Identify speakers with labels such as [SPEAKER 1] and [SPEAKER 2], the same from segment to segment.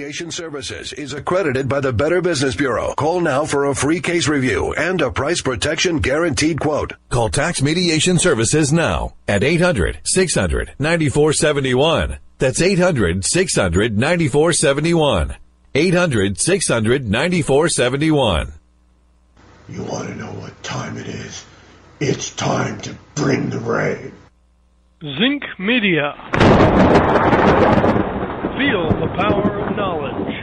[SPEAKER 1] Mediation Services is accredited by the Better Business Bureau. Call now for a free case review and a price protection guaranteed quote.
[SPEAKER 2] Call Tax Mediation Services now at 800-600-9471. That's 800-600-9471. 800-600-9471.
[SPEAKER 3] You want to know what time it is? It's time to bring the rain.
[SPEAKER 4] Zinc Media. Feel the power of knowledge.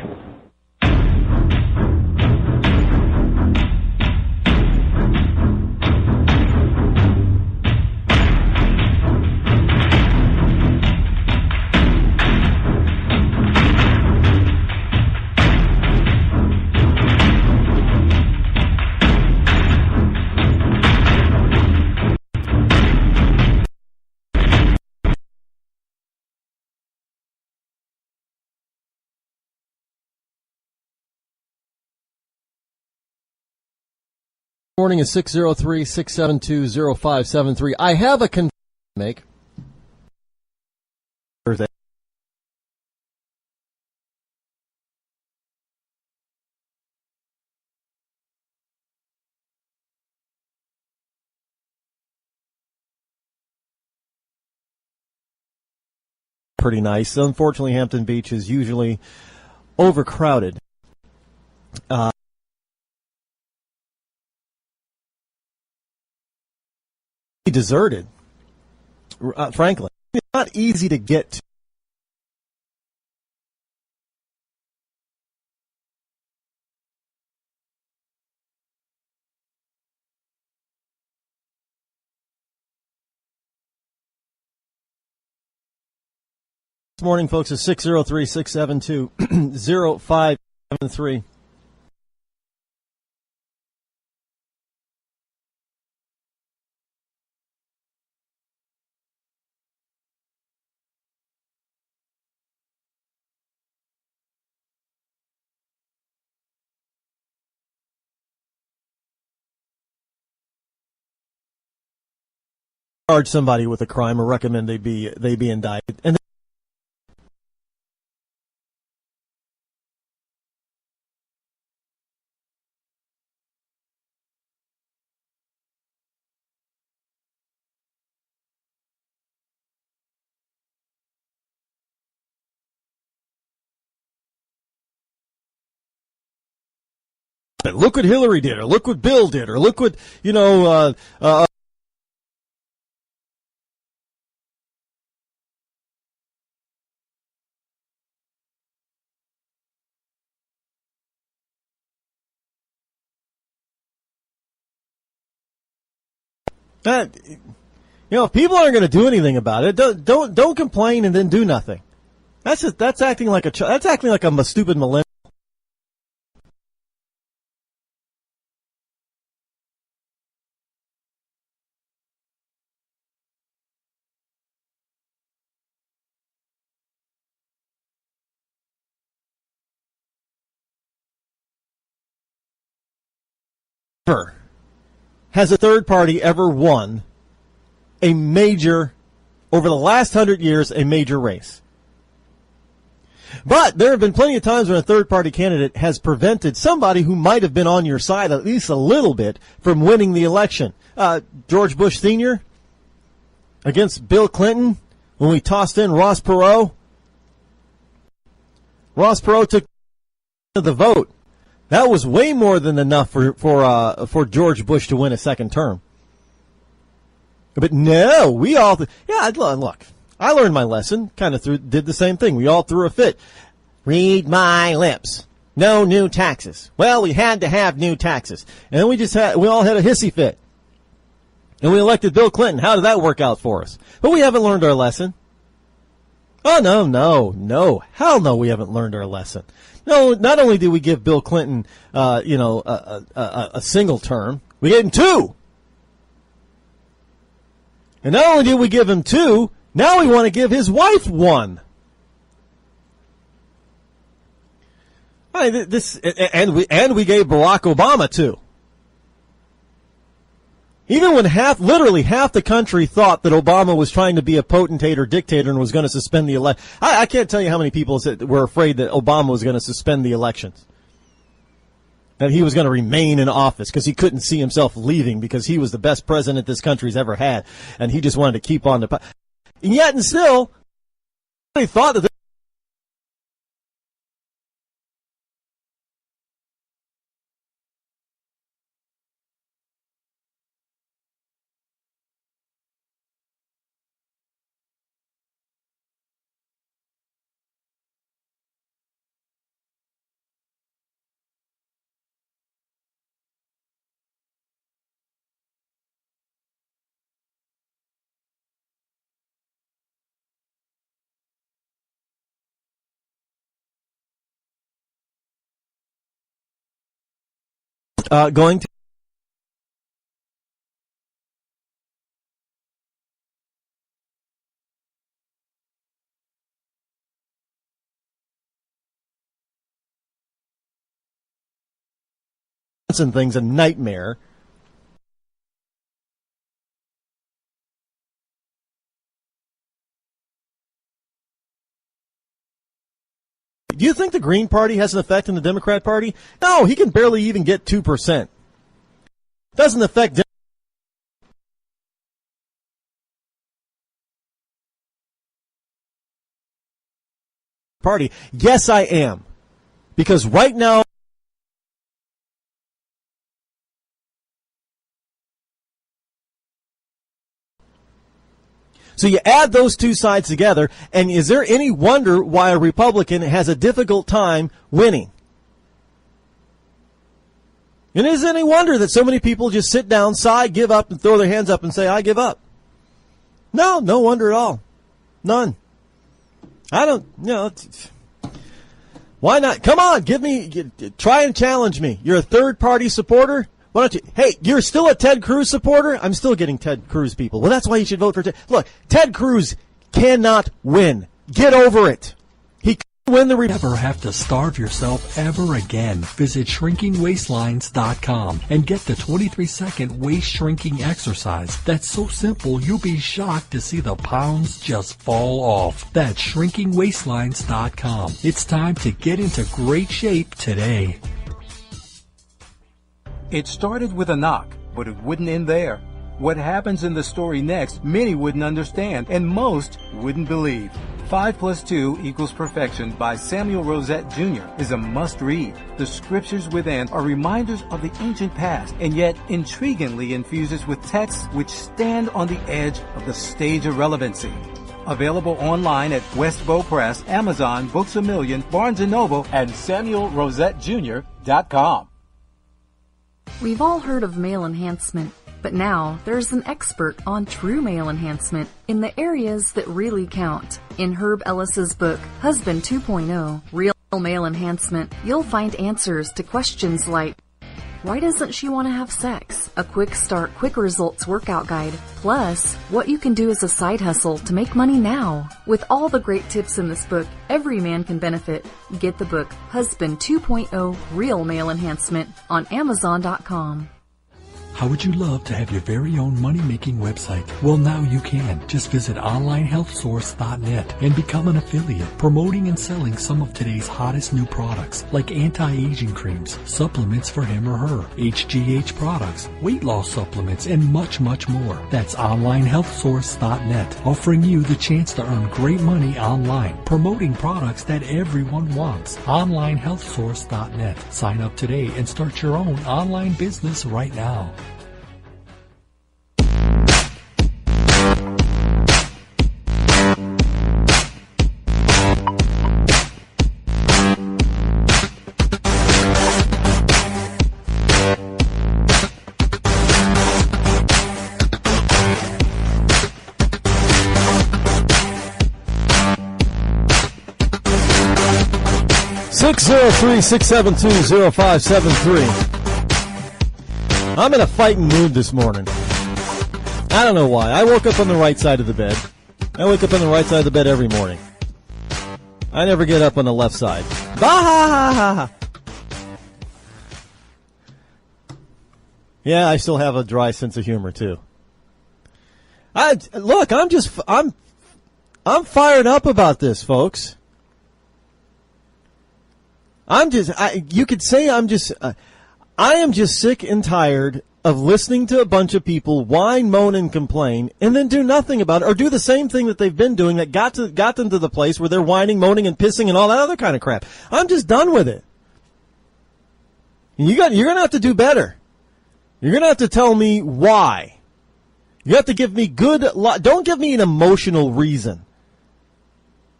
[SPEAKER 5] Morning is 603-672-0573. I have a confession to make. Thursday. Pretty nice. Unfortunately, Hampton Beach is usually overcrowded. Deserted, frankly. It's not easy to get to. This morning, folks, is 603-672-0573. Charge somebody with a crime or recommend they be indicted. And look what Hillary did, or look what Bill did, or look what, if people aren't going to do anything about it, don't complain and then do nothing. That's acting like a stupid millennial. Has a third party ever won a major, over the last 100 years, a major race? But there have been plenty of times when a third party candidate has prevented somebody who might have been on your side at least a little bit from winning the election. George Bush Sr. against Bill Clinton when we tossed in Ross Perot. Ross Perot took the vote. That was way more than enough for George Bush to win a second term. But no, we all look. I learned my lesson. Did the same thing. We all threw a fit. Read my lips. No new taxes. Well, we had to have new taxes, and then we all had a hissy fit, and we elected Bill Clinton. How did that work out for us? But we haven't learned our lesson. Oh no, hell no, we haven't learned our lesson. No, not only did we give Bill Clinton, a single term, we gave him two. And not only did we give him two, now we want to give his wife one. I mean, and we gave Barack Obama two. Even when literally half the country thought that Obama was trying to be a potentate or dictator and was going to suspend the election. I can't tell you how many people were afraid that Obama was going to suspend the elections. That he was going to remain in office because he couldn't see himself leaving because he was the best president this country's ever had. And he just wanted to keep on the... And yet and still, they thought that... going to and things a nightmare. Do you think the Green Party has an effect in the Democrat Party? No, he can barely even get 2%. Doesn't affect Party. Yes, I am. Because right now, so you add those two sides together, and is there any wonder why a Republican has a difficult time winning? And is there any wonder that so many people just sit down, sigh, give up, and throw their hands up and say, I give up? No wonder at all. None. Why not? Come on, try and challenge me. You're a third-party supporter? Why don't you? Hey, you're still a Ted Cruz supporter? I'm still getting Ted Cruz people. Well, that's why you should vote for Ted. Look, Ted Cruz cannot win. Get over it. He can't win the...
[SPEAKER 6] Never have to starve yourself ever again. Visit shrinkingwaistlines.com and get the 23-second waist shrinking exercise. That's so simple, you'll be shocked to see the pounds just fall off. That's shrinkingwaistlines.com. It's time to get into great shape today.
[SPEAKER 7] It started with a knock, but it wouldn't end there. What happens in the story next, many wouldn't understand, and most wouldn't believe. 5 + 2 = Perfection by Samuel Rosette Jr. is a must-read. The scriptures within are reminders of the ancient past, and yet intriguingly infuses with texts which stand on the edge of the stage of relevancy. Available online at Westbow Press, Amazon, Books A Million, Barnes & Noble, and SamuelRosetteJr.com.
[SPEAKER 8] We've all heard of male enhancement, but now there's an expert on true male enhancement in the areas that really count. In Herb Ellis's book, Husband 2.0, Real Male Enhancement, you'll find answers to questions like, why doesn't she want to have sex? A quick start, quick results workout guide. Plus, what you can do as a side hustle to make money now. With all the great tips in this book, every man can benefit. Get the book, Husband 2.0 Real Male Enhancement, on Amazon.com.
[SPEAKER 6] How would you love to have your very own money-making website? Well, now you can. Just visit onlinehealthsource.net and become an affiliate, promoting and selling some of today's hottest new products, like anti-aging creams, supplements for him or her, HGH products, weight loss supplements, and much, much more. That's onlinehealthsource.net, offering you the chance to earn great money online, promoting products that everyone wants. Onlinehealthsource.net. Sign up today and start your own online business right now.
[SPEAKER 5] 603-672-0573. I'm in a fighting mood this morning. I don't know why. I woke up on the right side of the bed. I wake up on the right side of the bed every morning. I never get up on the left side. Bah! Yeah, I still have a dry sense of humor too. I'm fired up about this, folks. I am just sick and tired of listening to a bunch of people whine, moan, and complain, and then do nothing about it, or do the same thing that they've been doing that got them to the place where they're whining, moaning, and pissing, and all that other kind of crap. I'm just done with it. You're gonna have to do better. You're gonna have to tell me why. You have to give me don't give me an emotional reason.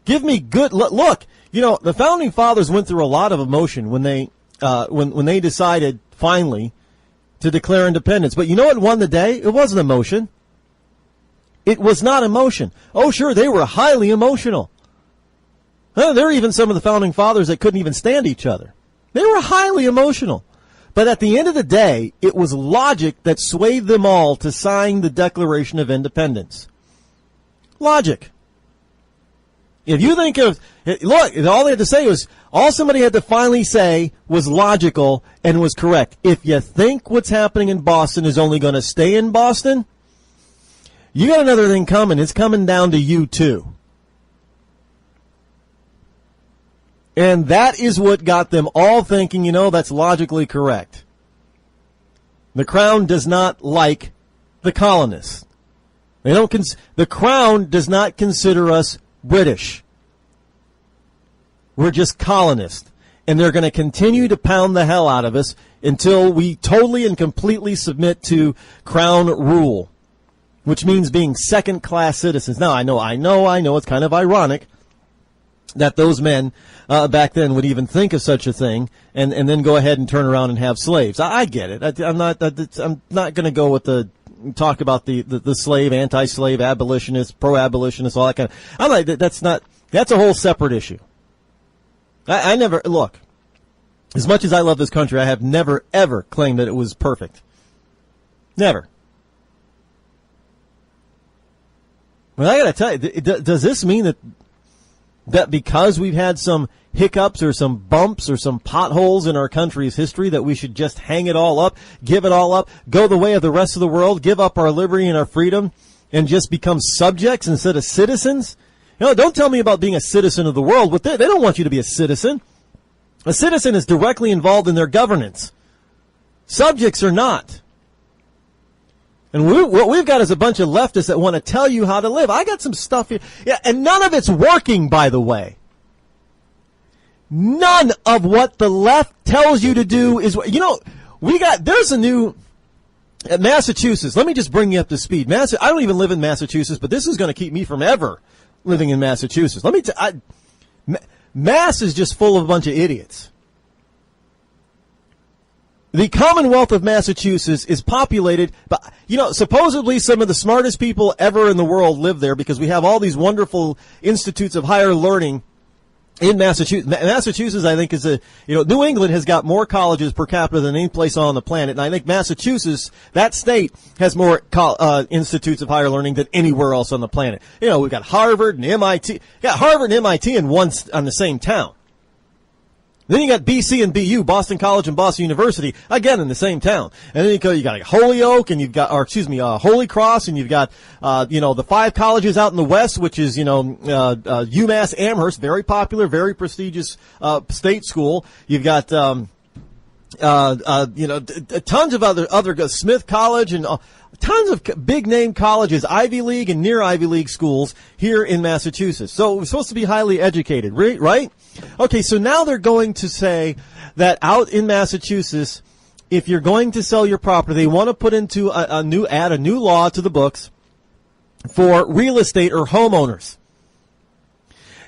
[SPEAKER 5] Give me good look. You know, the founding fathers went through a lot of emotion when they decided finally to declare independence. But you know what won the day? It wasn't emotion. It was not emotion. Oh, sure, they were highly emotional. There were even some of the founding fathers that couldn't even stand each other. They were highly emotional. But at the end of the day, it was logic that swayed them all to sign the Declaration of Independence. Logic. If you think of, look, all they had to say was, all somebody had to finally say was logical and was correct. If you think what's happening in Boston is only going to stay in Boston, you got another thing coming. It's coming down to you too. And that is what got them all thinking, you know, that's logically correct. The Crown does not like the colonists. The Crown does not consider us British. We're just colonists. And they're going to continue to pound the hell out of us until we totally and completely submit to Crown rule, which means being second-class citizens. Now, I know it's kind of ironic that those men back then would even think of such a thing, and then go ahead and turn around and have slaves. I get it. I'm not going to go with the talk about the slave, anti-slave, abolitionists, pro-abolitionists, all that kind of. I'm like, that's a whole separate issue. I never look. As much as I love this country, I have never ever claimed that it was perfect. Never. Well, I got to tell you, does this mean that because we've had some hiccups or some bumps or some potholes in our country's history that we should just hang it all up, give it all up, go the way of the rest of the world, give up our liberty and our freedom, and just become subjects instead of citizens? You know, don't tell me about being a citizen of the world. They don't want you to be a citizen. A citizen is directly involved in their governance. Subjects are not. And what we've got is a bunch of leftists that want to tell you how to live. I got some stuff here. Yeah, and none of it's working, by the way. None of what the left tells you to do is, you know, there's a new, Massachusetts. Let me just bring you up to speed. I don't even live in Massachusetts, but this is going to keep me from ever living in Massachusetts. Mass is just full of a bunch of idiots. The Commonwealth of Massachusetts is populated, but, you know, supposedly some of the smartest people ever in the world live there because we have all these wonderful institutes of higher learning in Massachusetts. Massachusetts, I think, New England has got more colleges per capita than any place on the planet, and I think Massachusetts, that state, has more institutes of higher learning than anywhere else on the planet. You know, we've got Harvard and MIT. Yeah, Harvard and MIT on the same town. Then you got BC and BU, Boston College and Boston University, again in the same town. And then you got Holyoke, and Holy Cross, and you've got, the 5 colleges out in the West, which is, UMass Amherst, very popular, very prestigious, state school. You've got, tons of other Smith College and tons of big name colleges, Ivy League and near Ivy League schools here in Massachusetts. So we're supposed to be highly educated, right? Okay, so now they're going to say that out in Massachusetts, if you're going to sell your property, they want to put into a new law to the books for real estate or homeowners.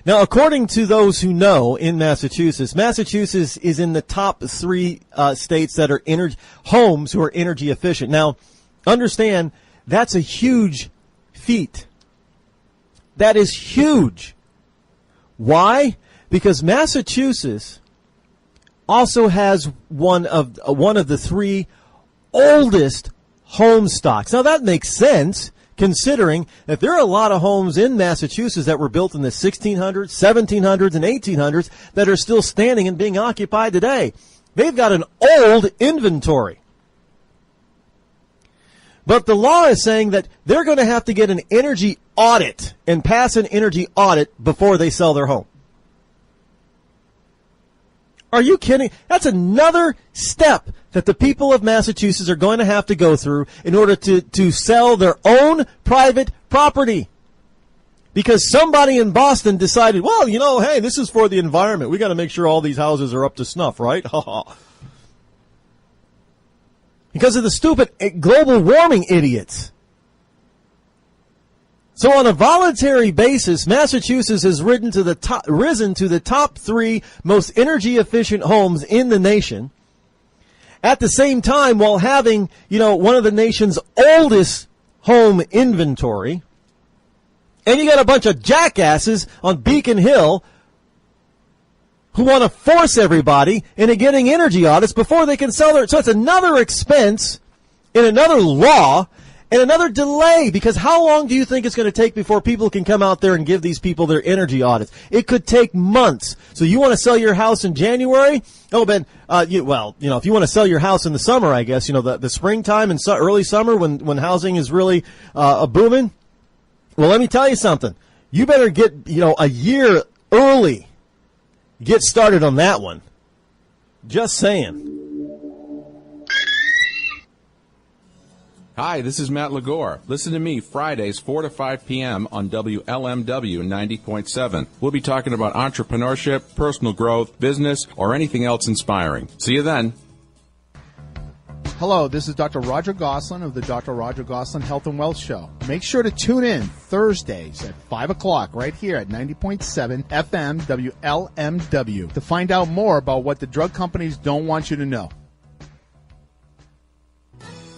[SPEAKER 5] Now, according to those who know in Massachusetts is in the top 3 states that are homes who are energy efficient. Now, understand, that's a huge feat. That is huge. Why? Because Massachusetts also has one of the 3 oldest home stocks. Now, that makes sense, considering that there are a lot of homes in Massachusetts that were built in the 1600s, 1700s, and 1800s that are still standing and being occupied today. They've got an old inventory. But the law is saying that they're going to have to get an energy audit and pass an energy audit before they sell their home. Are you kidding? That's another step that the people of Massachusetts are going to have to go through in order to sell their own private property. Because somebody in Boston decided, well, hey, this is for the environment. We got to make sure all these houses are up to snuff, right? Because of the stupid global warming idiots. So on a voluntary basis, Massachusetts has risen to the top 3 most energy efficient homes in the nation. At the same time, while having, one of the nation's oldest home inventory. And you got a bunch of jackasses on Beacon Hill who want to force everybody into getting energy audits before they can sell their. So it's another expense and another law and another delay, because how long do you think it's going to take before people can come out there and give these people their energy audits? It could take months. So you want to sell your house in January? Oh, Ben, if you want to sell your house in the summer, I guess, the springtime and early summer when housing is really booming. Well, let me tell you something. You better get, a year early. Get started on that one. Just saying.
[SPEAKER 9] Hi, this is Matt Legore. Listen to me Fridays 4 to 5 p.m. on WLMW 90.7. We'll be talking about entrepreneurship, personal growth, business, or anything else inspiring. See you then.
[SPEAKER 10] Hello, this is Dr. Roger Gosselin of the Dr. Roger Gosselin Health and Wealth Show. Make sure to tune in Thursdays at 5 o'clock right here at 90.7 FM WLMW to find out more about what the drug companies don't want you to know.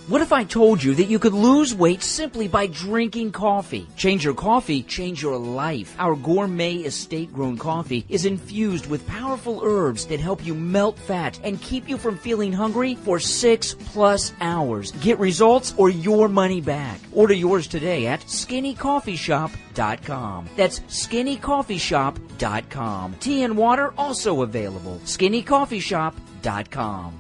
[SPEAKER 11] What if I told you that you could lose weight simply by drinking coffee? Change your coffee, change your life. Our gourmet estate-grown coffee is infused with powerful herbs that help you melt fat and keep you from feeling hungry for 6+ hours. Get results or your money back. Order yours today at skinnycoffeeshop.com. That's skinnycoffeeshop.com. Tea and water also available. skinnycoffeeshop.com.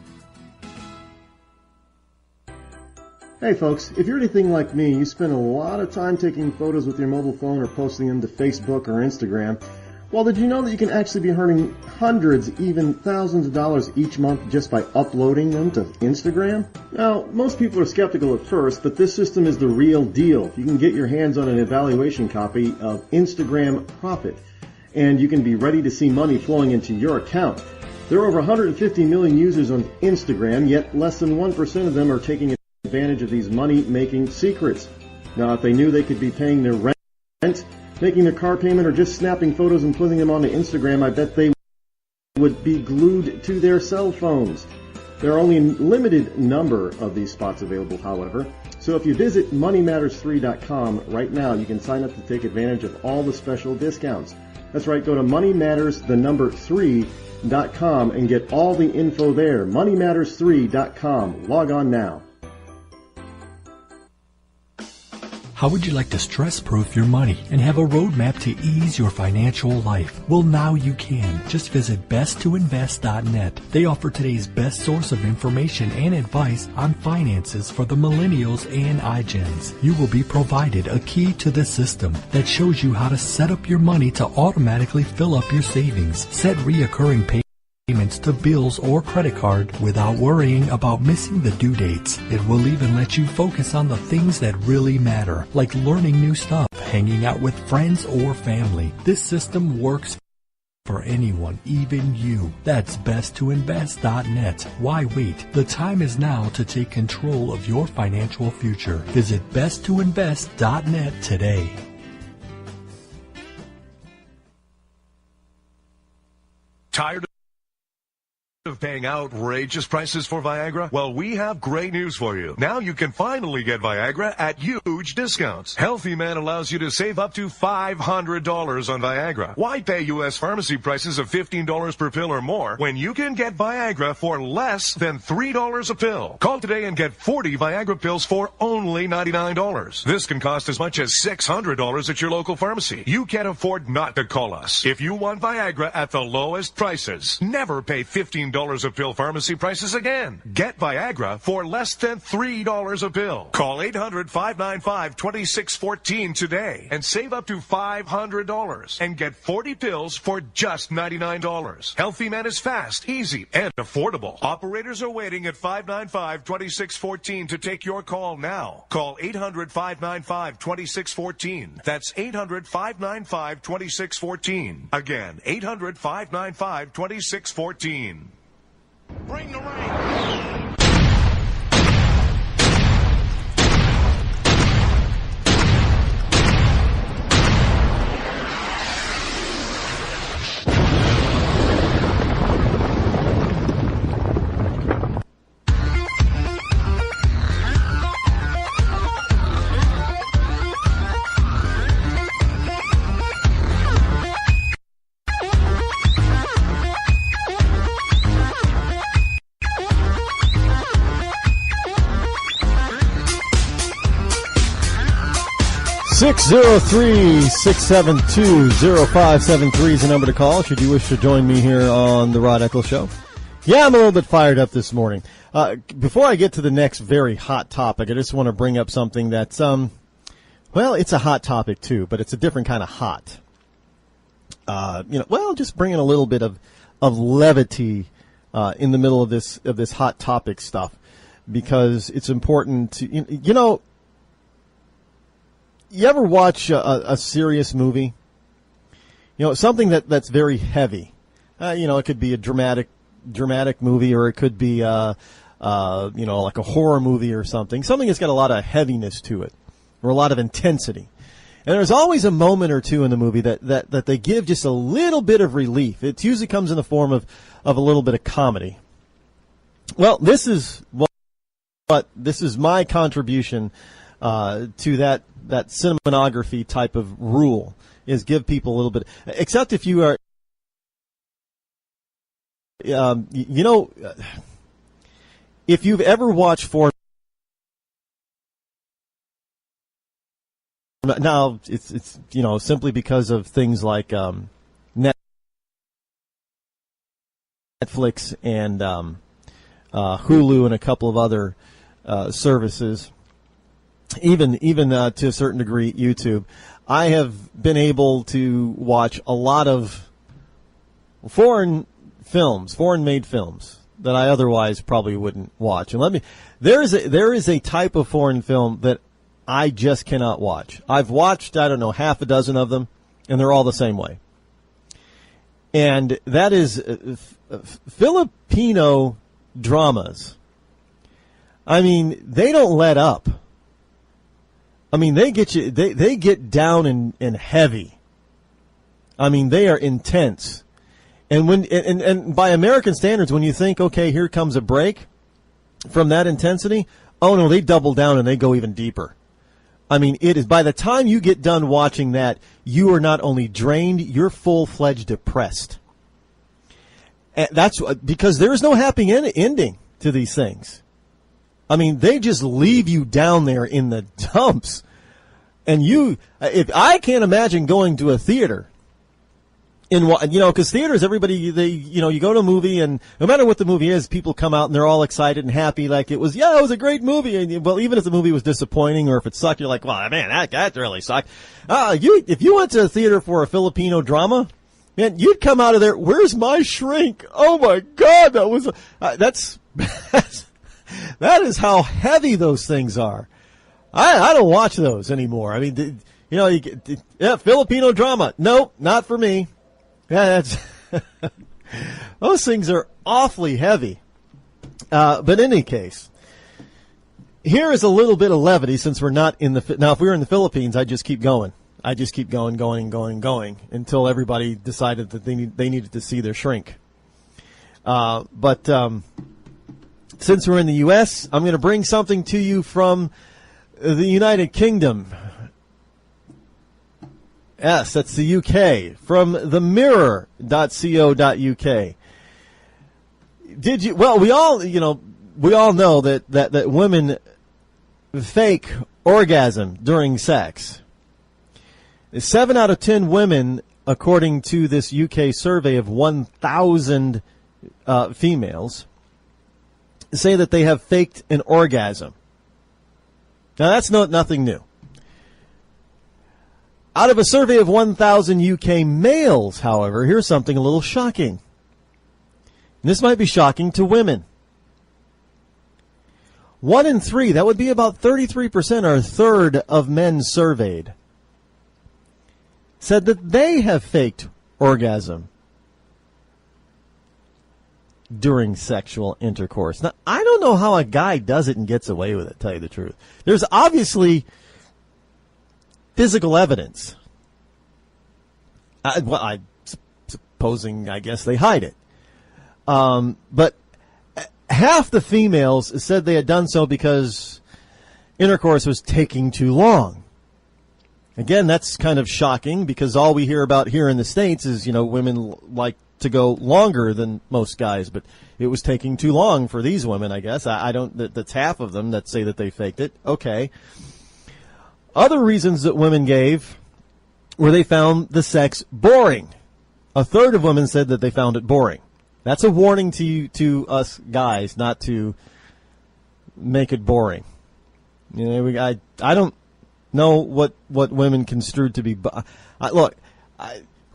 [SPEAKER 12] Hey folks, if you're anything like me, you spend a lot of time taking photos with your mobile phone or posting them to Facebook or Instagram. Well, did you know that you can actually be earning hundreds, even thousands of dollars each month just by uploading them to Instagram? Now, most people are skeptical at first, but this system is the real deal. You can get your hands on an evaluation copy of Instagram Profit, and you can be ready to see money flowing into your account. There are over 150 million users on Instagram, yet less than 1% of them are taking advantage of these money-making secrets. Now, if they knew they could be paying their rent, making their car payment, or just snapping photos and putting them onto Instagram, I bet they would be glued to their cell phones. There are only a limited number of these spots available, however. So if you visit moneymatters3.com right now, you can sign up to take advantage of all the special discounts. That's right, go to moneymatters3.com and get all the info there. moneymatters3.com. Log on now.
[SPEAKER 6] How would you like to stress-proof your money and have a roadmap to ease your financial life? Well, now you can. Just visit besttoinvest.net. They offer today's best source of information and advice on finances for the millennials and iGens. You will be provided a key to the system that shows you how to set up your money to automatically fill up your savings, set reoccurring payments to bills or credit card without worrying about missing the due dates. It will even let you focus on the things that really matter, like learning new stuff, hanging out with friends or family. This system works for anyone, even you. That's besttoinvest.net. Why wait? The time is now to take control of your financial future. Visit besttoinvest.net today.
[SPEAKER 13] Tired of paying outrageous prices for Viagra? Well, we have great news for you. Now you can finally get Viagra at huge discounts. Healthy Man allows you to save up to $500 on Viagra. Why pay U.S. pharmacy prices of $15 per pill or more when you can get Viagra for less than $3 a pill? Call today and get 40 Viagra pills for only $99. This can cost as much as $600 at your local pharmacy. You can't afford not to call us. If you want Viagra at the lowest prices, never pay $15 $16 a pill pharmacy prices again. Get Viagra for less than $3 a pill. Call 800-595-2614 today and save up to $500 and get 40 pills for just $99. Healthy Man is fast, easy, and affordable. Operators are waiting at 595-2614 to take your call now. Call 800-595-2614. That's 800-595-2614. Again, 800-595-2614. Bring the rain.
[SPEAKER 5] 603-672-0573 is the number to call should you wish to join me here on the Rod Eccles Show. Yeah, I'm a little bit fired up this morning. Before I get to the next very hot topic, I just want to bring up something that's, well, it's a hot topic too, but it's a different kind of hot. Just bringing a little bit of levity in the middle of this hot topic stuff, because it's important to, you ever watch a serious movie? Something that's very heavy. It could be a dramatic movie, or it could be like a horror movie or something. Something that's got a lot of heaviness to it, or a lot of intensity. And there's always a moment or two in the movie that they give just a little bit of relief. It usually comes in the form of a little bit of comedy. Well, this is my contribution to that cinematography type of rule, is give people a little bit, except if you are, if you've ever watched foreign, now it's simply because of things like Netflix and Hulu and a couple of other services. Even to a certain degree, YouTube, I have been able to watch a lot of foreign made films that I otherwise probably wouldn't watch. And there is a type of foreign film that I just cannot watch. I've watched, I don't know, half a dozen of them, and they're all the same way. And that is Filipino dramas. I mean, they don't let up. I mean, they get you. They get down and heavy. I mean, they are intense. And and by American standards, when you think, okay, here comes a break from that intensity, oh no, they double down and they go even deeper. I mean, it is, by the time you get done watching that, you are not only drained, you're full-fledged depressed. And that's because there is no happy ending to these things. I mean, they just leave you down there in the dumps. And if I can't imagine going to a theater because theaters, everybody, you go to a movie, and no matter what the movie is, people come out and they're all excited and happy, like it was a great movie. And well, even if the movie was disappointing, or if it sucked, you're like, well, man, that really sucked. If you went to a theater for a Filipino drama, man, you'd come out of there, where's my shrink? Oh my God, that was that is how heavy those things are. I don't watch those anymore. I mean, Filipino drama. Nope, not for me. Yeah, those things are awfully heavy. But in any case, here is a little bit of levity, since we're not in now if we were in the Philippines, I'd just keep going. I just keep going until everybody decided that they needed to see their shrink. But since we're in the U.S., I'm going to bring something to you from the United Kingdom. Yes, that's the UK, from themirror.co.uk. Did you? Well, we all know that women fake orgasm during sex. 7 out of 10 women, according to this UK survey of 1,000 females say that they have faked an orgasm. Now, that's nothing new. Out of a survey of 1,000 UK males, however, here's something a little shocking. And this might be shocking to women. 1 in 3, that would be about 33%, or a third of men surveyed, said that they have faked orgasm during sexual intercourse. Now, I don't know how a guy does it and gets away with it, to tell you the truth. There's obviously physical evidence. I'm supposing, I guess, they hide it. But half the females said they had done so because intercourse was taking too long. Again, that's kind of shocking because all we hear about here in the States is, women like to go longer than most guys, but it was taking too long for these women, I guess. That's half of them that say that they faked it. Okay. Other reasons that women gave were they found the sex boring. A third of women said that they found it boring. That's a warning to us guys not to make it boring. I don't know what women construed to be. What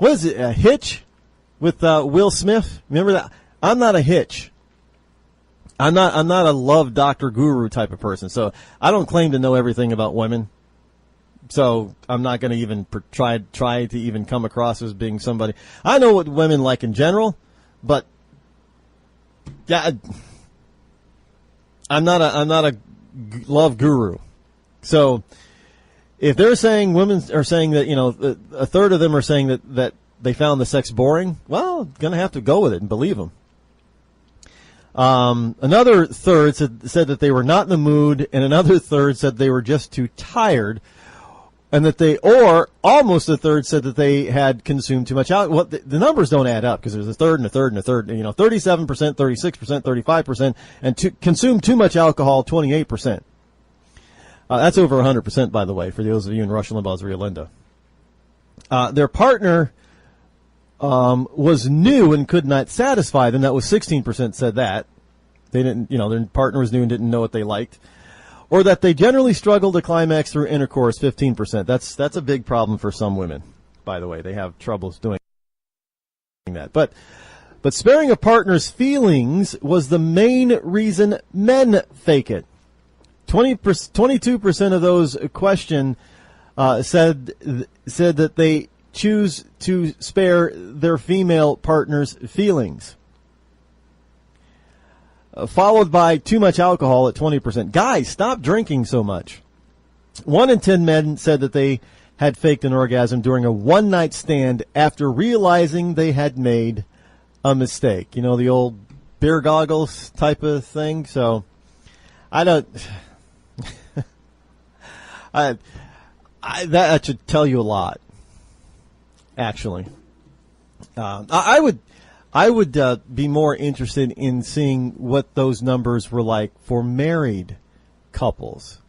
[SPEAKER 5] is it? A Hitch with Will Smith? Remember that? I'm not a Hitch. I'm not a love doctor guru type of person. So I don't claim to know everything about women. So I'm not going to even try to even come across as being somebody. I know what women like in general, but yeah, I'm not a love guru. So if they're saying women are saying that a third of them are saying that they found the sex boring, well, gonna have to go with it and believe them. Another third said that they were not in the mood, and another third said they were just too tired. And almost a third said that they had consumed too much alcohol. Well, the numbers don't add up because there's a third and a third and a third. 37%, 36%, 35%, and consumed too much alcohol, 28%. That's over 100%, by the way, for those of you in Rush Limbaugh's Rio Linda. Their partner was new and could not satisfy them. That was 16% said that. They didn't, their partner was new and didn't know what they liked. Or that they generally struggle to climax through intercourse, 15%. That's a big problem for some women, by the way. They have troubles doing that. But sparing a partner's feelings was the main reason men fake it. 22% of those questioned said that they choose to spare their female partner's feelings. Followed by too much alcohol at 20%. Guys, stop drinking so much. 1 in 10 men said that they had faked an orgasm during a one-night stand after realizing they had made a mistake. The old beer goggles type of thing. So, I don't... that should tell you a lot, actually. I would be more interested in seeing what those numbers were like for married couples.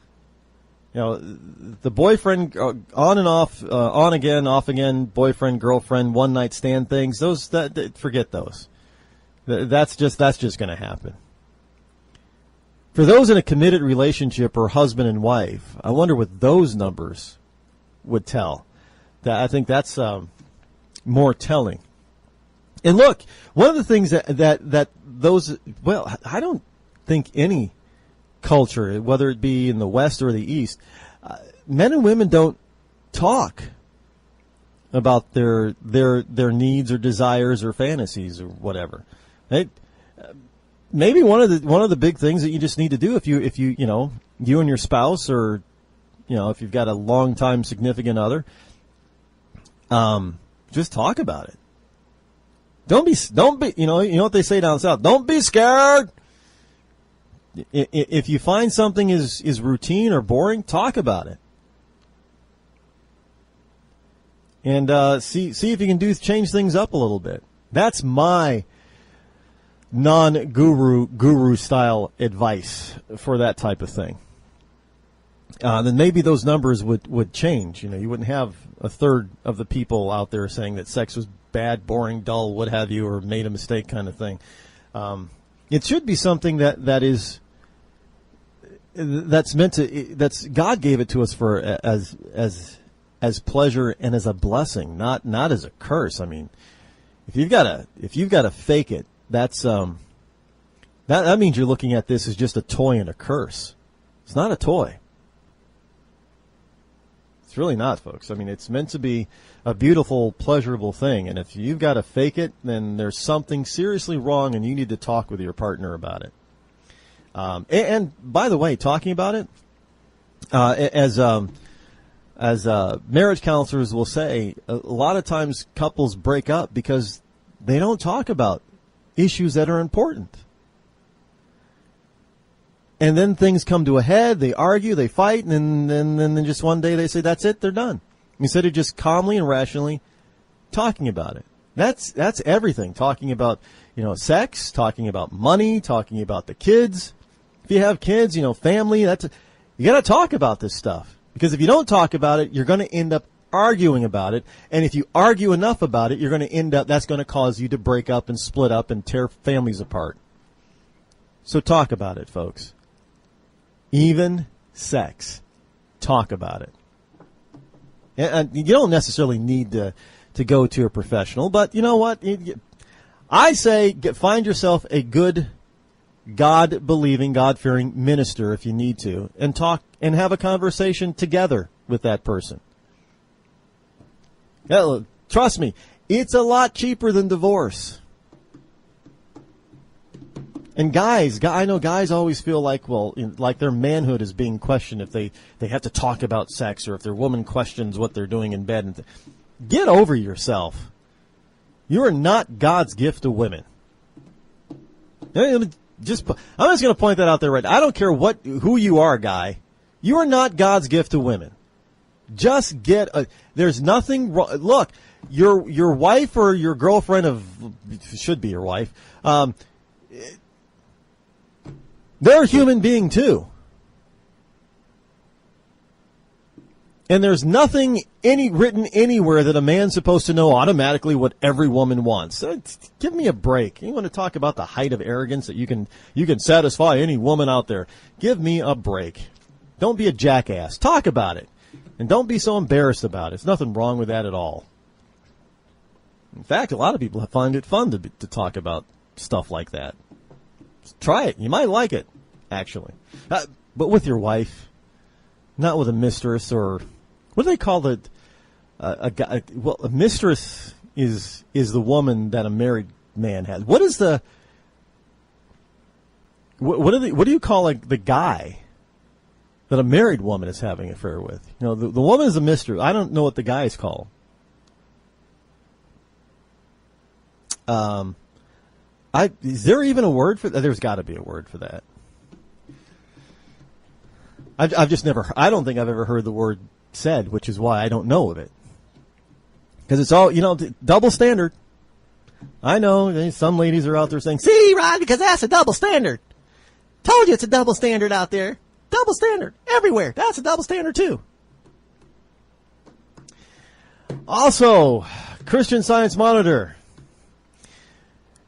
[SPEAKER 5] The boyfriend on and off, on again, off again, boyfriend, girlfriend, one night stand things. Forget those. That's just going to happen. For those in a committed relationship or husband and wife, I wonder what those numbers would tell. I think that's more telling. And look, one of the things that those, well, I don't think any culture, whether it be in the West or the East, men and women don't talk about their needs or desires or fantasies or whatever. Maybe one of the big things that you just need to do if you you and your spouse, or if you've got a long time significant other, just talk about it. Don't be, you know what they say down south, don't be scared. If you find something is routine or boring, talk about it. And see if you can change things up a little bit. That's my non-guru style advice for that type of thing. Then maybe those numbers would change. You wouldn't have a third of the people out there saying that sex was bad, boring, dull, what have you, or made a mistake kind of thing. It should be something that's meant to, God gave it to us for as pleasure and as a blessing, not as a curse. I mean, if you've got to fake it, that means you're looking at this as just a toy and a curse. It's not a toy. It's really not, folks. I mean, it's meant to be a beautiful, pleasurable thing. And if you've got to fake it, then there's something seriously wrong, and you need to talk with your partner about it. And by the way, talking about it, as marriage counselors will say, a lot of times couples break up because they don't talk about issues that are important. And then things come to a head, they argue, they fight, and then just one day they say, that's it, they're done. Instead of just calmly and rationally talking about it. That's everything. Talking about, sex, talking about money, talking about the kids. If you have kids, family, you gotta talk about this stuff. Because if you don't talk about it, you're gonna end up arguing about it. And if you argue enough about it, that's gonna cause you to break up and split up and tear families apart. So talk about it, folks. Even sex. Talk about it. And you don't necessarily need to go to a professional, but you know what? I say find yourself a good God-believing, God-fearing minister if you need to, and talk and have a conversation together with that person. Trust me, it's a lot cheaper than divorce. And guys, I know guys always feel like, like their manhood is being questioned if they have to talk about sex, or if their woman questions what they're doing in bed. Get over yourself. You are not God's gift to women. I'm just going to point that out there right now. I don't care who you are, guy. You are not God's gift to women. Just there's nothing wrong. Look, your wife or your girlfriend should be your wife. They're a human being too. And there's nothing written anywhere that a man's supposed to know automatically what every woman wants. Give me a break. You want to talk about the height of arrogance that you can satisfy any woman out there? Give me a break. Don't be a jackass. Talk about it. And don't be so embarrassed about it. There's nothing wrong with that at all. In fact, a lot of people find it fun to talk about stuff like that. Try it. You might like it, actually. But with your wife, not with a mistress, or what do they call it? A guy. Well, a mistress is the woman that a married man has. What is the what do you call the guy that a married woman is having an affair with? The woman is a mistress. I don't know what the guy is called. Is there even a word for that? There's got to be a word for that. I've just never. I don't think I've ever heard the word said, which is why I don't know of it. Because it's all double standard. I know some ladies are out there saying, "See, Rod, because that's a double standard. Told you it's a double standard out there. Double standard everywhere. That's a double standard too." Also, Christian Science Monitor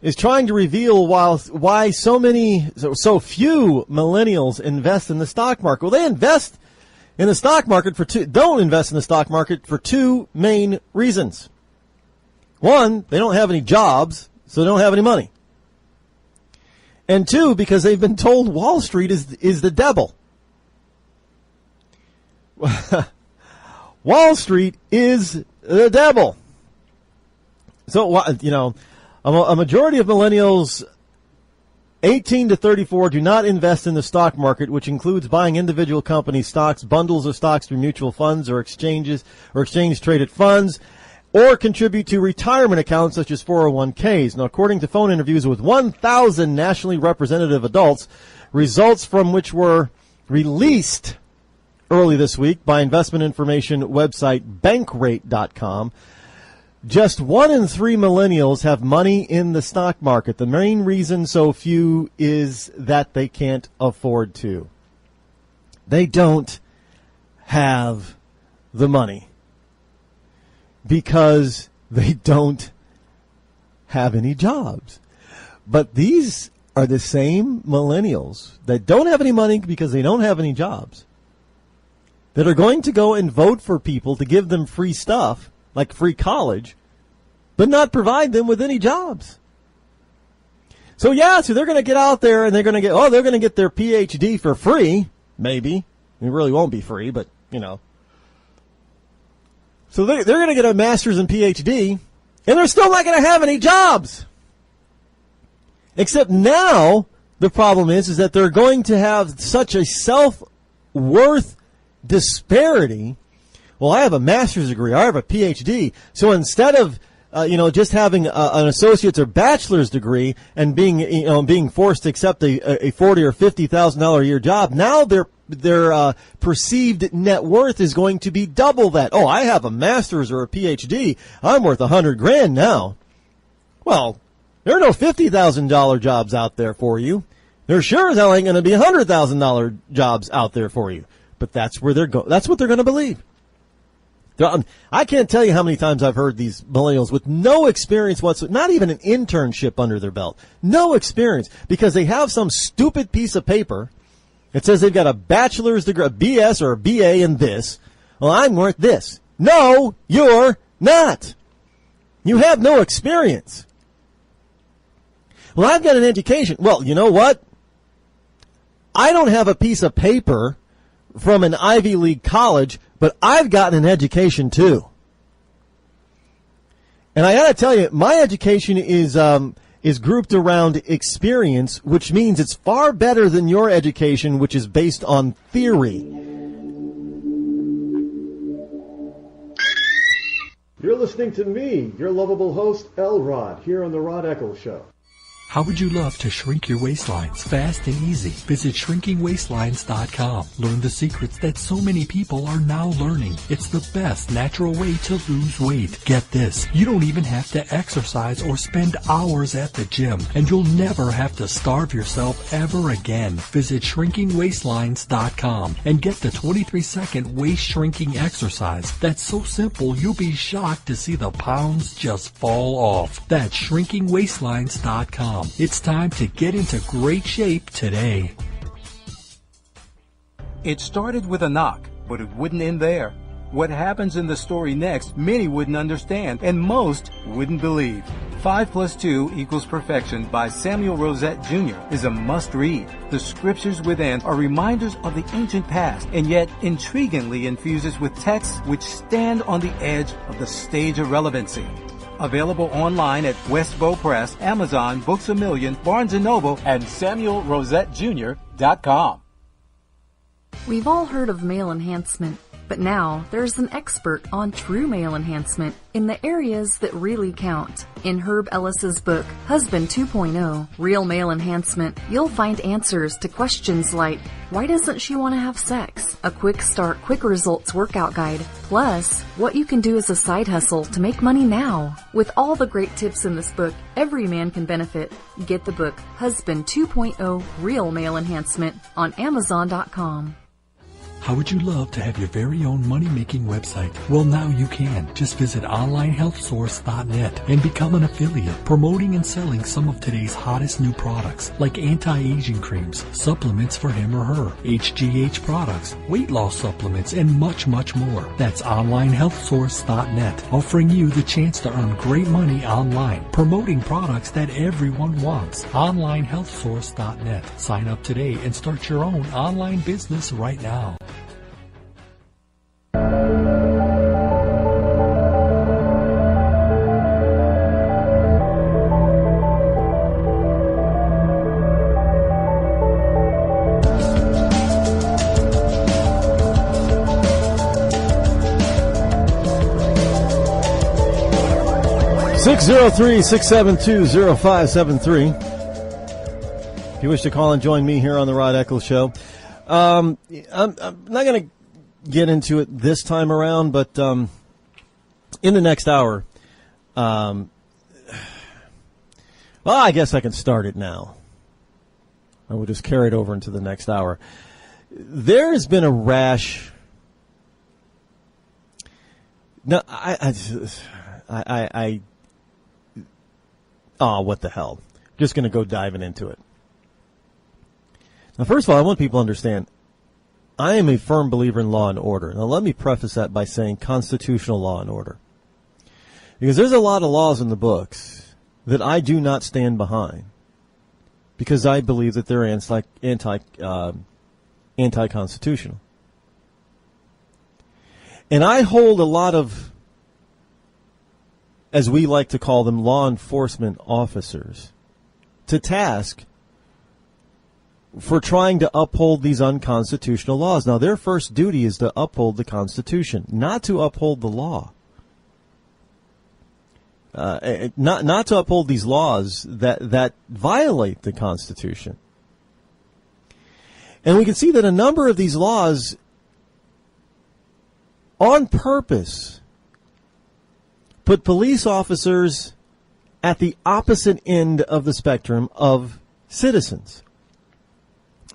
[SPEAKER 5] is trying to reveal why so few millennials invest in the stock market. Well, they invest in the stock market don't invest in the stock market for two main reasons. One, they don't have any jobs, so they don't have any money. And two, because they've been told Wall Street is the devil. Wall Street is the devil. So, a majority of millennials 18 to 34 do not invest in the stock market, which includes buying individual company stocks, bundles of stocks through mutual funds or exchange-traded funds, or contribute to retirement accounts such as 401ks. Now, according to phone interviews with 1,000 nationally representative adults, results from which were released early this week by investment information website Bankrate.com, just 1 in 3 millennials have money in the stock market. The main reason so few is that they can't afford to. They don't have the money because they don't have any jobs. But these are the same millennials that don't have any money because they don't have any jobs, that are going to go and vote for people to give them free stuff, like free college, but not provide them with any jobs. So they're going to get out there and they're going to get their PhD for free, maybe. It really won't be free, but, So they're going to get a master's and PhD, and they're still not going to have any jobs. Except now, the problem is that they're going to have such a self-worth disparity. Well, I have a master's degree, I have a PhD, so instead of just having an associate's or bachelor's degree and being forced to accept a $40,000 or $50,000 a year job, now their perceived net worth is going to be double that. Oh, I have a master's or a PhD, I'm worth $100,000 now. Well, there are no $50,000 jobs out there for you. There sure as hell ain't going to be $100,000 jobs out there for you. But that's where that's what they're going to believe. I can't tell you how many times I've heard these millennials with no experience whatsoever, not even an internship under their belt, no experience, because they have some stupid piece of paper that says they've got a bachelor's degree, a BS or a BA in this. Well, I'm worth this. No, you're not. You have no experience. Well, I've got an education. Well, you know what? I don't have a piece of paper from an Ivy League college, but I've gotten an education too. And I gotta tell you, my education is grouped around experience, which means it's far better than your education, which is based on theory.
[SPEAKER 12] You're listening to me, your lovable host, L. Rod, here on the Rod Eccles Show.
[SPEAKER 6] How would you love to shrink your waistlines fast and easy? Visit shrinkingwaistlines.com. Learn the secrets that so many people are now learning. It's the best natural way to lose weight. Get this, you don't even have to exercise or spend hours at the gym, and you'll never have to starve yourself ever again. Visit shrinkingwaistlines.com and get the 23-second waist shrinking exercise. That's so simple you'll be shocked to see the pounds just fall off. That's shrinkingwaistlines.com. It's time to get into great shape today.
[SPEAKER 7] It started with a knock, but it wouldn't end there. What happens in the story next, many wouldn't understand, and most wouldn't believe. 5 + 2 = Perfection by Samuel Rosette Jr. is a must-read. The scriptures within are reminders of the ancient past, and yet intriguingly infuses with texts which stand on the edge of the stage of relevancy. Available online at Westbow Press, Amazon, Books A Million, Barnes & Noble, and SamuelRosetteJr.com.
[SPEAKER 8] We've all heard of male enhancement, but now there's an expert on true male enhancement in the areas that really count. In Herb Ellis's book, Husband 2.0, Real Male Enhancement, you'll find answers to questions like, why doesn't she want to have sex? A quick start, quick results workout guide. Plus, what you can do as a side hustle to make money now. With all the great tips in this book, every man can benefit. Get the book, Husband 2.0, Real Male Enhancement, on Amazon.com.
[SPEAKER 6] How would you love to have your very own money-making website? Well, now you can. Just visit onlinehealthsource.net and become an affiliate, promoting and selling some of today's hottest new products, like anti-aging creams, supplements for him or her, HGH products, weight loss supplements, and much, much more. That's onlinehealthsource.net, offering you the chance to earn great money online, promoting products that everyone wants. Onlinehealthsource.net. Sign up today and start your own online business right now.
[SPEAKER 5] 603-672-0573. If you wish to call and join me here on the Rod Eccles Show. I'm not going to get into it this time around, but in the next hour, well, I guess I can start it now. I will just carry it over into the next hour. There has been a rash. No, oh, what the hell? Just going to go diving into it. Now, first of all, I want people to understand, I am a firm believer in law and order. Now, let me preface that by saying constitutional law and order. Because there's a lot of laws in the books that I do not stand behind because I believe that they're anti-constitutional. And I hold a lot of, as we like to call them, law enforcement officers to task for trying to uphold these unconstitutional laws. Now, their first duty is to uphold the Constitution, not to uphold the law. Not to uphold these laws that violate the Constitution. And we can see that a number of these laws, on purpose, put police officers at the opposite end of the spectrum of citizens.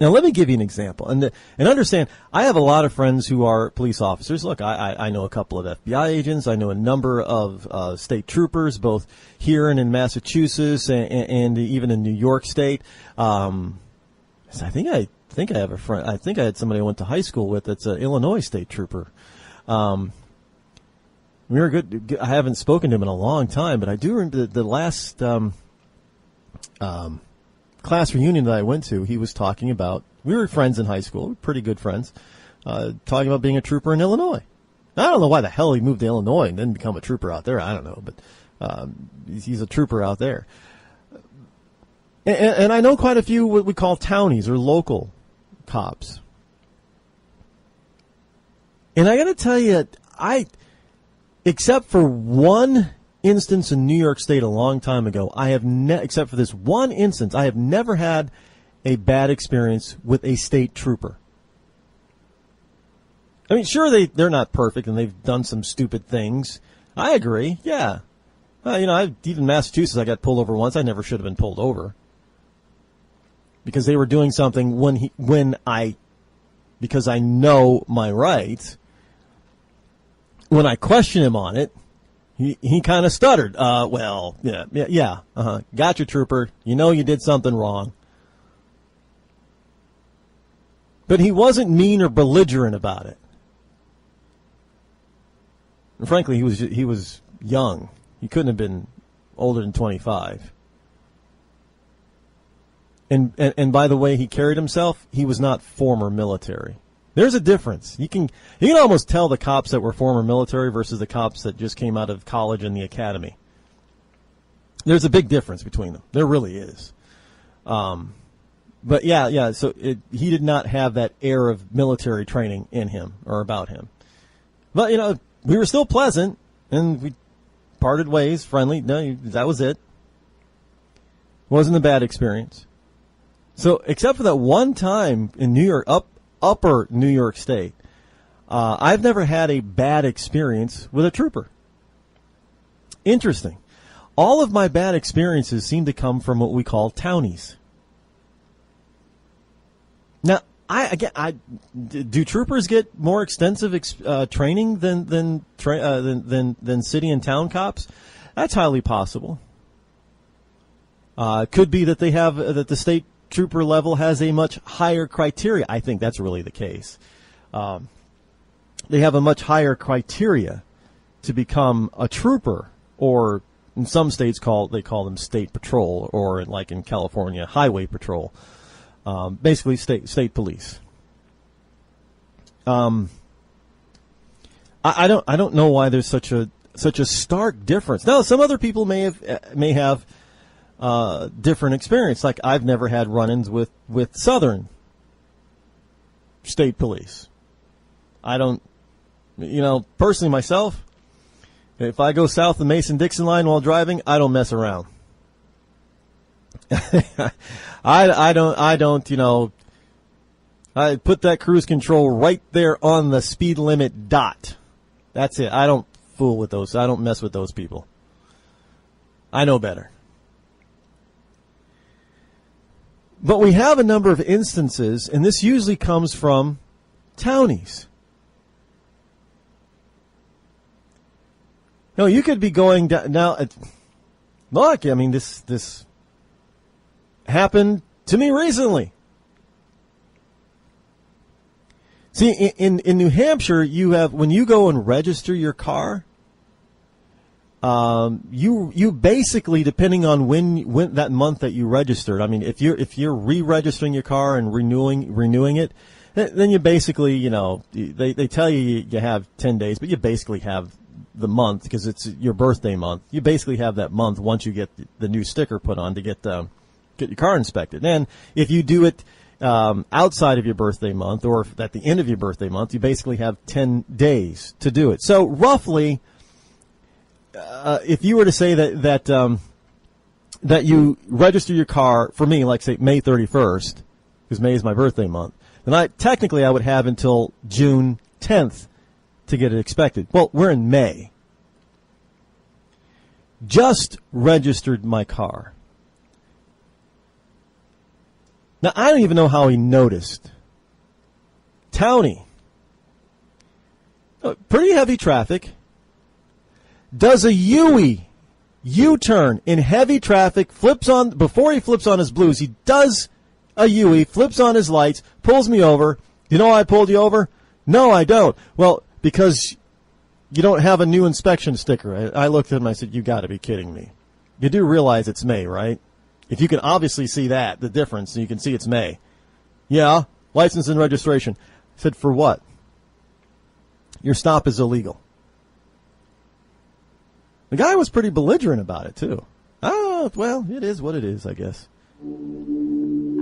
[SPEAKER 5] Now, let me give you an example. And understand, I have a lot of friends who are police officers. Look, I know a couple of FBI agents. I know a number of state troopers, both here and in Massachusetts and even in New York State. So I think I have a friend. I think I had somebody I went to high school with that's an Illinois state trooper. We were good. I haven't spoken to him in a long time, but I do remember the last class reunion that I went to. He was talking about, we were friends in high school, pretty good friends, talking about being a trooper in Illinois. I don't know why the hell he moved to Illinois and didn't become a trooper out there. I don't know, but he's a trooper out there. And I know quite a few what we call townies or local cops. And I got to tell you, except for one instance in New York State a long time ago, except for this one instance, I have never had a bad experience with a state trooper. I mean, sure, they're not perfect and they've done some stupid things. I agree, yeah. Even in Massachusetts, I got pulled over once. I never should have been pulled over because they were doing something because I know my rights. When I question him on it, he kind of stuttered. Got you, trooper. You know you did something wrong. But he wasn't mean or belligerent about it. And frankly, he was young. He couldn't have been older than 25. And by the way he carried himself, he was not former military. There's a difference. You can almost tell the cops that were former military versus the cops that just came out of college and the academy. There's a big difference between them. There really is. But yeah. So he did not have that air of military training in him or about him. But we were still pleasant and we parted ways, friendly. No, that was it. Wasn't a bad experience. So except for that one time in New York, upper New York State, I've never had a bad experience with a trooper. Interesting. All of my bad experiences seem to come from what we call townies. Now, do troopers get more extensive training than city and town cops? That's highly possible. Could be that that the state trooper level has a much higher criteria. I think that's really the case. They have a much higher criteria to become a trooper, or in some states they call them state patrol, or like in California, highway patrol. Basically state police. I don't know why there's such a stark difference. Now, some other people may have different experience. Like I've never had run-ins with Southern state police. I don't, personally myself, if I go south the Mason-Dixon line while driving, I don't mess around. I put that cruise control right there on the speed limit dot. That's it. I don't fool with those. I don't mess with those people. I know better. But we have a number of instances, and this usually comes from townies. No, you could be going down now. Look, I mean, this happened to me recently. See, in New Hampshire, you have, when you go and register your car, you basically, depending on when that month that you registered, I mean, if you're re-registering your car and renewing it, then you basically, they tell you have 10 days, but you basically have the month because it's your birthday month. You basically have that month once you get the new sticker put on to get your car inspected. And if you do it outside of your birthday month or at the end of your birthday month, you basically have 10 days to do it. So roughly, if you were to say that you register your car, for me, like say May 31st, because May is my birthday month, then I would have until June 10th to get it inspected. Well, we're in May. Just registered my car. Now, I don't even know how he noticed. Townie. Pretty heavy traffic. Does a U-turn in heavy traffic, before he flips on his blues, he does a U, flips on his lights, pulls me over. You know why I pulled you over? No, I don't. Well, because you don't have a new inspection sticker. I looked at him and I said, you got to be kidding me. You do realize it's May, right? If you can obviously see the difference, you can see it's May. Yeah, license and registration. I said, for what? Your stop is illegal. The guy was pretty belligerent about it, too. Oh, well, it is what it is, I guess.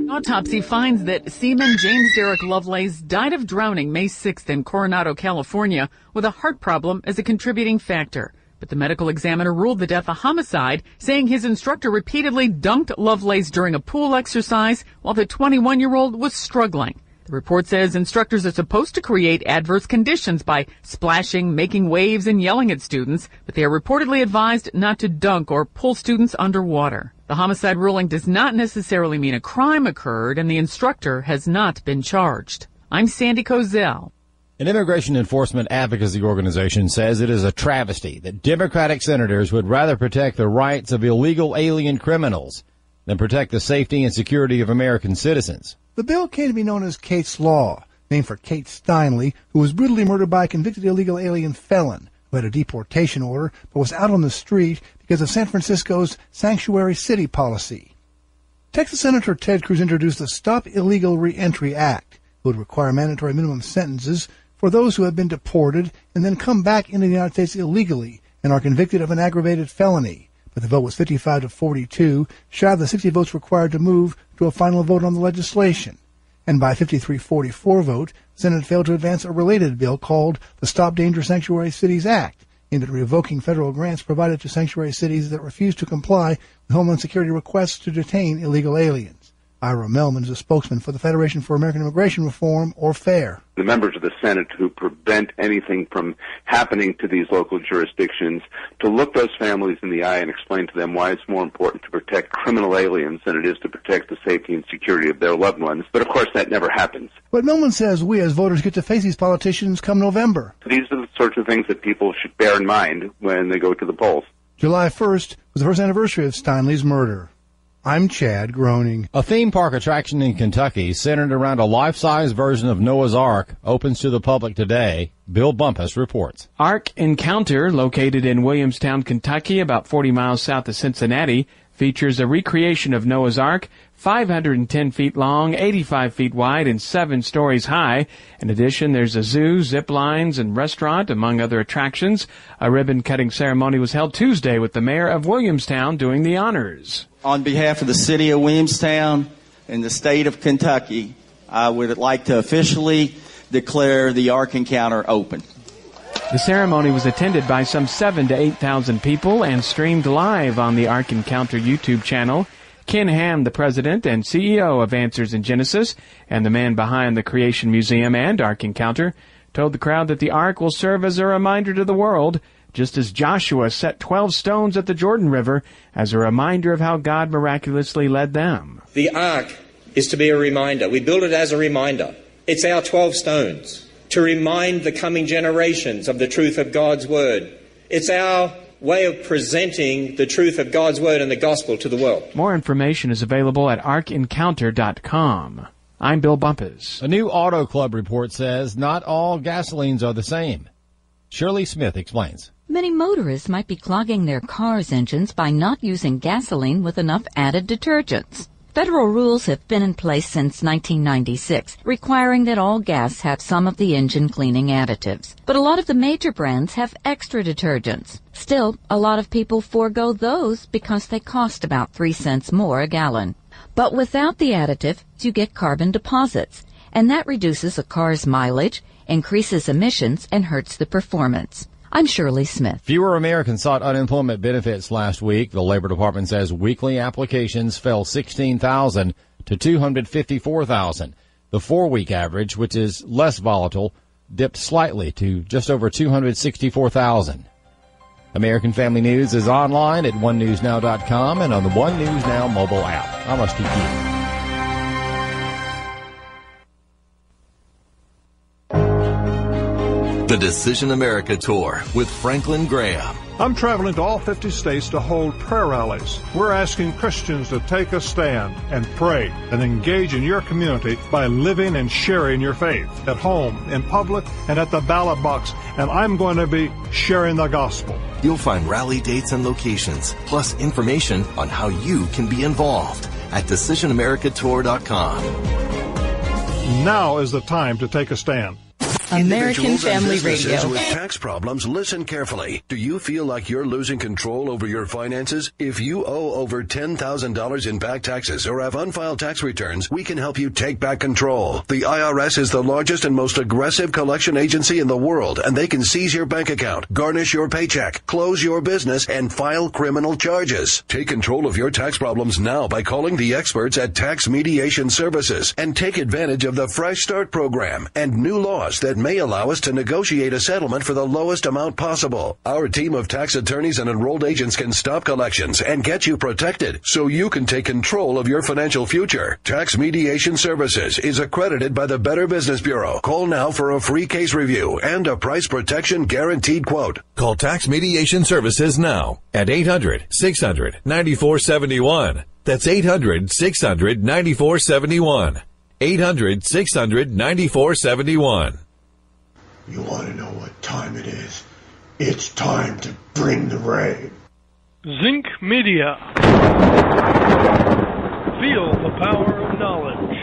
[SPEAKER 14] Autopsy finds that seaman James Derek Lovelace died of drowning May 6th in Coronado, California, with a heart problem as a contributing factor. But the medical examiner ruled the death a homicide, saying his instructor repeatedly dunked Lovelace during a pool exercise while the 21-year-old was struggling. The report says instructors are supposed to create adverse conditions by splashing, making waves, and yelling at students, but they are reportedly advised not to dunk or pull students underwater. The homicide ruling does not necessarily mean a crime occurred, and the instructor has not been charged. I'm Sandy Kozel.
[SPEAKER 15] An immigration enforcement advocacy organization says it is a travesty that Democratic senators would rather protect the rights of illegal alien criminals than protect the safety and security of American citizens.
[SPEAKER 16] The bill came to be known as Kate's Law, named for Kate Steinle, who was brutally murdered by a convicted illegal alien felon who had a deportation order but was out on the street because of San Francisco's sanctuary city policy. Texas Senator Ted Cruz introduced the Stop Illegal Reentry Act, which would require mandatory minimum sentences for those who have been deported and then come back into the United States illegally and are convicted of an aggravated felony. But the vote was 55 to 42, shy of the 60 votes required to move to a final vote on the legislation. And by 53-44 vote, the Senate failed to advance a related bill called the Stop Dangerous Sanctuary Cities Act, aimed at revoking federal grants provided to sanctuary cities that refuse to comply with Homeland Security requests to detain illegal aliens. Ira Melman is a spokesman for the Federation for American Immigration Reform, or FAIR.
[SPEAKER 17] The members of the Senate who prevent anything from happening to these local jurisdictions, to look those families in the eye and explain to them why it's more important to protect criminal aliens than it is to protect the safety and security of their loved ones. But of course that never happens.
[SPEAKER 16] But Melman says we as voters get to face these politicians come November.
[SPEAKER 17] These are the sorts of things that people should bear in mind when they go to the polls.
[SPEAKER 16] July 1st was the first anniversary of Steinle's murder. I'm Chad Groening.
[SPEAKER 15] A theme park attraction in Kentucky centered around a life-size version of Noah's Ark opens to the public today. Bill Bumpus reports.
[SPEAKER 18] Ark Encounter, located in Williamstown, Kentucky, about 40 miles south of Cincinnati, features a recreation of Noah's Ark, 510 feet long, 85 feet wide, and 7 stories high. In addition, there's a zoo, zip lines, and restaurant, among other attractions. A ribbon-cutting ceremony was held Tuesday with the mayor of Williamstown doing the honors.
[SPEAKER 19] On behalf of the city of Williamstown and the state of Kentucky, I would like to officially declare the Ark Encounter open.
[SPEAKER 18] The ceremony was attended by some 7,000 to 8,000 people and streamed live on the Ark Encounter YouTube channel. Ken Ham, the president and CEO of Answers in Genesis and the man behind the Creation Museum and Ark Encounter, told the crowd that the Ark will serve as a reminder to the world, just as Joshua set 12 stones at the Jordan River as a reminder of how God miraculously led them.
[SPEAKER 20] The Ark is to be a reminder. We build it as a reminder. It's our 12 stones to remind the coming generations of the truth of God's Word. It's our way of presenting the truth of God's Word and the Gospel to the world.
[SPEAKER 18] More information is available at arkencounter.com. I'm Bill Bumpus.
[SPEAKER 15] A new Auto Club report says not all gasolines are the same. Shirley Smith explains.
[SPEAKER 21] Many motorists might be clogging their cars' engines by not using gasoline with enough added detergents. Federal rules have been in place since 1996, requiring that all gas have some of the engine cleaning additives. But a lot of the major brands have extra detergents. Still, a lot of people forego those because they cost about 3 cents more a gallon. But without the additive, you get carbon deposits, and that reduces a car's mileage, increases emissions, and hurts the performance. I'm Shirley Smith.
[SPEAKER 15] Fewer Americans sought unemployment benefits last week. The Labor Department says weekly applications fell 16,000 to 254,000. The 4-week average, which is less volatile, dipped slightly to just over 264,000. American Family News is online at onenewsnow.com and on the One News Now mobile app. I'm Steve Keith.
[SPEAKER 2] The Decision America Tour with Franklin Graham.
[SPEAKER 22] I'm traveling to all 50 states to hold prayer rallies. We're asking Christians to take a stand and pray and engage in your community by living and sharing your faith at home, in public, and at the ballot box. And I'm going to be sharing the gospel.
[SPEAKER 2] You'll find rally dates and locations, plus information on how you can be involved at DecisionAmericaTour.com.
[SPEAKER 22] Now is the time to take a stand.
[SPEAKER 1] American Family Radio. With tax problems, listen carefully. Do you feel like you're losing control over your finances? If you owe over $10,000 in back taxes or have unfiled tax returns, we can help you take back control. The IRS is the largest and most aggressive collection agency in the world, and they can seize your bank account, garnish your paycheck, close your business, and file criminal charges. Take control of your tax problems now by calling the experts at Tax Mediation Services and take advantage of the Fresh Start program and new laws that may allow us to negotiate a settlement for the lowest amount possible. Our team of tax attorneys and enrolled agents can stop collections and get you protected so you can take control of your financial future. Tax Mediation Services is accredited by the Better Business Bureau. Call now for a free case review and a price protection guaranteed quote.
[SPEAKER 2] Call Tax Mediation Services now at 800-600-9471. That's 800-600-9471. 800-600-9471.
[SPEAKER 3] You want to know what time it is? It's time to bring the rain.
[SPEAKER 4] Zinc Media. Feel the power of knowledge.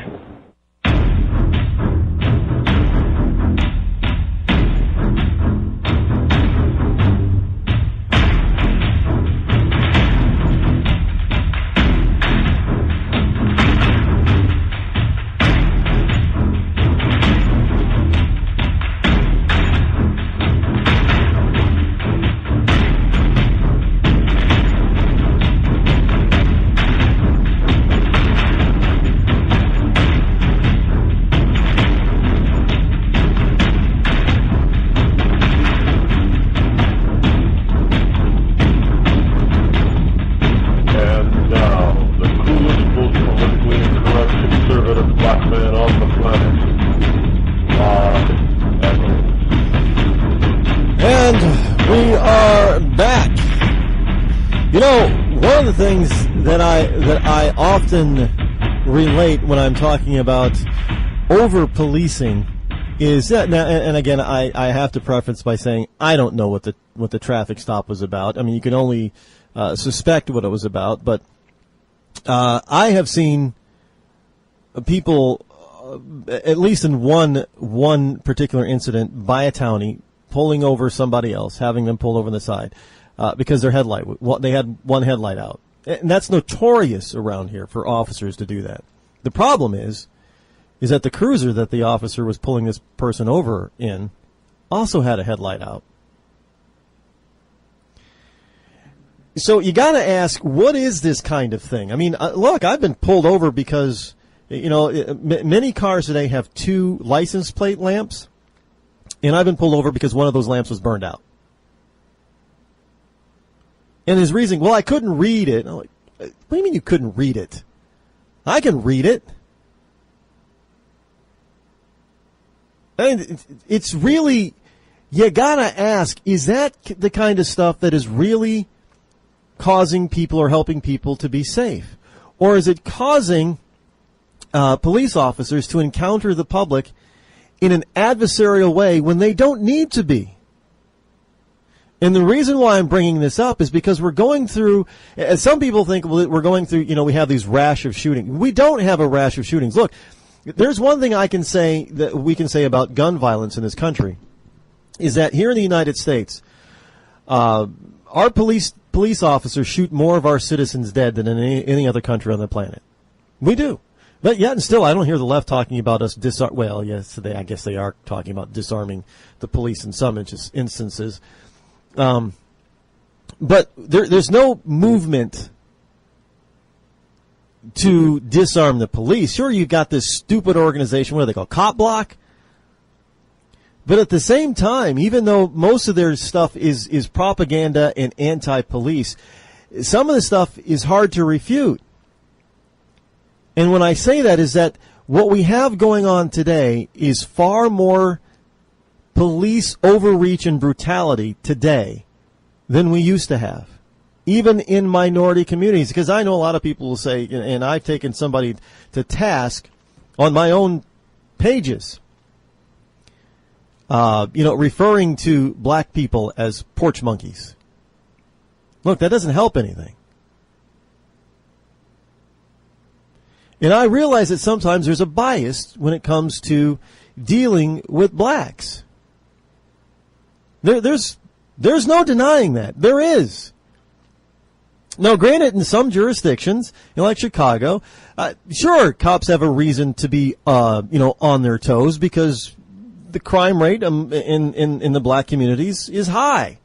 [SPEAKER 5] Things that I often relate when I'm talking about over-policing is that now, and again, I have to preface by saying I don't know what the traffic stop was about. I mean, you can only suspect what it was about, but I have seen people, at least in one particular incident, by a townie pulling over somebody else, having them pull over on the side because they had one headlight out. And that's notorious around here for officers to do that. The problem is that the cruiser that the officer was pulling this person over in also had a headlight out. So you got to ask, what is this kind of thing? I mean, look, I've been pulled over because, many cars today have 2 license plate lamps, and I've been pulled over because one of those lamps was burned out. And his reasoning, well, I couldn't read it. I'm like, what do you mean you couldn't read it? I can read it. I mean, it's really, you gotta ask, is that the kind of stuff that is really causing people or helping people to be safe? Or is it causing police officers to encounter the public in an adversarial way when they don't need to be? And the reason why I'm bringing this up is because we're going through, as some people think we're going through, we have these rash of shootings. We don't have a rash of shootings. Look, there's one thing I can say that we can say about gun violence in this country is that here in the United States, our police officers shoot more of our citizens dead than in any other country on the planet. We do. But yet and still, I don't hear the left talking about us well, yes, I guess they are talking about disarming the police in some instances. But there's no movement to disarm the police. Sure, you've got this stupid organization, what do they call, Cop Block? But at the same time, even though most of their stuff is propaganda and anti-police, some of the stuff is hard to refute. And when I say that is that what we have going on today is far more police overreach and brutality today than we used to have, even in minority communities. Because I know a lot of people will say, and I've taken somebody to task on my own pages, referring to black people as porch monkeys. Look, that doesn't help anything. And I realize that sometimes there's a bias when it comes to dealing with blacks. There's no denying that. There is. Now, granted, in some jurisdictions, like Chicago, sure, cops have a reason to be, on their toes because the crime rate in the black communities is high.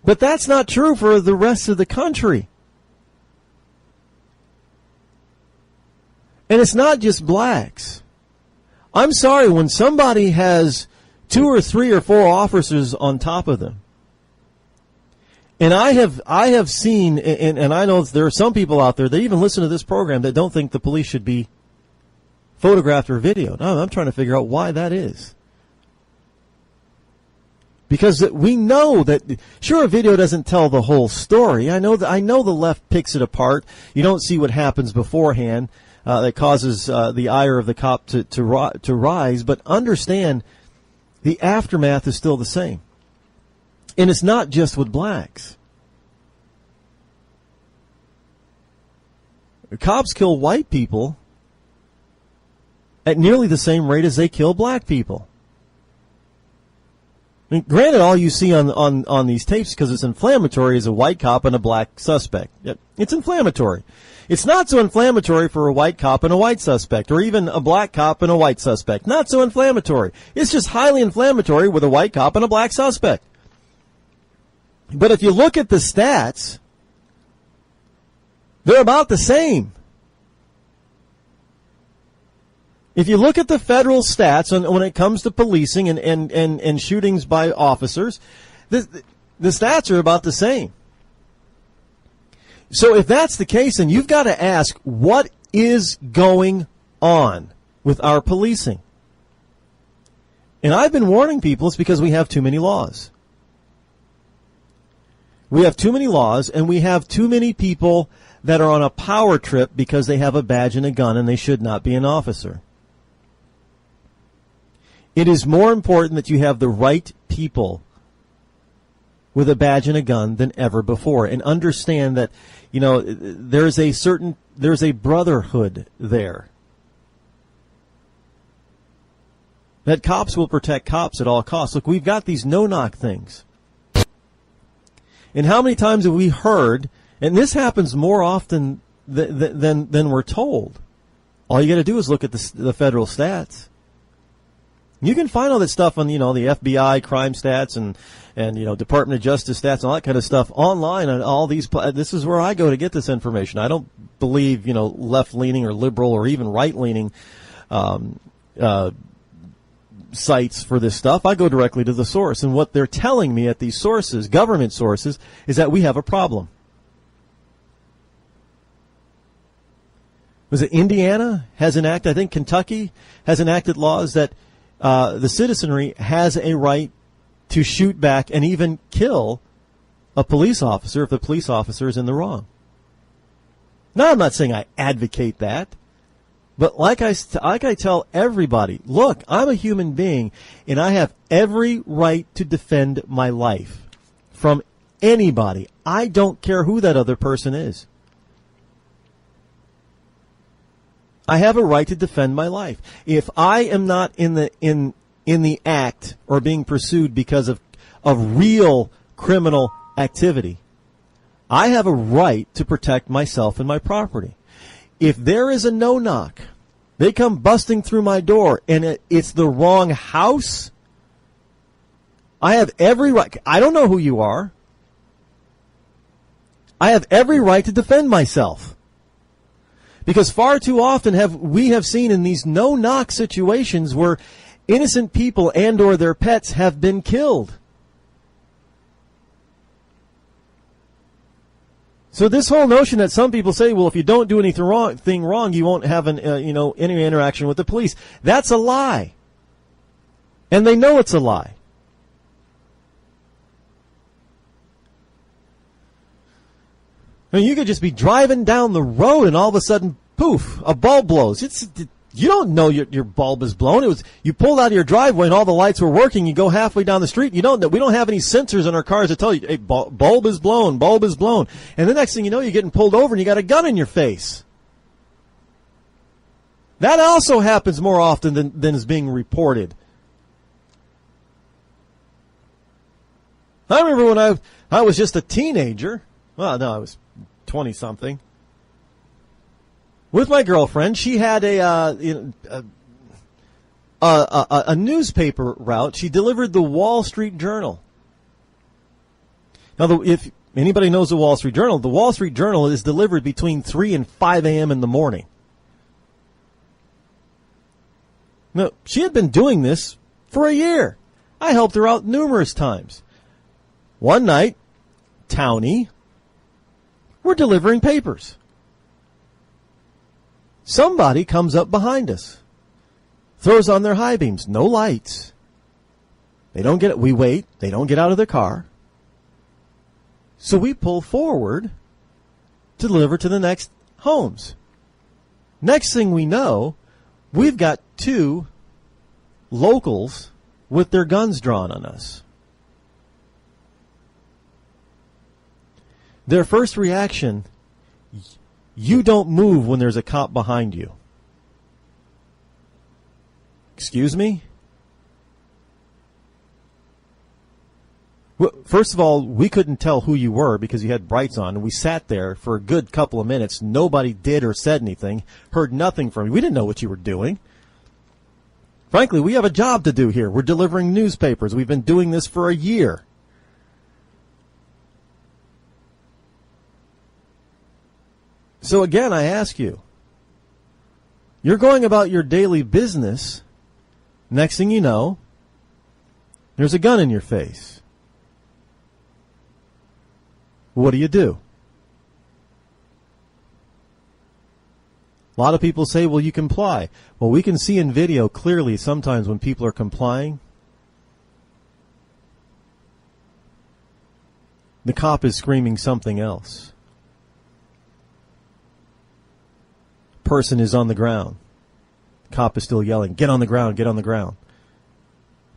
[SPEAKER 5] But that's not true for the rest of the country. And it's not just blacks. I'm sorry, when somebody has 2 or 3 or 4 officers on top of them, and I have seen, and I know there are some people out there that even listen to this program that don't think the police should be photographed or videoed. I'm trying to figure out why that is. Because we know that, sure, a video doesn't tell the whole story. I know the left picks it apart. You don't see what happens beforehand. That causes the ire of the cop to rise, but understand the aftermath is still the same. And it's not just with blacks. Cops kill white people at nearly the same rate as they kill black people. I mean, granted, all you see on these tapes, because it's inflammatory, is a white cop and a black suspect. It's inflammatory. It's not so inflammatory for a white cop and a white suspect, or even a black cop and a white suspect. Not so inflammatory. It's just highly inflammatory with a white cop and a black suspect. But if you look at the stats, they're about the same. If you look at the federal stats when it comes to policing and shootings by officers, the stats are about the same. So if that's the case, then you've got to ask, what is going on with our policing? And I've been warning people it's because we have too many laws. We have too many laws, and we have too many people that are on a power trip because they have a badge and a gun and they should not be an officer. It is more important that you have the right people with a badge and a gun than ever before, and understand that, there's a brotherhood there. That cops will protect cops at all costs. Look, we've got these no-knock things. And how many times have we heard, and this happens more often than we're told. All you got to do is look at the federal stats. You can find all that stuff on, the FBI crime stats and Department of Justice stats and all that kind of stuff online on all these. This is where I go to get this information. I don't believe, left-leaning or liberal or even right-leaning sites for this stuff. I go directly to the source. And what they're telling me at these sources, government sources, is that we have a problem. Was it Indiana has enacted, I think Kentucky has enacted laws that the citizenry has a right to shoot back and even kill a police officer if the police officer is in the wrong. Now, I'm not saying I advocate that, but like I tell everybody, look, I'm a human being, and I have every right to defend my life from anybody. I don't care who that other person is. I have a right to defend my life. If I am not in the act or being pursued because of real criminal activity, I have a right to protect myself and my property. If there is a no-knock, they come busting through my door, and it's the wrong house, I have every right. I don't know who you are. I have every right to defend myself. Because far too often we have seen in these no-knock situations where innocent people and or their pets have been killed. So this whole notion that some people say, well, if you don't do anything wrong, you won't have any interaction with the police. That's a lie. And they know it's a lie. I mean, you could just be driving down the road and all of a sudden, poof, a bulb blows. You don't know your bulb is blown. You pulled out of your driveway and all the lights were working. You go halfway down the street. You don't know. We don't have any sensors in our cars that tell you, hey, bulb is blown, bulb is blown. And the next thing you know, you're getting pulled over and you got a gun in your face. That also happens more often than is being reported. I remember when I was just a teenager. Well, no, I was 20-something. With my girlfriend, she had a newspaper route. She delivered the Wall Street Journal. Now, if anybody knows the Wall Street Journal is delivered between 3 and 5 a.m. in the morning. Now, she had been doing this for a year. I helped her out numerous times. One night, townie, we're delivering papers. Somebody comes up behind us, throws on their high beams, no lights. We wait, they don't get out of their car. So we pull forward to deliver to the next homes. Next thing we know, we've got 2 locals with their guns drawn on us. Their first reaction, you don't move when there's a cop behind you. Excuse me? Well, first of all, we couldn't tell who you were because you had brights on, and we sat there for a good couple of minutes. Nobody did or said anything, heard nothing from you. We didn't know what you were doing. Frankly, we have a job to do here. We're delivering newspapers. We've been doing this for a year. So again, I ask you, you're going about your daily business. Next thing you know, there's a gun in your face. What do? A lot of people say, well, you comply. Well, we can see in video clearly sometimes when people are complying. The cop is screaming something else. Person is on the ground. Cop is still yelling, get on the ground, get on the ground.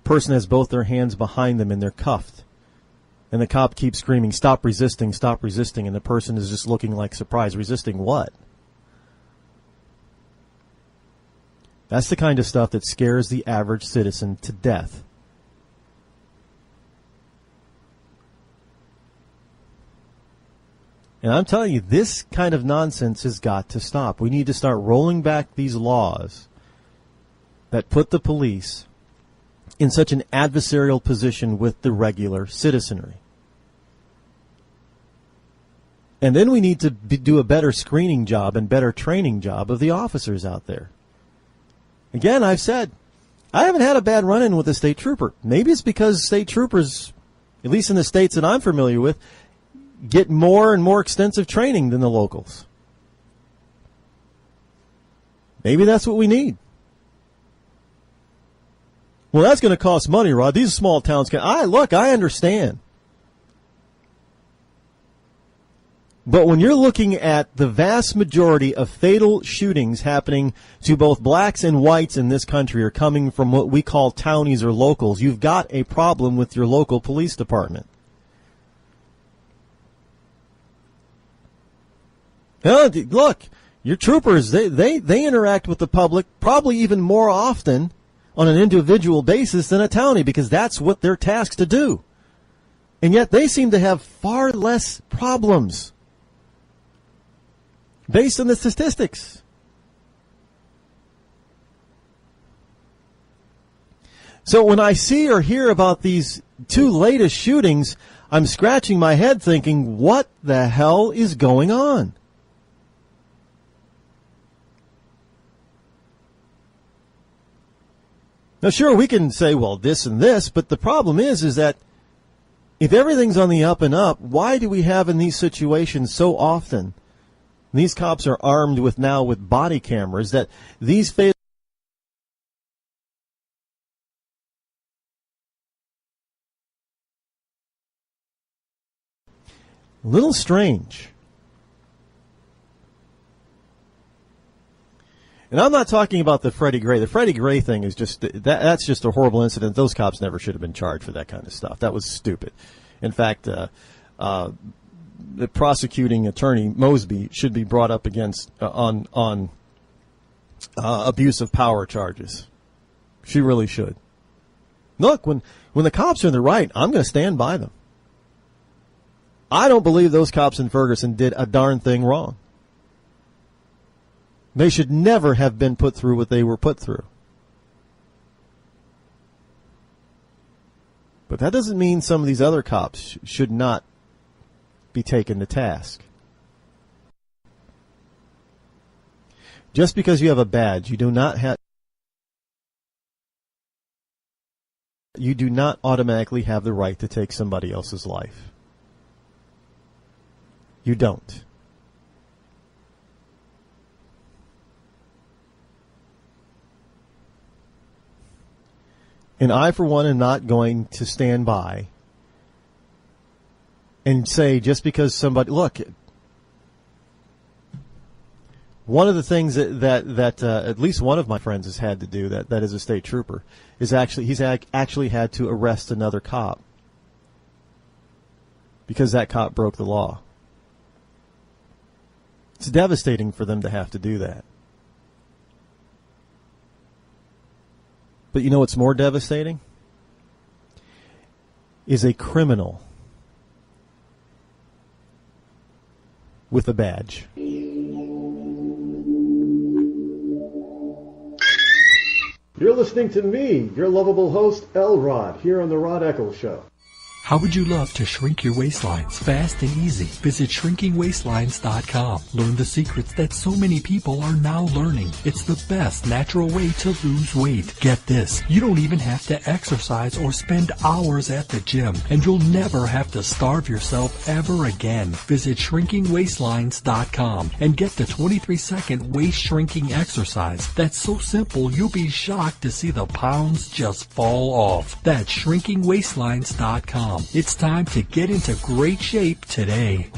[SPEAKER 5] Person has both their hands behind them and they're cuffed. And the cop keeps screaming, stop resisting, and the person is just looking like surprised. Resisting what? That's the kind of stuff that scares the average citizen to death. And I'm telling you, this kind of nonsense has got to stop. We need to start rolling back these laws that put the police in such an adversarial position with the regular citizenry. And then we need to do a better screening job and better training job of the officers out there. Again, I've said, I haven't had a bad run-in with a state trooper. Maybe it's because state troopers, at least in the states that I'm familiar with, get more and more extensive training than the locals. Maybe that's what we need. Well, that's going to cost money, Rod. These small towns I understand. But when you're looking at the vast majority of fatal shootings happening to both blacks and whites in this country are coming from what we call townies or locals, you've got a problem with your local police department. Look, your troopers, they interact with the public probably even more often on an individual basis than a townie, because that's what they're tasked to do. And yet they seem to have far less problems based on the statistics. So when I see or hear about these two latest shootings, I'm scratching my head thinking, what the hell is going on? Now, sure, we can say, well, this and this, but the problem is that if everything's on the up and up, why do we have in these situations so often? These cops are armed with body cameras that these fatal. A little strange. And I'm not talking about the Freddie Gray. The Freddie Gray thing is that's just a horrible incident. Those cops never should have been charged for that kind of stuff. That was stupid. In fact, the prosecuting attorney Mosby should be brought up against on abuse of power charges. She really should. Look, when the cops are in the right, I'm going to stand by them. I don't believe those cops in Ferguson did a darn thing wrong. They should never have been put through what they were put through. But that doesn't mean some of these other cops should not be taken to task. Just because you have a badge, you do not automatically have the right to take somebody else's life. You don't. And I, for one, am not going to stand by and say just because somebody... Look, one of the things that at least one of my friends has had to do, that is a state trooper, is he's actually had to arrest another cop because that cop broke the law. It's devastating for them to have to do that. But you know what's more devastating? Is a criminal with a badge.
[SPEAKER 12] You're listening to me, your lovable host, Rod, here on the Rod Eccles Show.
[SPEAKER 6] How would you love to shrink your waistlines fast and easy? Visit shrinkingwaistlines.com. Learn the secrets that so many people are now learning. It's the best natural way to lose weight. Get this, you don't even have to exercise or spend hours at the gym, and you'll never have to starve yourself ever again. Visit shrinkingwaistlines.com and get the 23-second waist shrinking exercise. That's so simple you'll be shocked to see the pounds just fall off. That's shrinkingwaistlines.com. It's time to get into great shape today.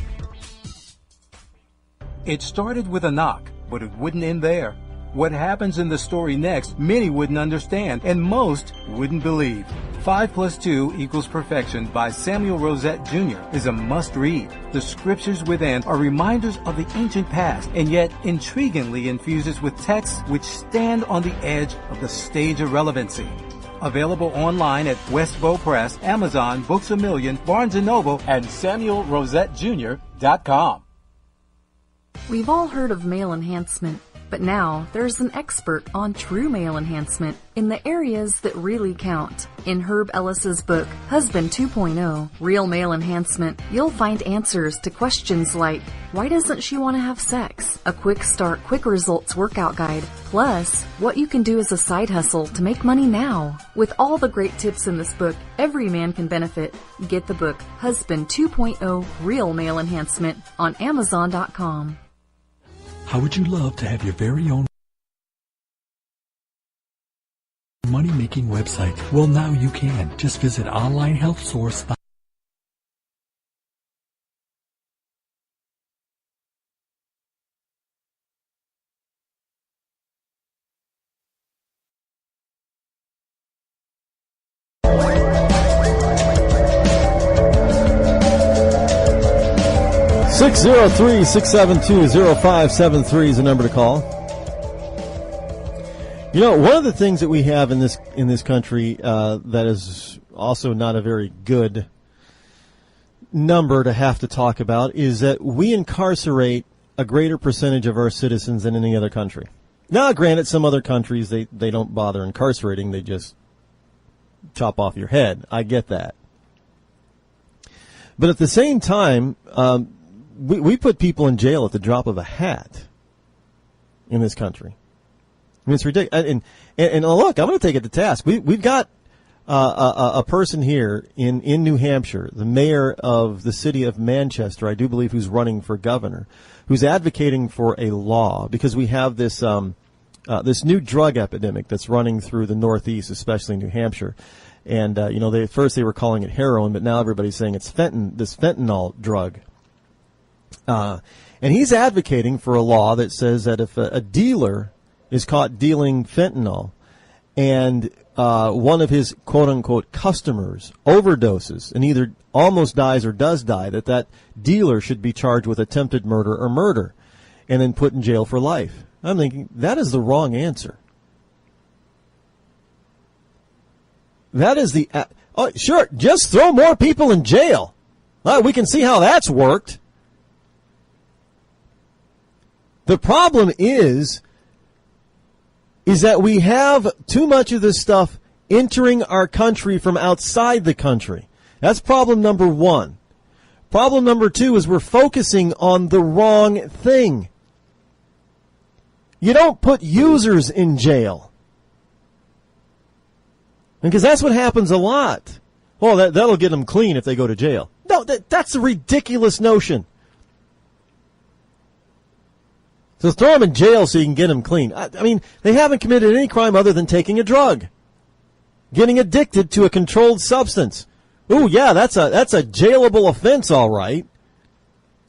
[SPEAKER 7] It started with a knock, but it wouldn't end there. What happens in the story next, many wouldn't understand, and most wouldn't believe. 5 + 2 = Perfection by Samuel Rosette Jr. is a must-read. The scriptures within are reminders of the ancient past, and yet intriguingly infuses with texts which stand on the edge of the stage of relevancy. Available online at Westbow Press, Amazon, Books A Million, Barnes & Noble, and SamuelRosetteJr.com.
[SPEAKER 8] We've all heard of male enhancement, but now there's an expert on true male enhancement in the areas that really count. In Herb Ellis's book, Husband 2.0, Real Male Enhancement, you'll find answers to questions like, why doesn't she want to have sex? A quick start, quick results workout guide, plus what you can do as a side hustle to make money now. With all the great tips in this book, every man can benefit. Get the book, Husband 2.0, Real Male Enhancement, on Amazon.com.
[SPEAKER 6] How would you love to have your very own money-making website. Well, now you can. Just visit onlinehealthsource.net.
[SPEAKER 5] Six 603-672-0573 is the number to call. You know, one of the things that we have in this country that is also not a very good number to have to talk about is that we incarcerate a greater percentage of our citizens than any other country. Now, granted, some other countries, they don't bother incarcerating. They just chop off your head. I get that. But at the same time, we put people in jail at the drop of a hat in this country. I mean, it's ridiculous. And look, I'm going to take it to task. We've got a person here in New Hampshire, the mayor of the city of Manchester, I do believe, who's running for governor, who's advocating for a law because we have this this new drug epidemic that's running through the Northeast, especially New Hampshire. And at first they were calling it heroin, but now everybody's saying it's this fentanyl drug. And he's advocating for a law that says that if a dealer is caught dealing fentanyl and one of his quote-unquote customers overdoses and either almost dies or does die, that dealer should be charged with attempted murder or murder and then put in jail for life. I'm thinking, that is the wrong answer. That is the... sure, just throw more people in jail. We can see how that's worked. The problem is that we have too much of this stuff entering our country from outside the country. That's problem number one. Problem number two is we're focusing on the wrong thing. You don't put users in jail. Because that's what happens a lot. Well, that'll get them clean if they go to jail. No, that's a ridiculous notion. So throw them in jail so you can get them clean. I mean, they haven't committed any crime other than taking a drug, getting addicted to a controlled substance. Ooh, yeah, that's a jailable offense, all right.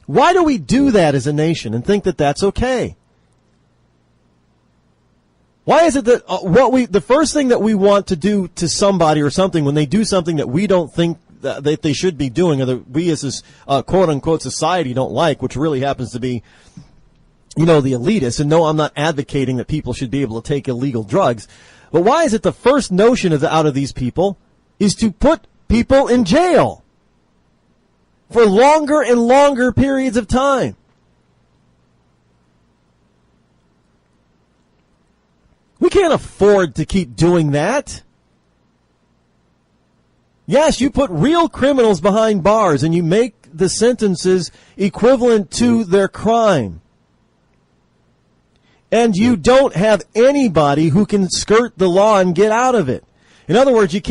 [SPEAKER 5] Why do we do that as a nation and think that that's okay? Why is it that the first thing that we want to do to somebody or something when they do something that we don't think that they should be doing, or that we as this quote-unquote society don't like, which really happens to be, the elitists, and no, I'm not advocating that people should be able to take illegal drugs, but why is it the first notion out of these people is to put people in jail for longer and longer periods of time? We can't afford to keep doing that. Yes, you put real criminals behind bars and you make the sentences equivalent to their crime. And you don't have anybody who can skirt the law and get out of it. In other words, you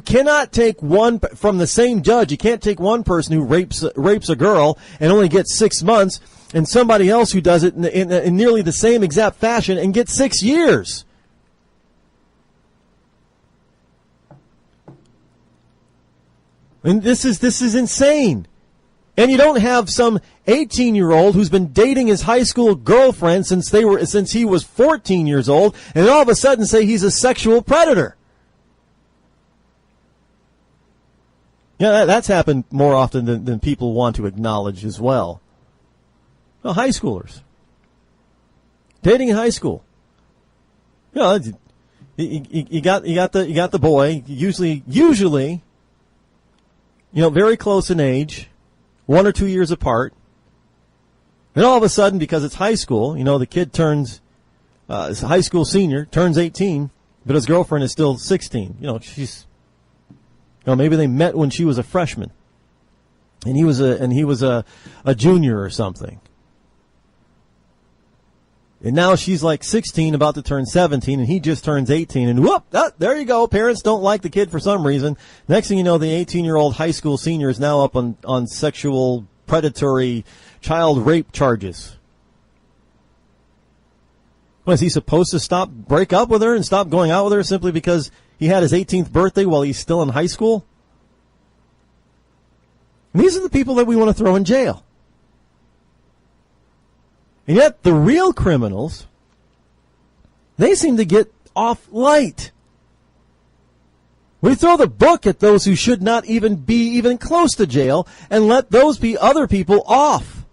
[SPEAKER 5] cannot take one from the same judge. You can't take one person who rapes a girl and only gets 6 months, and somebody else who does it in nearly the same exact fashion and gets 6 years. And this is insane. And you don't have some 18-year-old who's been dating his high school girlfriend since he was 14 years old, and all of a sudden say he's a sexual predator. Yeah, that's happened more often than people want to acknowledge as well. Well, high schoolers dating in high school. You got the boy, usually, very close in age, 1 or 2 years apart. And all of a sudden, because it's high school, the kid turns, is a high school senior, turns 18, but his girlfriend is still 16. Maybe they met when she was a freshman, and he was a junior or something. And now she's like 16, about to turn 17, and he just turns 18, and whoop, there you go. Parents don't like the kid for some reason. Next thing you know, the 18-year-old high school senior is now up on sexual, predatory, child rape charges. Was he supposed to break up with her and stop going out with her simply because he had his 18th birthday while he's still in high school? And these are the people that we want to throw in jail. And yet the real criminals, they seem to get off light. We throw the book at those who should not even be close to jail and let those be other people off.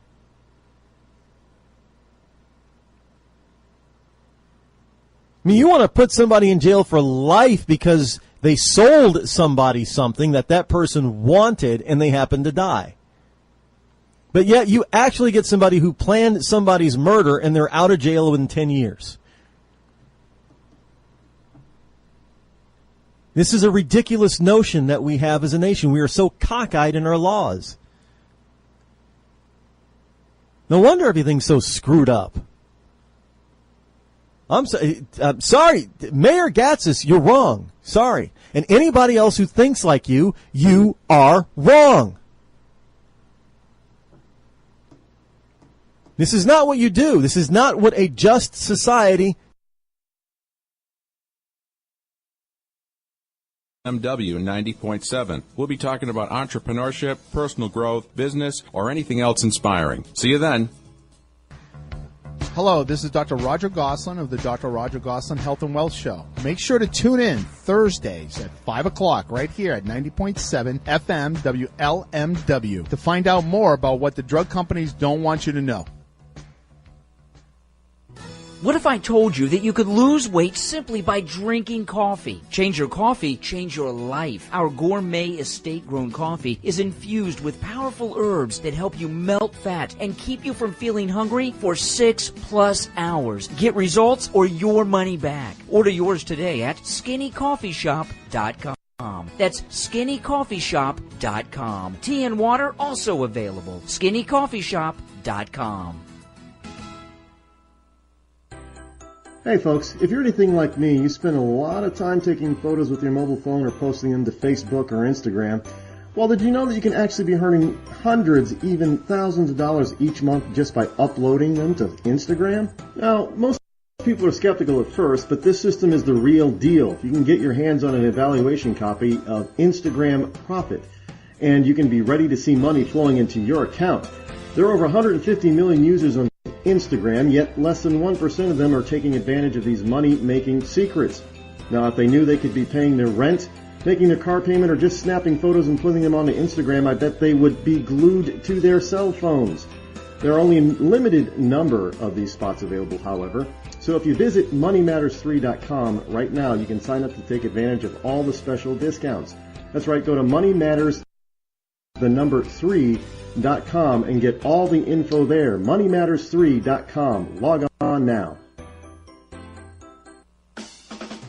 [SPEAKER 5] I mean, you want to put somebody in jail for life because they sold somebody something that person wanted and they happened to die. But yet you actually get somebody who planned somebody's murder and they're out of jail within 10 years. This is a ridiculous notion that we have as a nation. We are so cockeyed in our laws. No wonder everything's so screwed up. I'm sorry, Mayor Gatsis, you're wrong. Sorry. And anybody else who thinks like you, you are wrong. This is not what you do. This is not what a just society
[SPEAKER 9] MW 90.7. We'll be talking about entrepreneurship, personal growth, business, or anything else inspiring. See you then.
[SPEAKER 10] Hello, this is Dr. Roger Gosselin of the Dr. Roger Gosselin Health and Wealth Show. Make sure to tune in Thursdays at 5 o'clock right here at 90.7 FM WLMW to find out more about what the drug companies don't want you to know.
[SPEAKER 11] What if I told you that you could lose weight simply by drinking coffee? Change your coffee, change your life. Our gourmet estate-grown coffee is infused with powerful herbs that help you melt fat and keep you from feeling hungry for 6+ hours. Get results or your money back. Order yours today at skinnycoffeeshop.com. That's skinnycoffeeshop.com. Tea and water also available. skinnycoffeeshop.com.
[SPEAKER 12] Hey folks, if you're anything like me, you spend a lot of time taking photos with your mobile phone or posting them to Facebook or Instagram. Well, did you know that you can actually be earning hundreds, even thousands of dollars each month just by uploading them to Instagram? Now, most people are skeptical at first, but this system is the real deal. You can get your hands on an evaluation copy of Instagram Profit, and you can be ready to see money flowing into your account. There are over 150 million users on Instagram, yet less than 1% of them are taking advantage of these money-making secrets. Now, if they knew they could be paying their rent, making their car payment, or just snapping photos and putting them onto Instagram, I bet they would be glued to their cell phones. There are only a limited number of these spots available, however. So if you visit moneymatters3.com right now, you can sign up to take advantage of all the special discounts. That's right, go to moneymatters3.com and get all the info there. moneymatters3.com. Log on now.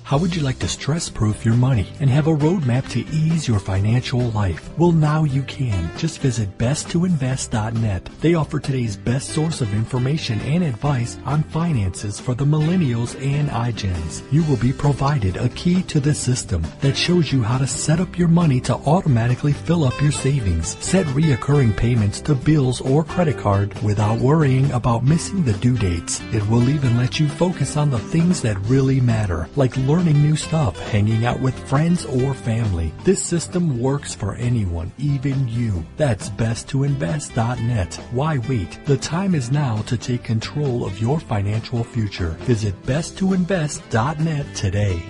[SPEAKER 6] How would you like to stress-proof your money and have a roadmap to ease your financial life? Well, now you can. Just visit besttoinvest.net. They offer today's best source of information and advice on finances for the millennials and iGens. You will be provided a key to the system that shows you how to set up your money to automatically fill up your savings, set reoccurring payments to bills or credit card without worrying about missing the due dates. It will even let you focus on the things that really matter, like learning new stuff, hanging out with friends or family. This system works for anyone, even you. That's besttoinvest.net. Why wait? The time is now to take control of your financial future. Visit besttoinvest.net today.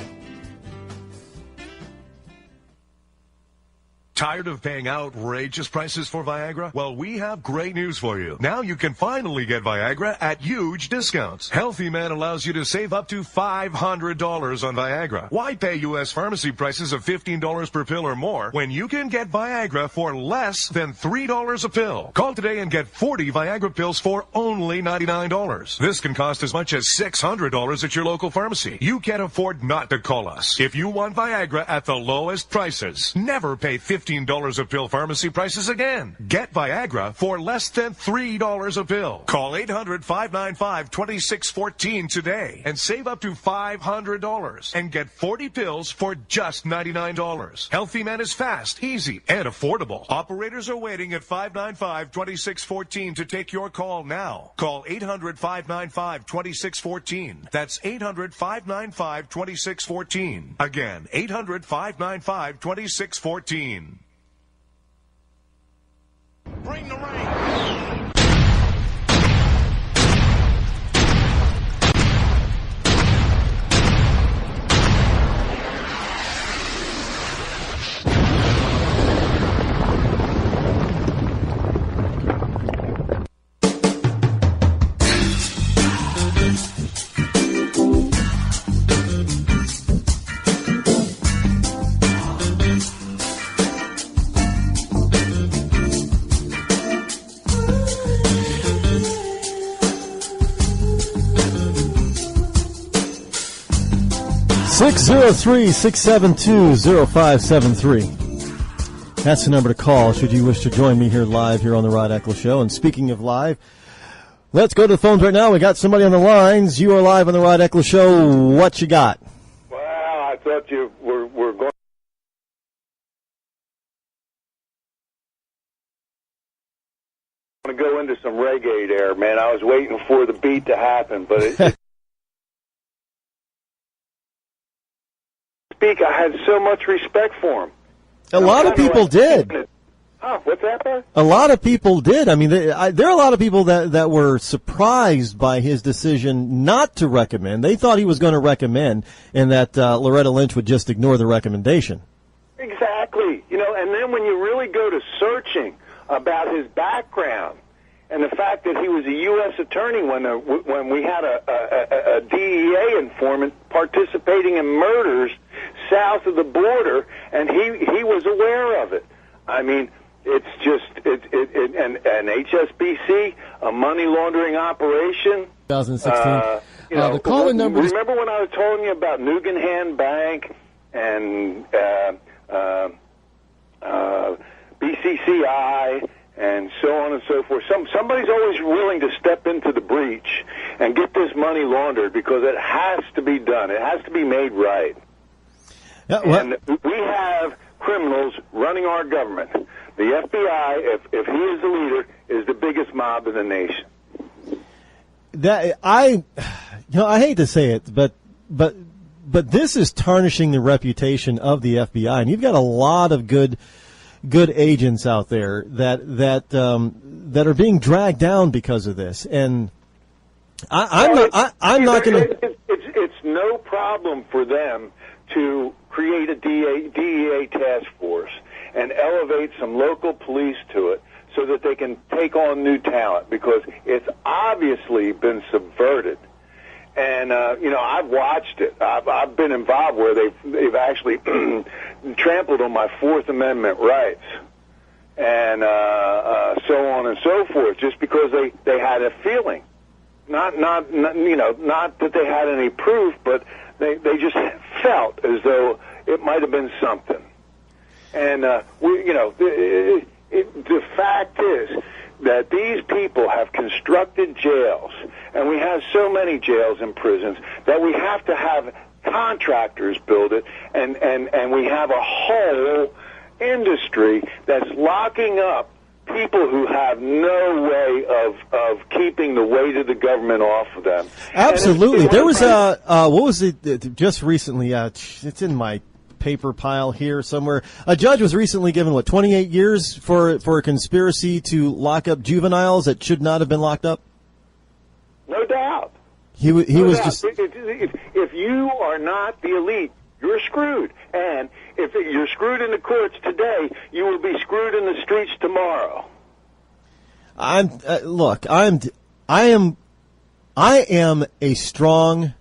[SPEAKER 13] Tired of paying outrageous prices for Viagra? Well, we have great news for you. Now you can finally get Viagra at huge discounts. Healthy Man allows you to save up to $500 on Viagra. Why pay U.S. pharmacy prices of $15 per pill or more when you can get Viagra for less than $3 a pill? Call today and get 40 Viagra pills for only $99. This can cost as much as $600 at your local pharmacy. You can't afford not to call us. If you want Viagra at the lowest prices, never pay $15 $15 a pill pharmacy prices again. Get Viagra for less than $3 a pill. Call 800-595-2614 today and save up to $500 and get 40 pills for just $99. Healthy Man is fast, easy, and affordable. Operators are waiting at 595-2614 to take your call now. Call 800-595-2614. That's 800-595-2614. Again, 800-595-2614.
[SPEAKER 14] Bring the rain.
[SPEAKER 5] 603-672-0573. That's the number to call should you wish to join me here live here on the Rod Eccles Show. And speaking of live, let's go to the phones right now. We got somebody on the lines. You are live on the Rod Eccles Show. What you got?
[SPEAKER 17] Well, I thought you were going to go into some reggae there, man. I was waiting for the beat to happen, but it I had so much respect for him.
[SPEAKER 5] A lot of people did.
[SPEAKER 17] Huh, what's that, bud?
[SPEAKER 5] A lot of people did. I mean, there are a lot of people that were surprised by his decision not to recommend. They thought he was going to recommend, and that Loretta Lynch would just ignore the recommendation.
[SPEAKER 17] Exactly. You know, and then when you really go to searching about his background and the fact that he was a U.S. attorney when we had a DEA informant participating in murders south of the border, and he was aware of it. I mean, it's just an HSBC, a money laundering operation.
[SPEAKER 5] 2016.
[SPEAKER 17] The calling number. Remember when I was telling you about Nuganhan Bank and BCCI and so on and so forth? Somebody's always willing to step into the breach and get this money laundered because it has to be done. It has to be made right. And we have criminals running our government. The FBI, if he is the leader, is the biggest mob in the nation.
[SPEAKER 5] I hate to say it, but this is tarnishing the reputation of the FBI, and you've got a lot of good agents out there that are being dragged down because of this, and I'm not going to.
[SPEAKER 17] It's no problem for them to create a DEA task force and elevate some local police to it so that they can take on new talent, because it's obviously been subverted. And I've watched it. I've been involved where they've actually trampled on my Fourth Amendment rights, and so on and so forth, just because they had a feeling, not that they had any proof, but they just felt as though it might have been something. And the fact is that these people have constructed jails, and we have so many jails and prisons that we have to have contractors build it, and we have a whole industry that's locking up people who have no way of keeping the weight of the government off of them.
[SPEAKER 5] Absolutely. There was what was it just recently? It's in my paper pile here somewhere. A judge was recently given 28 years for a conspiracy to lock up juveniles that should not have been locked up.
[SPEAKER 17] No doubt.
[SPEAKER 5] He was just.
[SPEAKER 17] If you are not the elite, you're screwed. And if you're screwed in the courts today, you will be screwed in the streets tomorrow.
[SPEAKER 5] I am a strong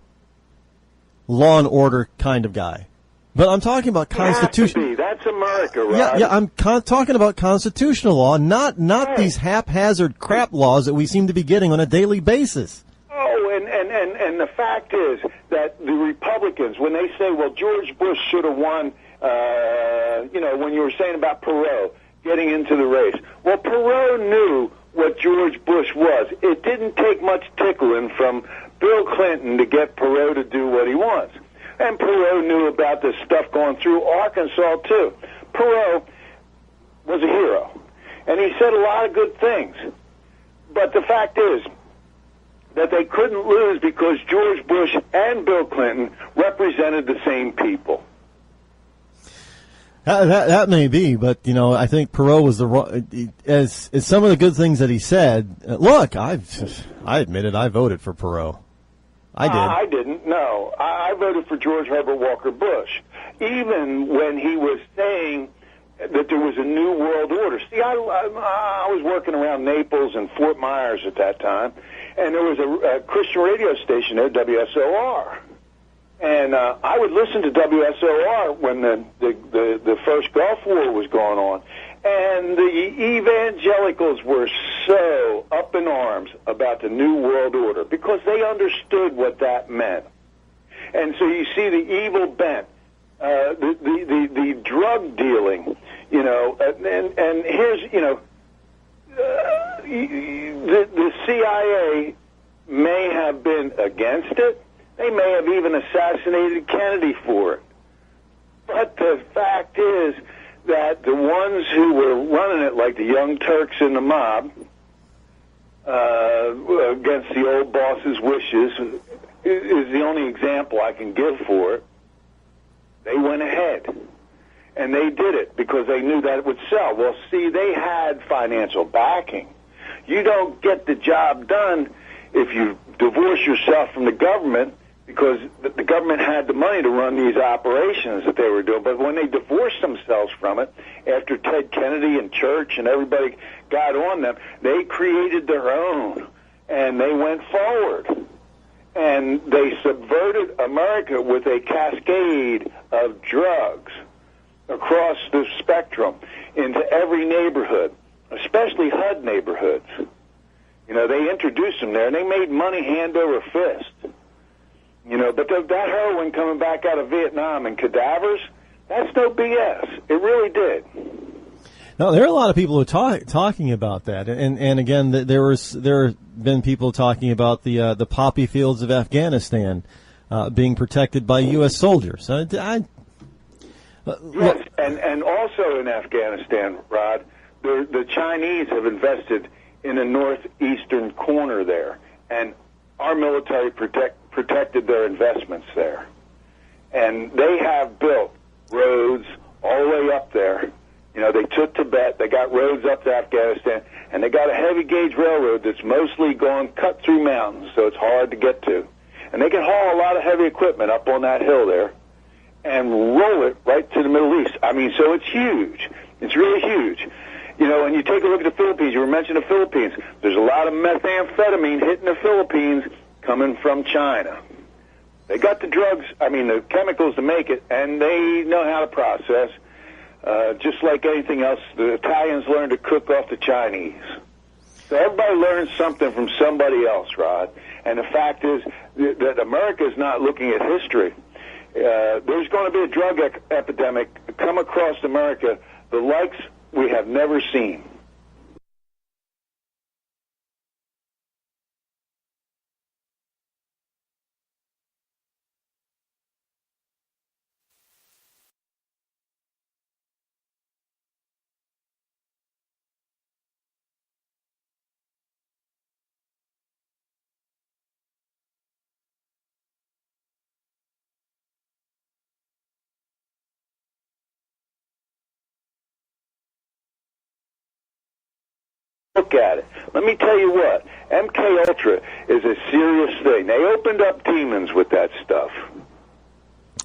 [SPEAKER 5] law and order kind of guy. But I'm talking about constitution.
[SPEAKER 17] That's America, right?
[SPEAKER 5] Yeah. I'm talking about constitutional law, not these haphazard crap laws that we seem to be getting on a daily basis.
[SPEAKER 17] Oh, and the fact is that the Republicans, when they say, well, George Bush should have won when you were saying about Perot getting into the race. Well, Perot knew what George Bush was. It didn't take much tickling from Bill Clinton to get Perot to do what he wants. And Perot knew about this stuff going through Arkansas, too. Perot was a hero, and he said a lot of good things. But the fact is that they couldn't lose because George Bush and Bill Clinton represented the same people.
[SPEAKER 5] That may be, but I think Perot was as some of the good things that he said. Look, I admit it. I voted for Perot. I did.
[SPEAKER 17] I didn't. No, I voted for George Herbert Walker Bush, even when he was saying that there was a new world order. See, I was working around Naples and Fort Myers at that time, and there was a Christian radio station there, WSOR. And I would listen to WSOR when the first Gulf War was going on. And the evangelicals were so up in arms about the New World Order because they understood what that meant. And so you see the evil bent, the drug dealing, and here's, the CIA may have been against it. They may have even assassinated Kennedy for it. But the fact is that the ones who were running it, like the Young Turks and the mob, against the old boss's wishes, is the only example I can give for it. They went ahead. And they did it because they knew that it would sell. Well, see, they had financial backing. You don't get the job done if you divorce yourself from the government, because the government had the money to run these operations that they were doing. But when they divorced themselves from it, after Ted Kennedy and Church and everybody got on them, they created their own, and they went forward. And they subverted America with a cascade of drugs across the spectrum into every neighborhood, especially HUD neighborhoods. They introduced them there, and they made money hand over fist. But that heroin coming back out of Vietnam and cadavers, that's no BS. It really did.
[SPEAKER 5] No, there are a lot of people who are talking about that, and again, there have been people talking about the poppy fields of Afghanistan being protected by U.S. soldiers.
[SPEAKER 17] Yes, and also in Afghanistan, Rod, the Chinese have invested in the northeastern corner there, and our military protected their investments there. And they have built roads all the way up there. They took Tibet, they got roads up to Afghanistan, and they got a heavy gauge railroad that's mostly cut through mountains, so it's hard to get to. And they can haul a lot of heavy equipment up on that hill there and roll it right to the Middle East. So it's huge. It's really huge. When you take a look at the Philippines, you were mentioning the Philippines, there's a lot of methamphetamine hitting the Philippines coming from China. They got the drugs, the chemicals to make it, and they know how to process. Just like anything else, the Italians learned to cook off the Chinese. So everybody learns something from somebody else, Rod. And the fact is that America is not looking at history. There's going to be a drug epidemic come across America, the likes we have never seen. Look at it. Let me tell you what, MK Ultra is a serious thing. They opened up demons with that stuff.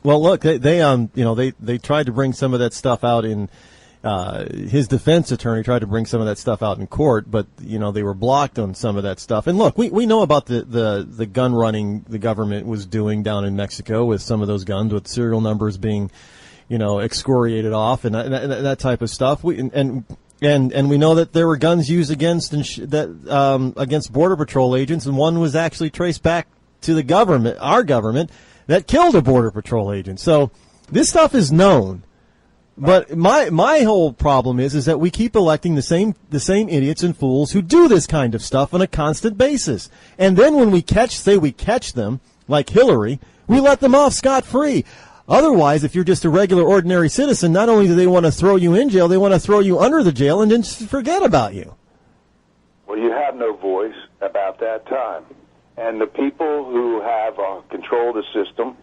[SPEAKER 5] Well, look, they tried to bring some of that stuff out in his defense attorney tried to bring some of that stuff out in court, but they were blocked on some of that stuff. And look, we know about the gun running the government was doing down in Mexico with some of those guns, with serial numbers being excoriated off and that type of stuff. And we know that there were guns used against Border Patrol agents, and one was actually traced back to the government, our government, that killed a Border Patrol agent. So this stuff is known. But my whole problem is that we keep electing the same idiots and fools who do this kind of stuff on a constant basis. And then when we catch them, like Hillary, we let them off scot-free. Otherwise, if you're just a regular, ordinary citizen, not only do they want to throw you in jail, they want to throw you under the jail and then just forget about you.
[SPEAKER 17] Well, you have no voice about that time. And the people who have control of the system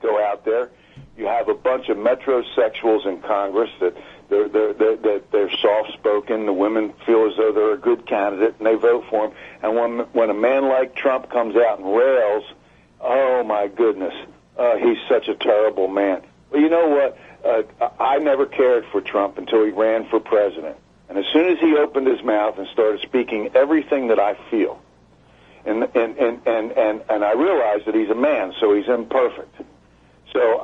[SPEAKER 17] go out there. You have a bunch of metrosexuals in Congress that they're soft-spoken. The women feel as though they're a good candidate, and they vote for him. And when a man like Trump comes out and rails, oh, my goodness, he's such a terrible man. Well, you know what? I never cared for Trump until he ran for president. And as soon as he opened his mouth and started speaking everything that I feel, and I realized that he's a man, so he's imperfect. So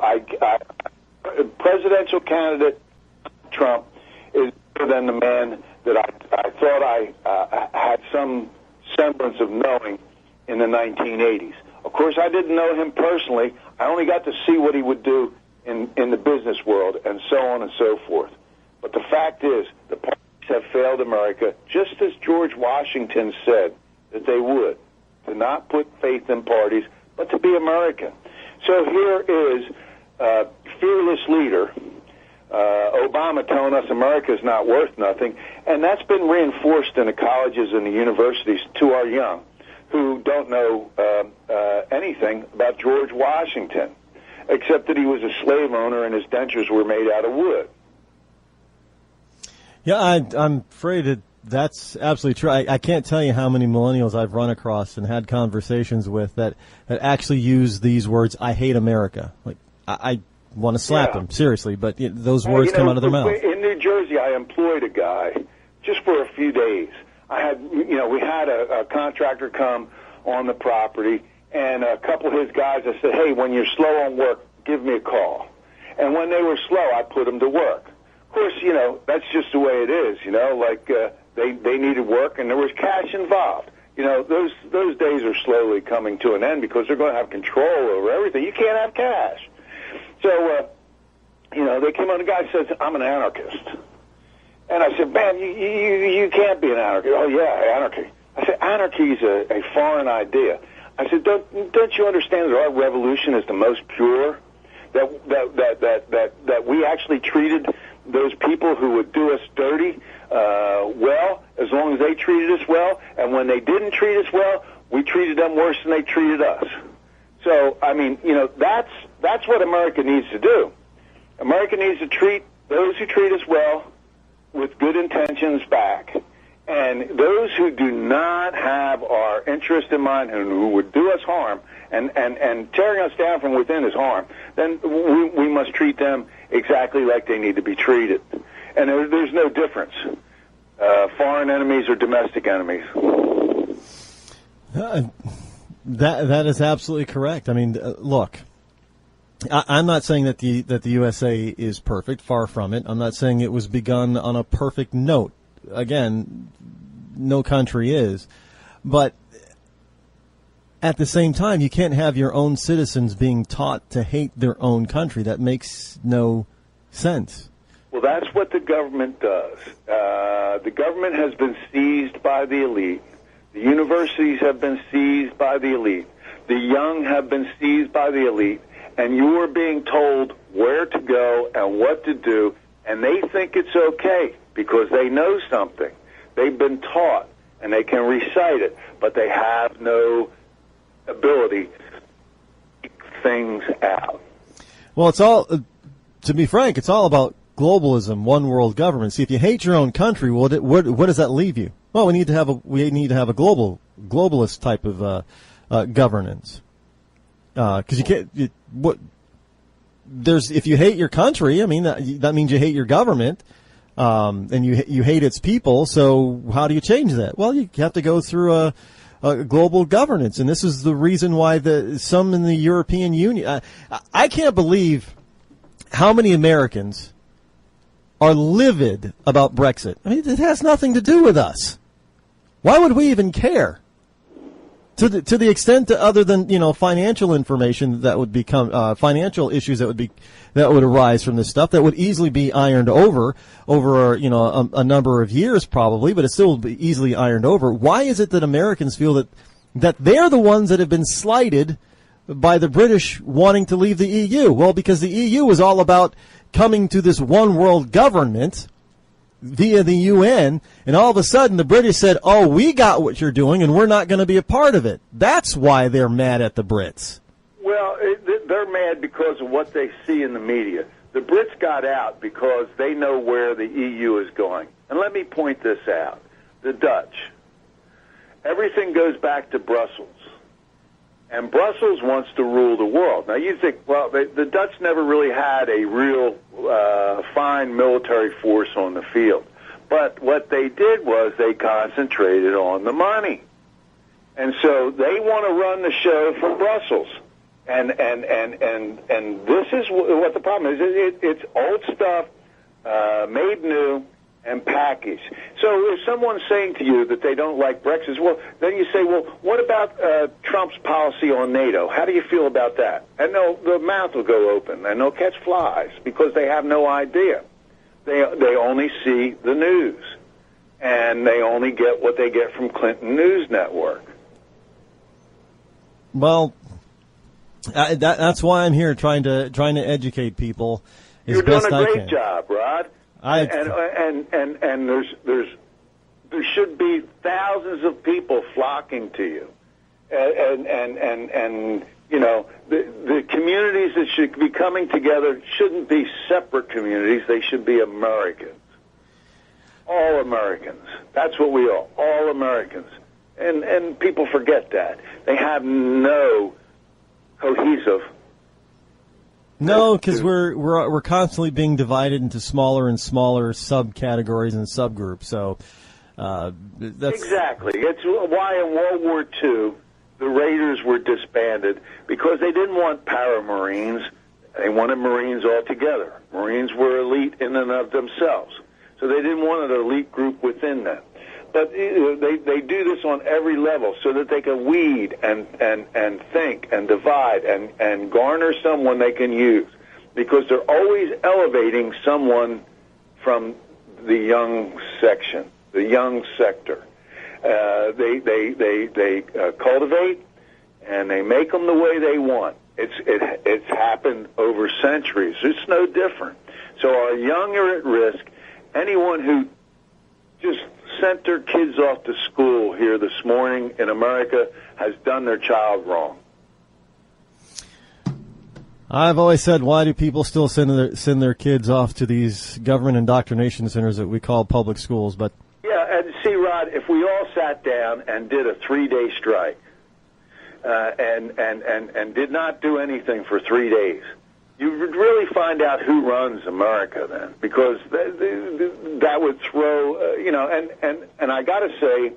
[SPEAKER 17] presidential candidate Trump is better than the man that I thought I had some semblance of knowing in the 1980s. Of course, I didn't know him personally. I only got to see what he would do in the business world and so on and so forth. But the fact is, the parties have failed America, just as George Washington said that they would, to not put faith in parties, but to be American. So here is fearless leader, Obama telling us America is not worth nothing, and that's been reinforced in the colleges and the universities to our young, who don't know anything about George Washington, except that he was a slave owner and his dentures were made out of wood.
[SPEAKER 5] Yeah, I'm afraid that's absolutely true. I can't tell you how many millennials I've run across and had conversations with that actually use these words, I hate America. Like, I want to slap them, seriously, but those words come out of their mouth.
[SPEAKER 17] In New Jersey, I employed a guy just for a few days. We had a contractor come on the property, and a couple of his guys, I said, hey, when you're slow on work, give me a call. And when they were slow, I put them to work. Of course, that's just the way it is, they needed work and there was cash involved. Those days are slowly coming to an end because they're going to have control over everything. You can't have cash. So, they came on, the guy says, I'm an anarchist. And I said, man, you can't be an anarchist. Oh, yeah, anarchy. I said, anarchy is a foreign idea. I said, don't you understand that our revolution is the most pure? That we actually treated those people who would do us dirty well, as long as they treated us well, and when they didn't treat us well, we treated them worse than they treated us. So, that's what America needs to do. America needs to treat those who treat us well with good intentions back. And those who do not have our interest in mind and who would do us harm and tearing us down from within is harm, then we must treat them exactly like they need to be treated. And there's no difference. Foreign enemies or domestic enemies.
[SPEAKER 5] That is absolutely correct. I mean, look, I'm not saying that the USA is perfect. Far from it. I'm not saying it was begun on a perfect note. Again, no country is. But at the same time, you can't have your own citizens being taught to hate their own country. That makes no sense.
[SPEAKER 17] Well, that's what the government does. The government has been seized by the elite. The universities have been seized by the elite. The young have been seized by the elite. And you are being told where to go and what to do, and they think it's okay because they know something. They've been taught, and they can recite it, but they have no ability to figure things out.
[SPEAKER 5] Well, it's all, to be frank, it's all about globalism, one world government. See, if you hate your own country, what does that leave you? Well, we need to have a globalist type of governance. Because you can't. If you hate your country, I mean that means you hate your government, and you hate its people. So how do you change that? Well, you have to go through a global governance, and this is the reason why some in the European Union. I can't believe how many Americans are livid about Brexit. I mean, it has nothing to do with us. Why would we even care? To the extent that other than, financial information that would become, financial issues that would arise from this stuff that would easily be ironed over, a number of years probably, but it still would be easily ironed over. Why is it that Americans feel that they're the ones that have been slighted by the British wanting to leave the EU? Well, because the EU was all about coming to this one world government via the UN, and all of a sudden the British said, oh, we got what you're doing and we're not going to be a part of it. That's why they're mad at the Brits.
[SPEAKER 17] Well, they're mad because of what they see in the media. The Brits got out because they know where the EU is going. And let me point this out. The Dutch. Everything goes back to Brussels. And Brussels wants to rule the world. Now, you think, well, the Dutch never really had a real fine military force on the field. But what they did was they concentrated on the money. And so they want to run the show from Brussels. And this is what the problem is. It's old stuff made new and packaged. So if someone's saying to you that they don't like Brexit, well, then you say, well, what about Trump's policy on NATO? How do you feel about that? And their mouth will go open, and they'll catch flies because they have no idea. They only see the news, and they only get what they get from Clinton News Network.
[SPEAKER 5] Well, that's why I'm here trying to educate people as best I can.
[SPEAKER 17] You're doing a great job, Rod. And there should be thousands of people flocking to you, and the communities that should be coming together shouldn't be separate communities. They should be Americans, all Americans. That's what we are, all Americans. And people forget that they have no cohesive.
[SPEAKER 5] No, because we're constantly being divided into smaller and smaller subcategories and subgroups. So that's
[SPEAKER 17] exactly. It's why in World War II the Raiders were disbanded, because they didn't want para-Marines. They wanted Marines altogether. Marines were elite in and of themselves, so they didn't want an elite group within them. But they do this on every level so that they can weed and think and divide and garner someone they can use, because they're always elevating someone from the young section, the young sector. They cultivate and they make them the way they want. It's happened over centuries. It's no different. So our young are at risk. Anyone who just sent their kids off to school here this morning in America has done their child wrong.
[SPEAKER 5] I've always said, why do people still send their kids off to these government indoctrination centers that we call public schools? But
[SPEAKER 17] yeah, and see, Rod, if we all sat down and did a 3-day strike and did not do anything for 3 days, you would really find out who runs America then, because that would throw, and I got to say,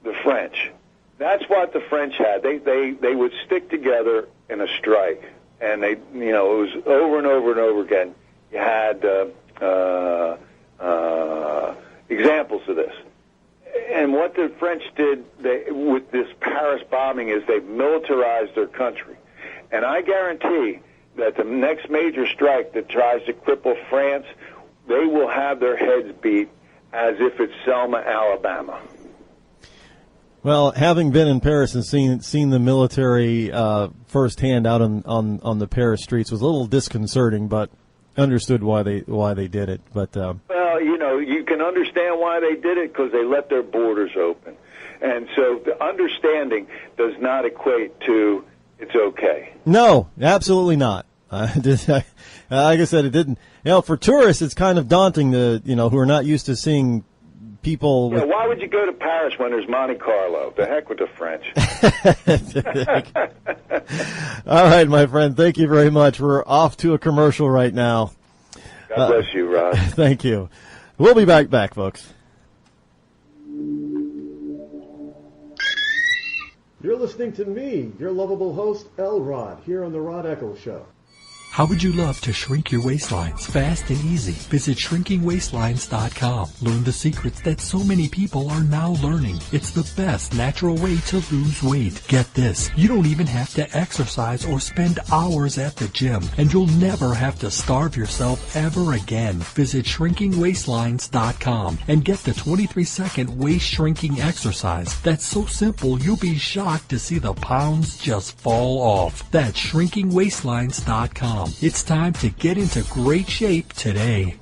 [SPEAKER 17] the French. That's what the French had. They would stick together in a strike, and it was over and over and over again. You had examples of this. And what the French did with this Paris bombing is they militarized their country. And I guarantee that the next major strike that tries to cripple France, they will have their heads beat as if it's Selma, Alabama.
[SPEAKER 5] Well, having been in Paris and seen the military firsthand out on the Paris streets was a little disconcerting, but understood why they did it. But
[SPEAKER 17] well, you can understand why they did it, because they let their borders open, and so the understanding does not equate to it's okay.
[SPEAKER 5] No, absolutely not. Like I said, it didn't. For tourists, it's kind of daunting who are not used to seeing people.
[SPEAKER 17] Yeah, why would you go to Paris when there's Monte Carlo? The heck with the French.
[SPEAKER 5] All right, my friend. Thank you very much. We're off to a commercial right now.
[SPEAKER 17] God bless you, Rod.
[SPEAKER 5] Thank you. We'll be back, folks.
[SPEAKER 12] You're listening to me, your lovable host, L. Rod, here on the Rod Eccles Show.
[SPEAKER 6] How would you love to shrink your waistlines fast and easy? Visit shrinkingwaistlines.com. Learn the secrets that so many people are now learning. It's the best natural way to lose weight. Get this, you don't even have to exercise or spend hours at the gym, and you'll never have to starve yourself ever again. Visit shrinkingwaistlines.com and get the 23-second waist shrinking exercise. That's so simple you'll be shocked to see the pounds just fall off. That's shrinkingwaistlines.com. It's time to get into great shape today.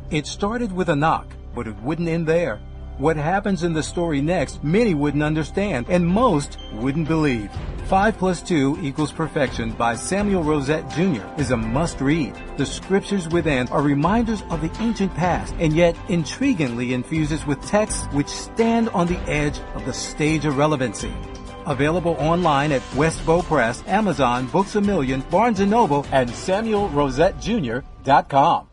[SPEAKER 7] It started with a knock, but it wouldn't end there. What happens in the story next, many wouldn't understand, and most wouldn't believe. 5 + 2 = Perfection by Samuel Rosette Jr. is a must-read. The scriptures within are reminders of the ancient past, and yet intriguingly infuses with texts which stand on the edge of the stage of relevancy. Available online at Westbow Press, Amazon, Books A Million, Barnes & Noble, and SamuelRosetteJr.com.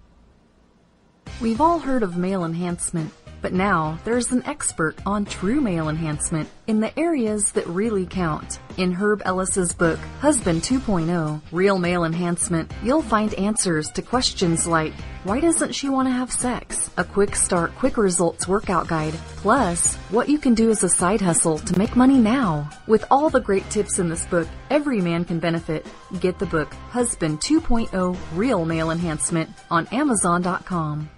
[SPEAKER 8] We've all heard of male enhancement, but now there's an expert on true male enhancement in the areas that really count. In Herb Ellis's book, Husband 2.0, Real Male Enhancement, you'll find answers to questions like, why doesn't she want to have sex? A quick start, quick results workout guide. Plus, what you can do as a side hustle to make money now. With all the great tips in this book, every man can benefit. Get the book, Husband 2.0, Real Male Enhancement, on Amazon.com.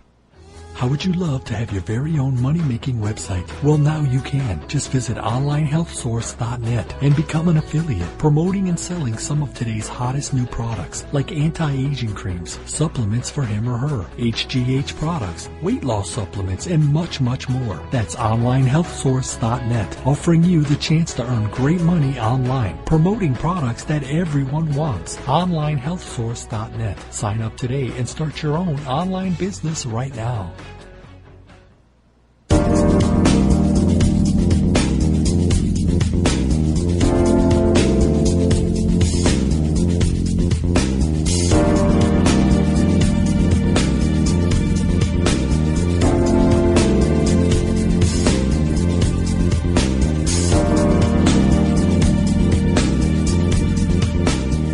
[SPEAKER 6] How would you love to have your very own money-making website? Well, now you can. Just visit onlinehealthsource.net and become an affiliate, promoting and selling some of today's hottest new products, like anti-aging creams, supplements for him or her, HGH products, weight loss supplements, and much, much more. That's onlinehealthsource.net, offering you the chance to earn great money online, promoting products that everyone wants. onlinehealthsource.net. Sign up today and start your own online business right now.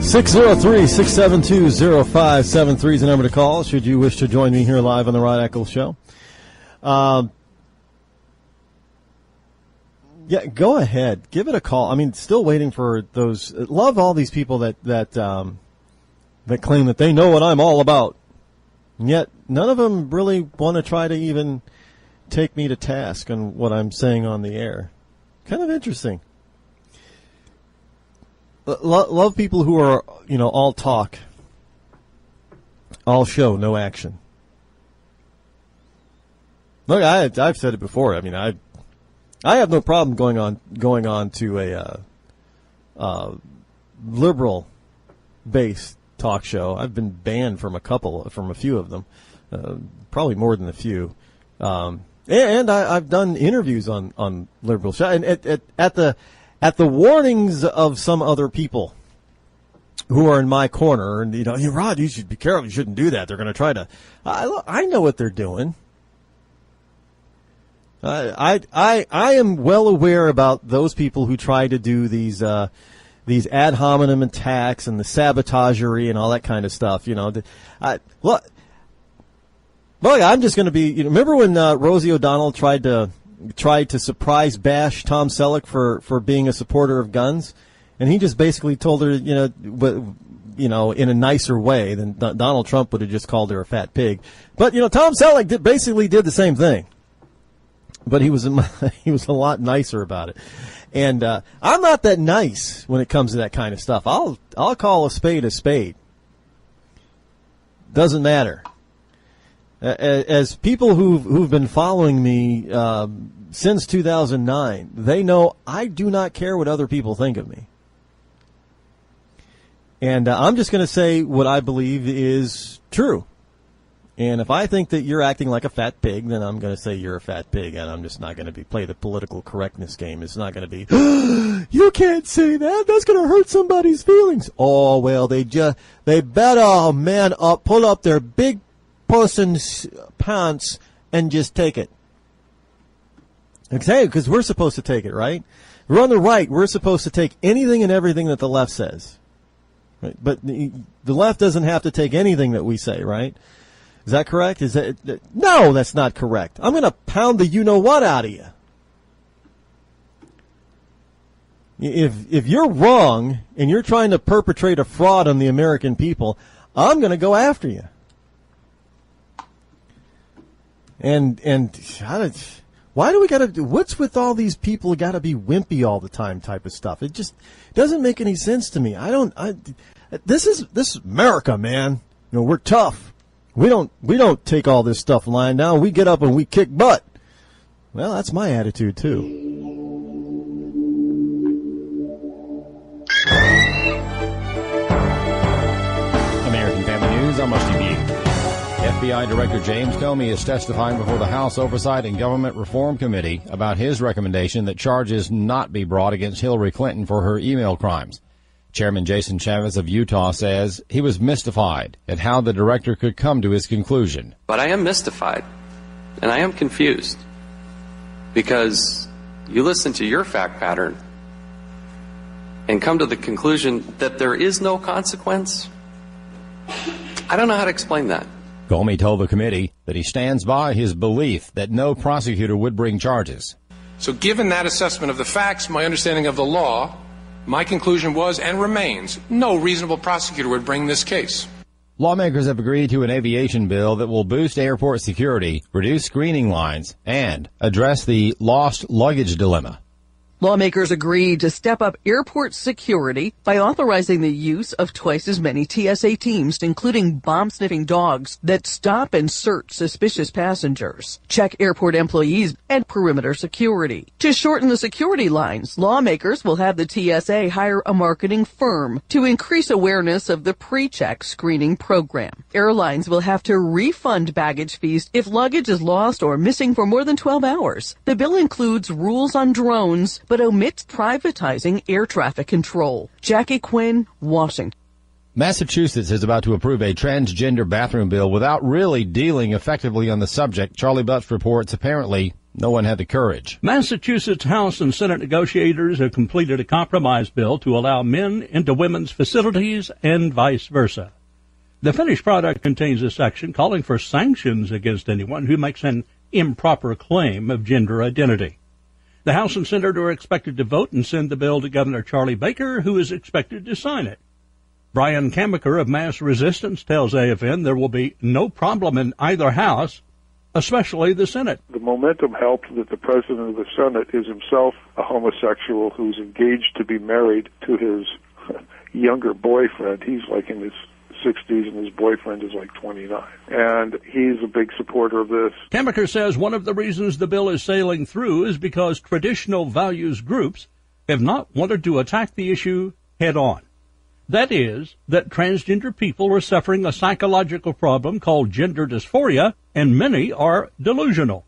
[SPEAKER 5] 603-672-0573 is the number to call should you wish to join me here live on the Rod Eccles Show. Yeah, go ahead. Give it a call. I mean, still waiting for those. Love all these people that claim that they know what I'm all about. And yet, none of them really want to try to even take me to task on what I'm saying on the air. Kind of interesting. Love people who are, all talk, all show, no action. Look, I've said it before. I mean, I have no problem going on to a liberal-based talk show. I've been banned from a few of them, probably more than a few. And I've done interviews on liberal show, and at the warnings of some other people who are in my corner, and Rod, you should be careful. You shouldn't do that. They're going to try to. I know what they're doing. I am well aware about those people who try to do these ad hominem attacks and the sabotagery and all that kind of stuff. Look, I'm just going to be. Remember when Rosie O'Donnell tried to surprise bash Tom Selleck for being a supporter of guns, and he just basically told her, in a nicer way than Donald Trump would have just called her a fat pig. But Tom Selleck basically did the same thing, but he was a lot nicer about it. And I'm not that nice when it comes to that kind of stuff. I'll call a spade a spade. Doesn't matter. As people who've been following me since 2009, they know I do not care what other people think of me. And I'm just going to say what I believe is true. And if I think that you're acting like a fat pig, then I'm going to say you're a fat pig, and I'm just not going to play the political correctness game. It's not going to be, you can't say that. That's going to hurt somebody's feelings. Oh, well, they better man up, pull up their big person's pants and just take it. Okay, because we're supposed to take it, right? We're on the right. We're supposed to take anything and everything that the left says. Right? But the left doesn't have to take anything that we say, right? Is that correct? No, that's not correct. I'm going to pound the you-know-what out of you. If you're wrong and you're trying to perpetrate a fraud on the American people, I'm going to go after you. And why do we got to? What's with all these people? Got to be wimpy all the time, type of stuff. It just doesn't make any sense to me. This is America, man. We're tough. We don't take all this stuff lying down. We get up and we kick butt. Well, that's my attitude too.
[SPEAKER 15] American Family News, I'm Rusty View. FBI Director James Comey is testifying before the House Oversight and Government Reform Committee about his recommendation that charges not be brought against Hillary Clinton for her email crimes. Chairman Jason Chavez of Utah says he was mystified at how the director could come to his conclusion.
[SPEAKER 16] But I am mystified, and I am confused, because you listen to your fact pattern and come to the conclusion that there is no consequence. I don't know how to explain that.
[SPEAKER 15] Comey told the committee that he stands by his belief that no prosecutor would bring charges.
[SPEAKER 19] So given that assessment of the facts, my understanding of the law, my conclusion was and remains no reasonable prosecutor would bring this case.
[SPEAKER 15] Lawmakers have agreed to an aviation bill that will boost airport security, reduce screening lines, and address the lost luggage dilemma.
[SPEAKER 23] Lawmakers agreed to step up airport security by authorizing the use of twice as many TSA teams, including bomb-sniffing dogs that stop and search suspicious passengers, check airport employees, and perimeter security. To shorten the security lines, lawmakers will have the TSA hire a marketing firm to increase awareness of the pre-check screening program. Airlines will have to refund baggage fees if luggage is lost or missing for more than 12 hours. The bill includes rules on drones, but omits privatizing air traffic control. Jackie Quinn, Washington.
[SPEAKER 15] Massachusetts is about to approve a transgender bathroom bill without really dealing effectively on the subject. Charlie Butts reports apparently no one had the courage.
[SPEAKER 24] Massachusetts House and Senate negotiators have completed a compromise bill to allow men into women's facilities and vice versa. The finished product contains a section calling for sanctions against anyone who makes an improper claim of gender identity. The House and Senate are expected to vote and send the bill to Governor Charlie Baker, who is expected to sign it. Brian Kamaker of Mass Resistance tells AFN there will be no problem in either house, especially the Senate.
[SPEAKER 25] The momentum helped that the president of the Senate is himself a homosexual who's engaged to be married to his younger boyfriend. He's like in his 60s and his boyfriend is like 29. And he's a big supporter of this.
[SPEAKER 24] Kamaker says one of the reasons the bill is sailing through is because traditional values groups have not wanted to attack the issue head on. That is, that transgender people are suffering a psychological problem called gender dysphoria, and many are delusional.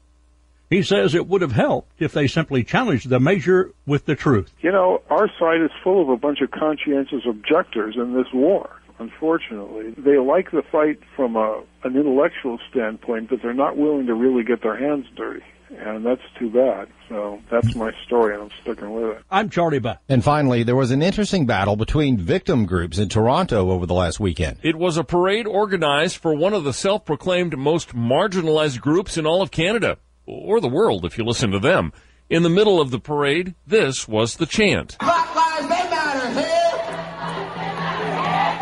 [SPEAKER 24] He says it would have helped if they simply challenged the measure with the truth.
[SPEAKER 25] You know, our side is full of a bunch of conscientious objectors in this war. Unfortunately, they like the fight from an intellectual standpoint, but they're not willing to really get their hands dirty. And that's too bad. So that's my story, and I'm sticking with it.
[SPEAKER 24] I'm Charlie Butt.
[SPEAKER 15] And finally, there was an interesting battle between victim groups in Toronto over the last weekend.
[SPEAKER 26] It was a parade organized for one of the self-proclaimed most marginalized groups in all of Canada, or the world, if you listen to them. In the middle of the parade, this was the chant.
[SPEAKER 14] Black lives, they matter, hey!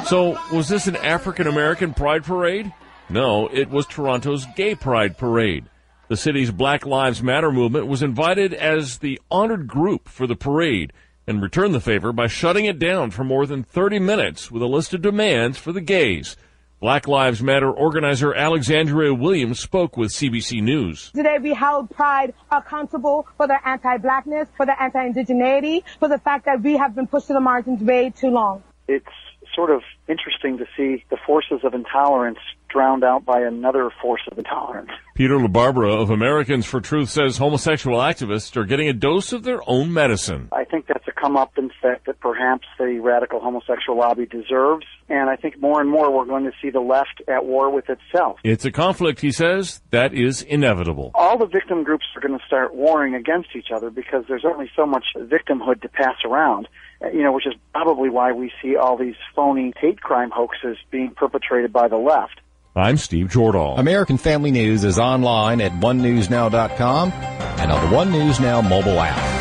[SPEAKER 26] So, was this an African-American pride parade? No, it was Toronto's gay pride parade. The city's Black Lives Matter movement was invited as the honored group for the parade and returned the favor by shutting it down for more than 30 minutes with a list of demands for the gays. Black Lives Matter organizer Alexandria Williams spoke with CBC News.
[SPEAKER 27] Today we held Pride accountable for their anti-blackness, for their anti-indigeneity, for the fact that we have been pushed to the margins way too long.
[SPEAKER 28] It's sort of interesting to see the forces of intolerance
[SPEAKER 1] drowned out by another force of intolerance.
[SPEAKER 26] Peter LaBarbera of Americans for Truth says homosexual activists are getting a dose of their own medicine.
[SPEAKER 1] I think that's a comeuppance that perhaps the radical homosexual lobby deserves, and I think more and more we're going to see the left at war with itself.
[SPEAKER 26] It's a conflict, he says, that is inevitable.
[SPEAKER 1] All the victim groups are going to start warring against each other because there's only so much victimhood to pass around, which is probably why we see all these phony hate crime hoaxes being perpetrated by the left.
[SPEAKER 26] I'm Steve Jordahl.
[SPEAKER 15] American Family News is online at onenewsnow.com and on the One News Now mobile app.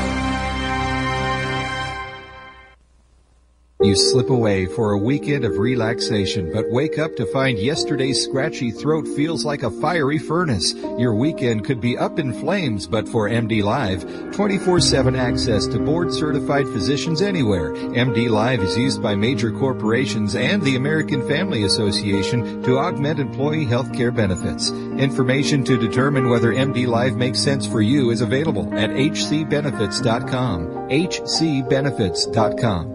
[SPEAKER 2] You slip away for a weekend of relaxation, but wake up to find yesterday's scratchy throat feels like a fiery furnace. Your weekend could be up in flames, but for MD Live, 24/7 access to board-certified physicians anywhere. MD Live is used by major corporations and the American Family Association to augment employee health care benefits. Information to determine whether MD Live makes sense for you is available at hcbenefits.com. hcbenefits.com.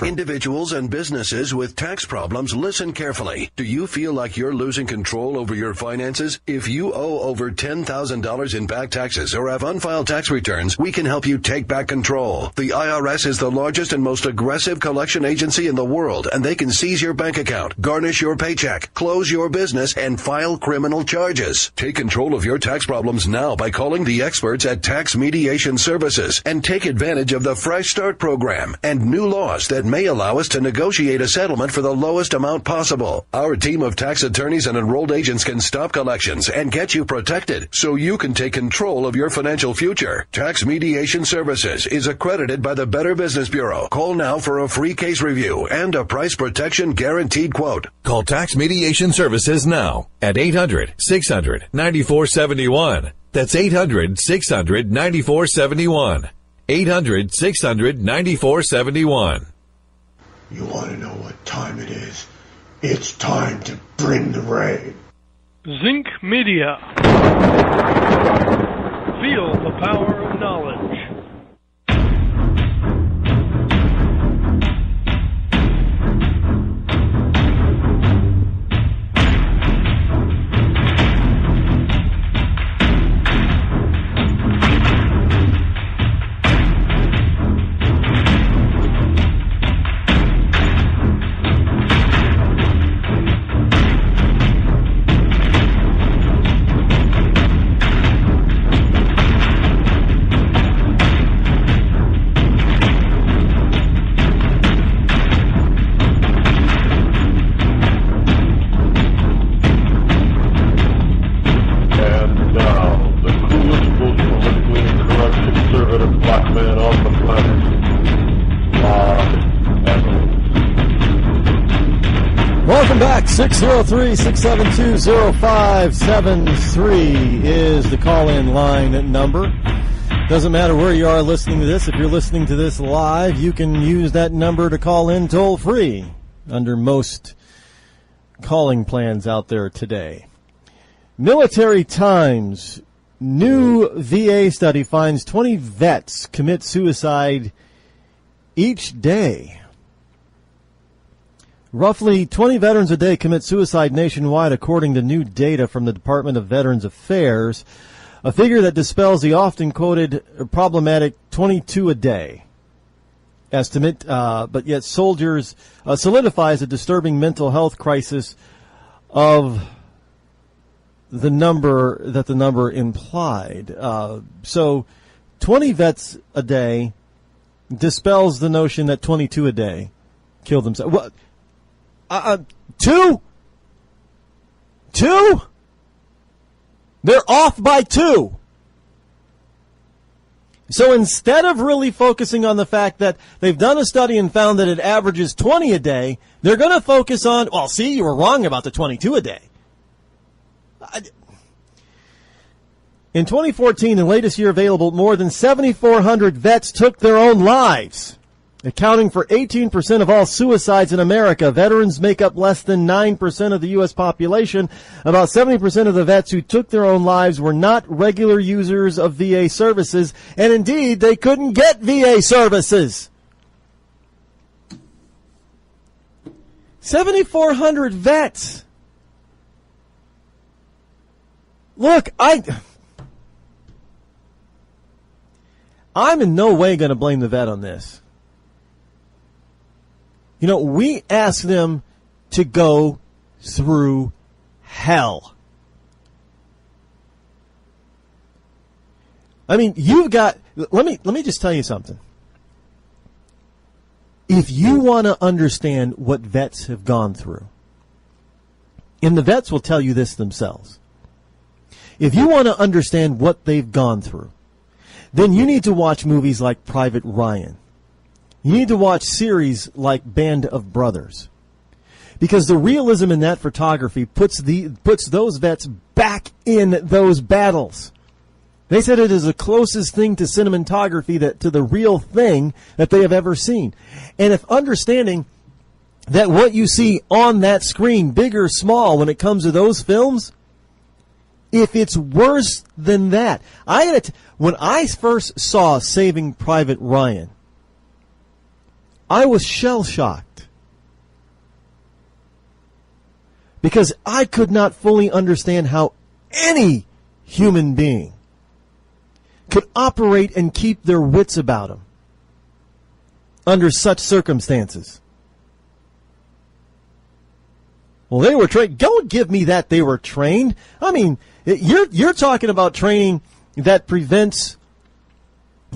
[SPEAKER 3] Individuals and businesses with tax problems, listen carefully. Do you feel like you're losing control over your finances? If you owe over $10,000 in back taxes or have unfiled tax returns, we can help you take back control. The IRS is the largest and most aggressive collection agency in the world, and they can seize your bank account, garnish your paycheck, close your business, and file criminal charges. Take control of your tax problems now by calling the experts at Tax Mediation Services and take advantage of the Fresh Start program and new laws that may allow us to negotiate a settlement for the lowest amount possible. Our team of tax attorneys and enrolled agents can stop collections and get you protected so you can take control of your financial future. Tax Mediation Services is accredited by the Better Business Bureau. Call now for a free case review and a price protection guaranteed quote.
[SPEAKER 13] Call Tax Mediation Services now at 800-600-9471. That's 800-600-9471. 800-600-9471.
[SPEAKER 18] You want to know what time it is? It's time to bring the rain.
[SPEAKER 4] Zinc Media. Feel the power of knowledge.
[SPEAKER 5] Welcome back. 603-672-0573 is the call-in line number. Doesn't matter where you are listening to this. If you're listening to this live, you can use that number to call in toll-free under most calling plans out there today. Military Times. New VA study finds 20 vets commit suicide each day. Roughly 20 veterans a day commit suicide nationwide, according to new data from the Department of Veterans Affairs, a figure that dispels the often quoted problematic 22 a day estimate, but yet soldiers solidifies a disturbing mental health crisis of the number that the number implied. So 20 vets a day dispels the notion that 22 a day kill themselves. What? Two? They're off by 2. So instead of really focusing on the fact that they've done a study and found that it averages 20 a day, they're going to focus on, well, see, you were wrong about the 22 a day. In 2014, the latest year available, more than 7,400 vets took their own lives. Accounting for 18% of all suicides in America, veterans make up less than 9% of the U.S. population. About 70% of the vets who took their own lives were not regular users of VA services, and indeed, they couldn't get VA services. 7,400 vets. Look, I'm in no way going to blame the vet on this. You know, we asked them to go through hell. I mean, let me just tell you something. If you want to understand what vets have gone through, and the vets will tell you this themselves, if you want to understand what they've gone through, then you need to watch movies like Private Ryan. You need to watch series like Band of Brothers. Because the realism in that photography puts those vets back in those battles. They said it is the closest thing to cinematography to the real thing that they have ever seen. And if understanding that what you see on that screen, big or small, when it comes to those films, if it's worse than that, when I first saw Saving Private Ryan, I was shell-shocked. Because I could not fully understand how any human being could operate and keep their wits about them under such circumstances. Well, they were trained. Don't give me that they were trained. I mean, you're talking about training that prevents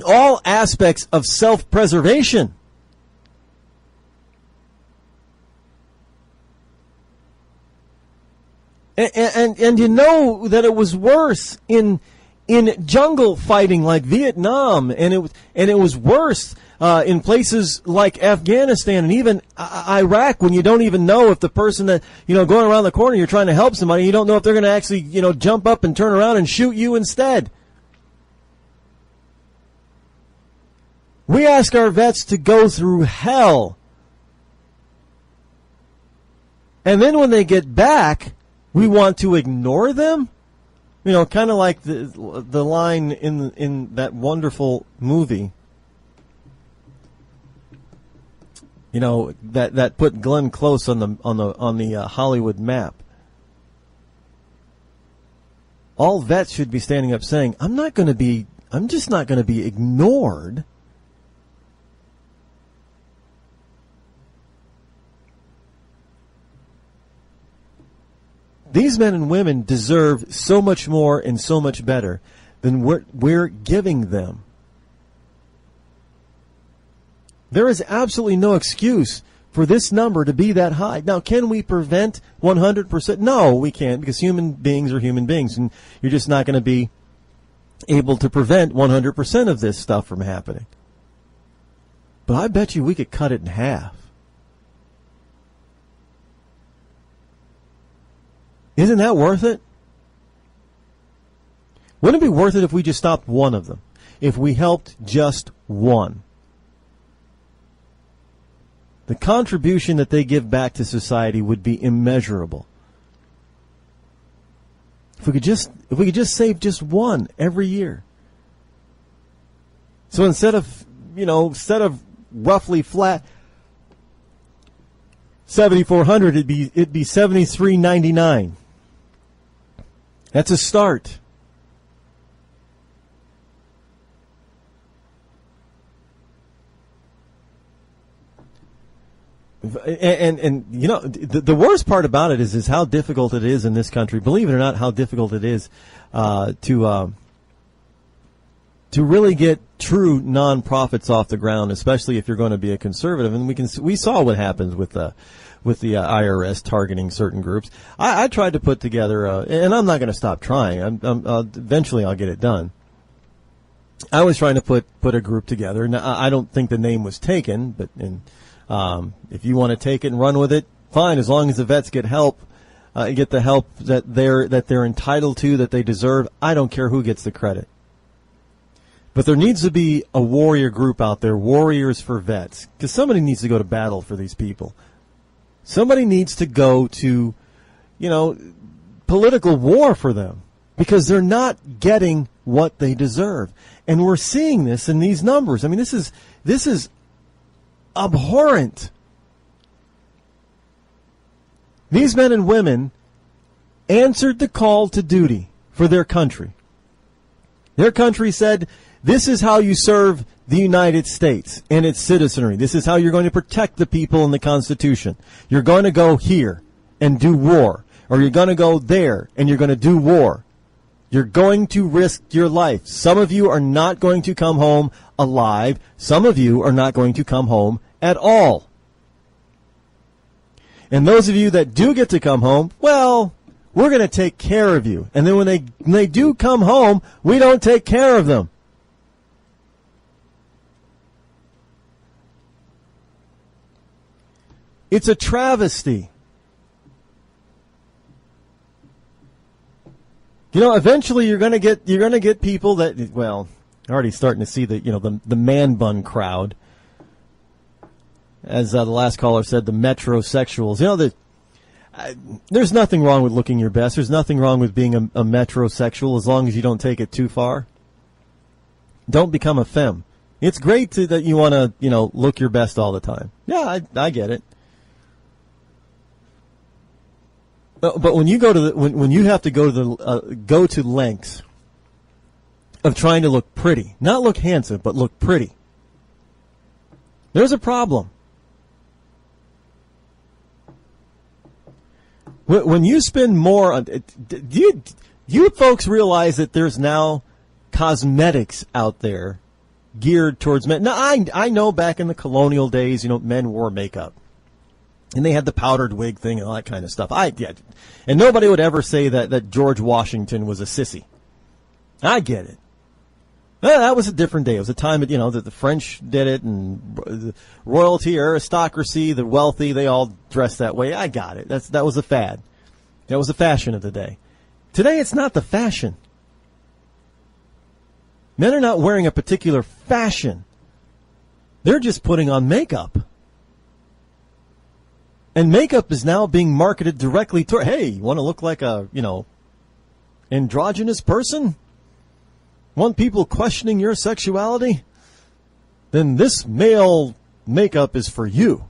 [SPEAKER 5] all aspects of self-preservation. And you know that it was worse in jungle fighting like Vietnam, and it was worse in places like Afghanistan and even Iraq, when you don't even know if the person that, going around the corner, you're trying to help somebody, you don't know if they're going to actually, jump up and turn around and shoot you instead. We ask our vets to go through hell. And then when they get back, we want to ignore them? Kind of like the line in that wonderful movie, that put Glenn Close on the Hollywood map. All vets should be standing up saying, I'm just not going to be ignored. These men and women deserve so much more and so much better than we're giving them. There is absolutely no excuse for this number to be that high. Now, can we prevent 100%? No, we can't, because human beings are human beings, and you're just not going to be able to prevent 100% of this stuff from happening. But I bet you we could cut it in half. Isn't that worth it? Wouldn't it be worth it if we just stopped one of them? If we helped just one? The contribution that they give back to society would be immeasurable. If we could just save just one every year. So instead of roughly flat $7,400, it'd be $7,399. That's a start. And the worst part about it is how difficult it is in this country. Believe it or not, how difficult it is to really get true nonprofits off the ground, especially if you're going to be a conservative. And we saw what happens with the IRS targeting certain groups. I tried to put together, and I'm not going to stop trying. Eventually I'll get it done. I was trying to put a group together. Now, I don't think the name was taken, but if you want to take it and run with it, fine. As long as the vets get help, get the help that they're entitled to, that they deserve. I don't care who gets the credit. But there needs to be a warrior group out there, warriors for vets, because somebody needs to go to battle for these people. Somebody needs to go to, political war for them, because they're not getting what they deserve. And we're seeing this in these numbers. I mean, this is abhorrent. These men and women answered the call to duty for their country. Their country said, this is how you serve the United States and its citizenry. This is how you're going to protect the people in the Constitution. You're going to go here and do war, or you're going to go there and you're going to do war. You're going to risk your life. Some of you are not going to come home alive. Some of you are not going to come home at all. And those of you that do get to come home, well, we're going to take care of you. And then when they do come home, we don't take care of them. It's a travesty. You know, eventually you're going to get people that, well, already starting to see the man bun crowd. As the last caller said, the metrosexuals. You know, there's nothing wrong with looking your best. There's nothing wrong with being a metrosexual as long as you don't take it too far. Don't become a femme. It's great that you want to, look your best all the time. Yeah, I get it. But when you go to when you have to go to lengths of trying to look pretty, not look handsome, but look pretty, there's a problem. When you spend more on, do you folks realize that there's now cosmetics out there geared towards men? Now, I know back in the colonial days, men wore makeup. And they had the powdered wig thing and all that kind of stuff. And nobody would ever say that George Washington was a sissy. I get it. Well, that was a different day. It was a time that, that the French did it, and the royalty, aristocracy, the wealthy, they all dressed that way. I got it. That was a fad. That was the fashion of the day. Today, it's not the fashion. Men are not wearing a particular fashion. They're just putting on makeup. And makeup is now being marketed directly toward, hey, you want to look like a, androgynous person? Want people questioning your sexuality? Then this male makeup is for you.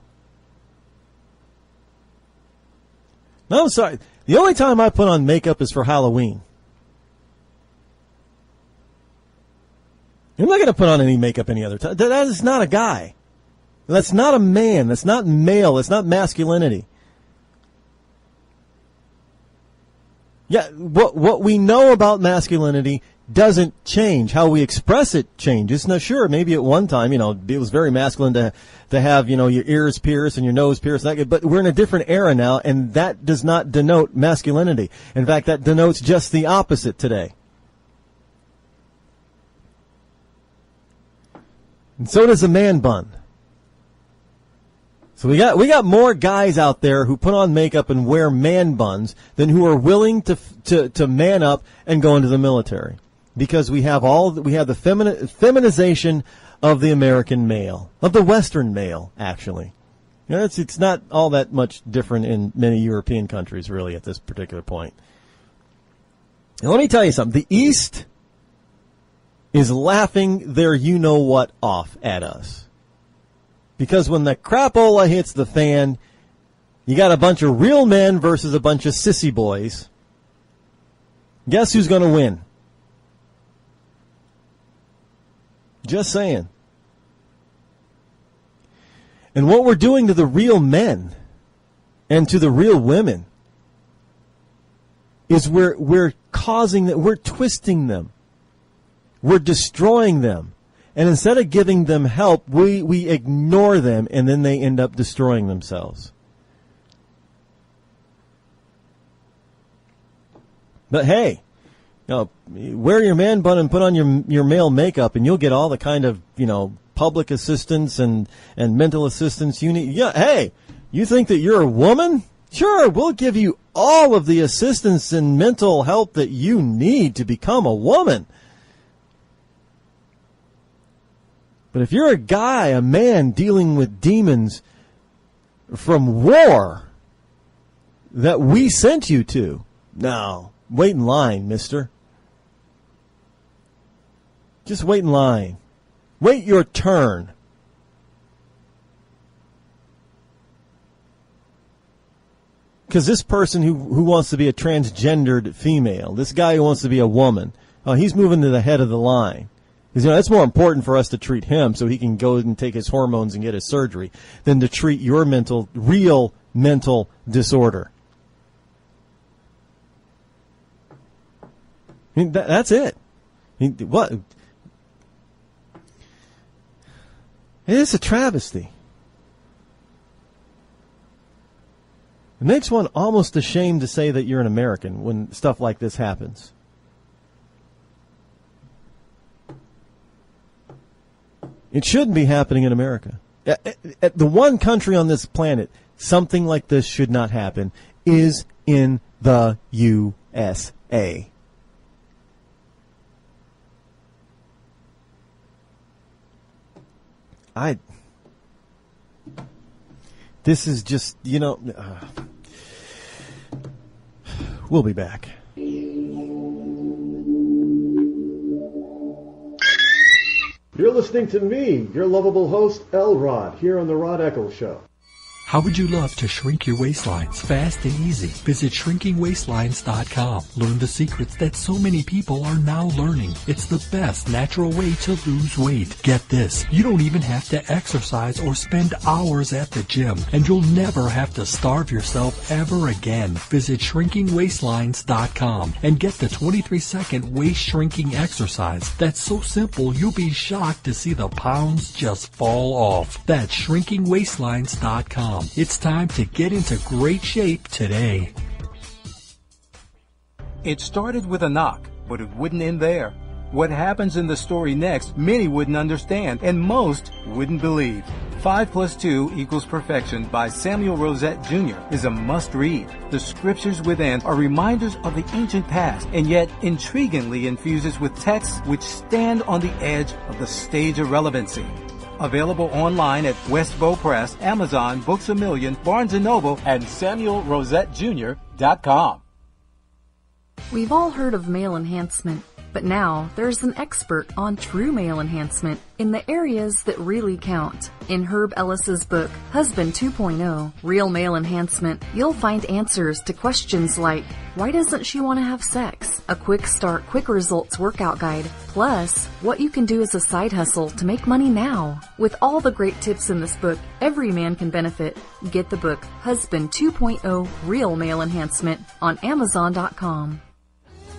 [SPEAKER 5] No, I'm sorry. The only time I put on makeup is for Halloween. I'm not going to put on any makeup any other time. That is not a guy. That's not a man. That's not male. That's not masculinity. Yeah, what we know about masculinity doesn't change. How we express it changes. Now, sure, maybe at one time, it was very masculine to have, your ears pierced and your nose pierced. But we're in a different era now, and that does not denote masculinity. In fact, that denotes just the opposite today. And so does the man bun. So we got more guys out there who put on makeup and wear man buns than who are willing to man up and go into the military, because we have the feminization of the American male, of the Western male, actually. It's not all that much different in many European countries, really, at this particular point. And let me tell you something. The East is laughing their you-know-what off at us. Because when the crapola hits the fan, you got a bunch of real men versus a bunch of sissy boys. Guess who's going to win? Just saying. And what we're doing to the real men and to the real women is we're causing that, we're twisting them. We're destroying them. And instead of giving them help, we ignore them, and then they end up destroying themselves. But hey, wear your man bun and put on your male makeup, and you'll get all the kind of, public assistance and mental assistance you need. Yeah, hey, you think that you're a woman? Sure, we'll give you all of the assistance and mental help that you need to become a woman. But if you're a guy, a man dealing with demons from war that we sent you to, no, wait in line, mister. Just wait in line. Wait your turn. because this person who wants to be a transgendered female, this guy who wants to be a woman, he's moving to the head of the line. Because, it's more important for us to treat him so he can go and take his hormones and get his surgery than to treat your real mental disorder. I mean, that's it. I mean, what? It is a travesty. It makes one almost ashamed to say that you're an American when stuff like this happens. It shouldn't be happening in America. At the one country on this planet something like this should not happen is in the USA. This is just, we'll be back.
[SPEAKER 12] You're listening to me, your lovable host, Rod, here on the Rod Eccles Show.
[SPEAKER 6] How would you love to shrink your waistlines fast and easy? Visit shrinkingwaistlines.com. Learn the secrets that so many people are now learning. It's the best natural way to lose weight. Get this, you don't even have to exercise or spend hours at the gym, and you'll never have to starve yourself ever again. Visit shrinkingwaistlines.com and get the 23-second waist shrinking exercise. That's so simple you'll be shocked to see the pounds just fall off. That's shrinkingwaistlines.com. It's time to get into great shape today.
[SPEAKER 7] It started with a knock, but it wouldn't end there. What happens in the story next, many wouldn't understand, and most wouldn't believe. 5 + 2 = Perfection by Samuel Rosette Jr. is a must-read. The scriptures within are reminders of the ancient past, and yet intriguingly infuses with texts which stand on the edge of the stage of relevancy. Available online at Westbow Press, Amazon, Books A Million, Barnes & Noble, and SamuelRosetteJr.com.
[SPEAKER 8] We've all heard of male enhancement, but now there's an expert on true male enhancement in the areas that really count. In Herb Ellis's book, Husband 2.0, Real Male Enhancement, you'll find answers to questions like, why doesn't she want to have sex? A quick start, quick results workout guide, plus what you can do as a side hustle to make money now. With all the great tips in this book, every man can benefit. Get the book, Husband 2.0, Real Male Enhancement, on Amazon.com.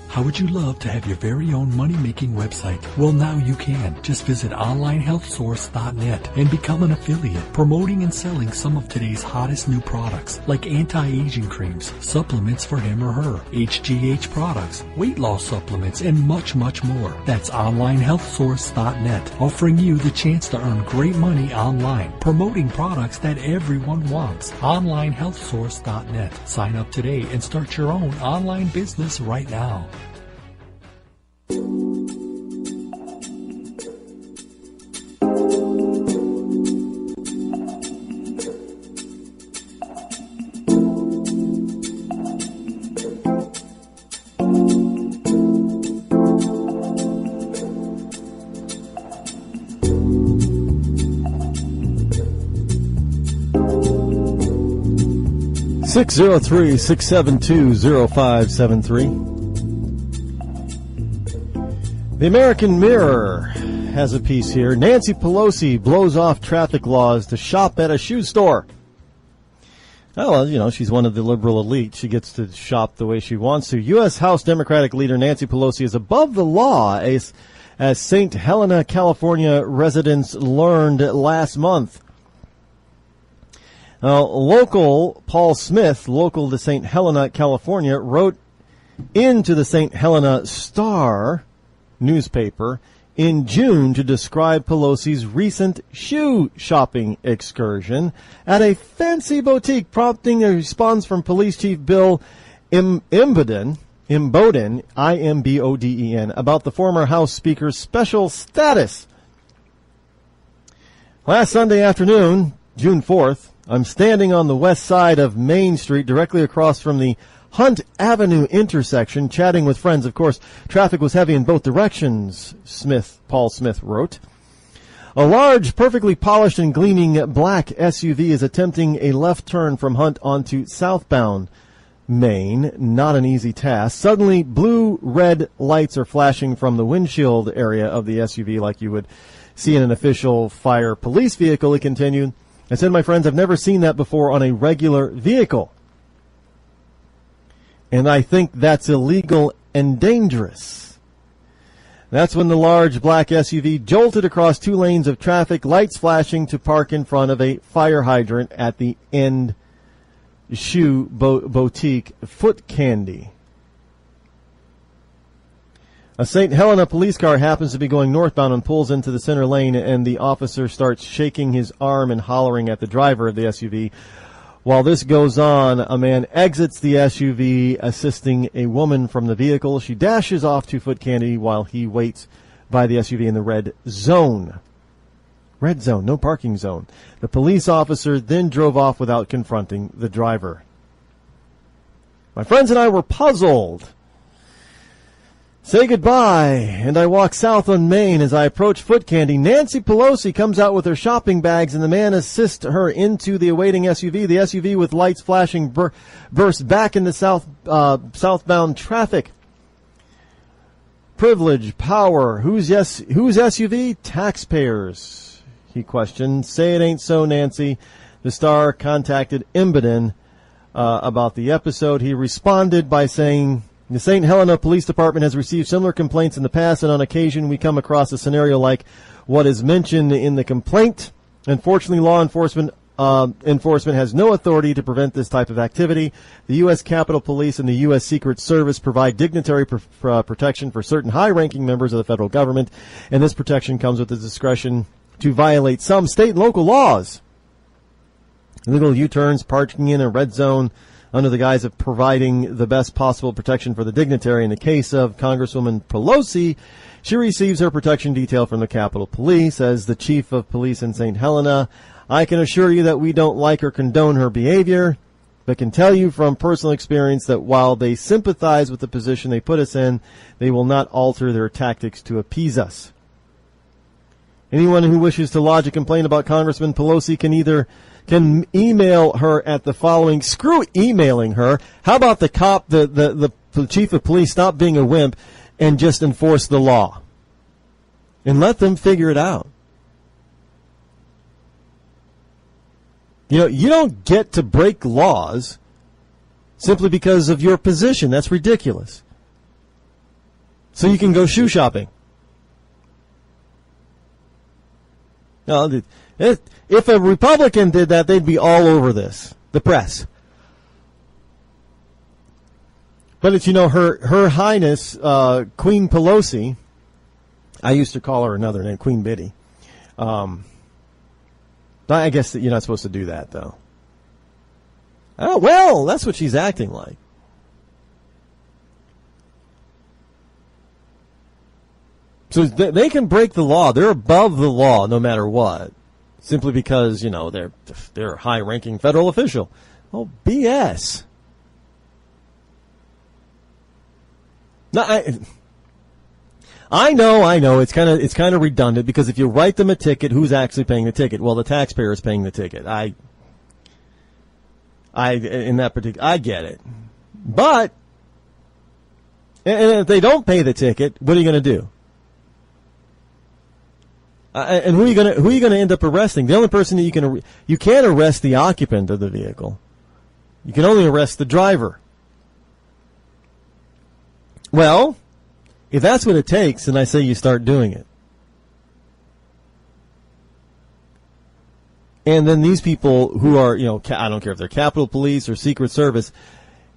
[SPEAKER 6] How would you love to have your very own money-making website? Well, now you can. Just visit onlinehealthsource.net and become an affiliate, promoting and selling some of today's hottest new products, like anti-aging creams, supplements for him or her, HGH products, weight loss supplements, and much, much more. That's onlinehealthsource.net, offering you the chance to earn great money online, promoting products that everyone wants. Onlinehealthsource.net. Sign up today and start your own online business right now.
[SPEAKER 5] 603-672-0573. The American Mirror has a piece here. Nancy Pelosi blows off traffic laws to shop at a shoe store. Oh, well, you know, she's one of the liberal elite. She gets to shop the way she wants to. U.S. House Democratic leader Nancy Pelosi is above the law, as St. Helena, California residents learned last month. Local Paul Smith, local to St. Helena, California, wrote into the St. Helena Star newspaper in June to describe Pelosi's recent shoe shopping excursion at a fancy boutique, prompting a response from Police Chief Bill Imboden, I-M-B-O-D-E-N, about the former House Speaker's special status. Last Sunday afternoon, June 4th, I'm standing on the west side of Main Street, directly across from the Hunt Avenue intersection, chatting with friends. Of course, traffic was heavy in both directions, Paul Smith wrote. A large, perfectly polished and gleaming black SUV is attempting a left turn from Hunt onto southbound Maine. Not an easy task. Suddenly, blue-red lights are flashing from the windshield area of the SUV like you would see in an official fire police vehicle, he continued. I said, my friends, I've never seen that before on a regular vehicle. And I think that's illegal and dangerous. That's when the large black SUV jolted across 2 lanes of traffic, lights flashing to park in front of a fire hydrant at the end shoe boutique Foot Candy. A St. Helena police car happens to be going northbound and pulls into the center lane, and the officer starts shaking his arm and hollering at the driver of the SUV. While this goes on, a man exits the SUV, assisting a woman from the vehicle. She dashes off to Foot Candy while he waits by the SUV in the red zone. Red zone, no parking zone. The police officer then drove off without confronting the driver. My friends and I were puzzled. Say goodbye, and I walk south on Main. As I approach Foot Candy, Nancy Pelosi comes out with her shopping bags, and the man assists her into the awaiting SUV. The SUV, with lights flashing, bursts back into southbound traffic. Privilege, power, whose SUV? Taxpayers, he questioned. Say it ain't so, Nancy. The star contacted Embden about the episode. He responded by saying, the St. Helena Police Department has received similar complaints in the past, and on occasion we come across a scenario like what is mentioned in the complaint. Unfortunately, law enforcement has no authority to prevent this type of activity. The U.S. Capitol Police and the U.S. Secret Service provide dignitary protection for certain high-ranking members of the federal government, and this protection comes with the discretion to violate some state and local laws. Illegal U-turns, parking in a red zone, under the guise of providing the best possible protection for the dignitary. In the case of Congresswoman Pelosi, she receives her protection detail from the Capitol Police. As the chief of police in St. Helena, I can assure you that we don't like or condone her behavior, but can tell you from personal experience that while they sympathize with the position they put us in, they will not alter their tactics to appease us. Anyone who wishes to lodge a complaint about Congressman Pelosi can email her at the following. Screw emailing her. How about the cop, the chief of police, stop being a wimp and just enforce the law? And let them figure it out. You know, you don't get to break laws simply because of your position. That's ridiculous. So you can go shoe shopping. No, if a Republican did that, they'd be all over this. The press. But it's, Her Highness, Queen Pelosi, I used to call her another name, Queen Biddy. I guess that you're not supposed to do that, though. Oh, well, that's what she's acting like. So they can break the law. They're above the law no matter what. Simply because, they're a high-ranking federal official. Oh, BS. No, I know. It's kind of redundant because if you write them a ticket, who's actually paying the ticket? Well, the taxpayer is paying the ticket. I get it. But, and if they don't pay the ticket, what are you going to do? And who are you going to end up arresting? The only person that you can't arrest the occupant of the vehicle. You can only arrest the driver. Well, if that's what it takes, then I say you start doing it. And then these people who are, I don't care if they're Capitol Police or Secret Service,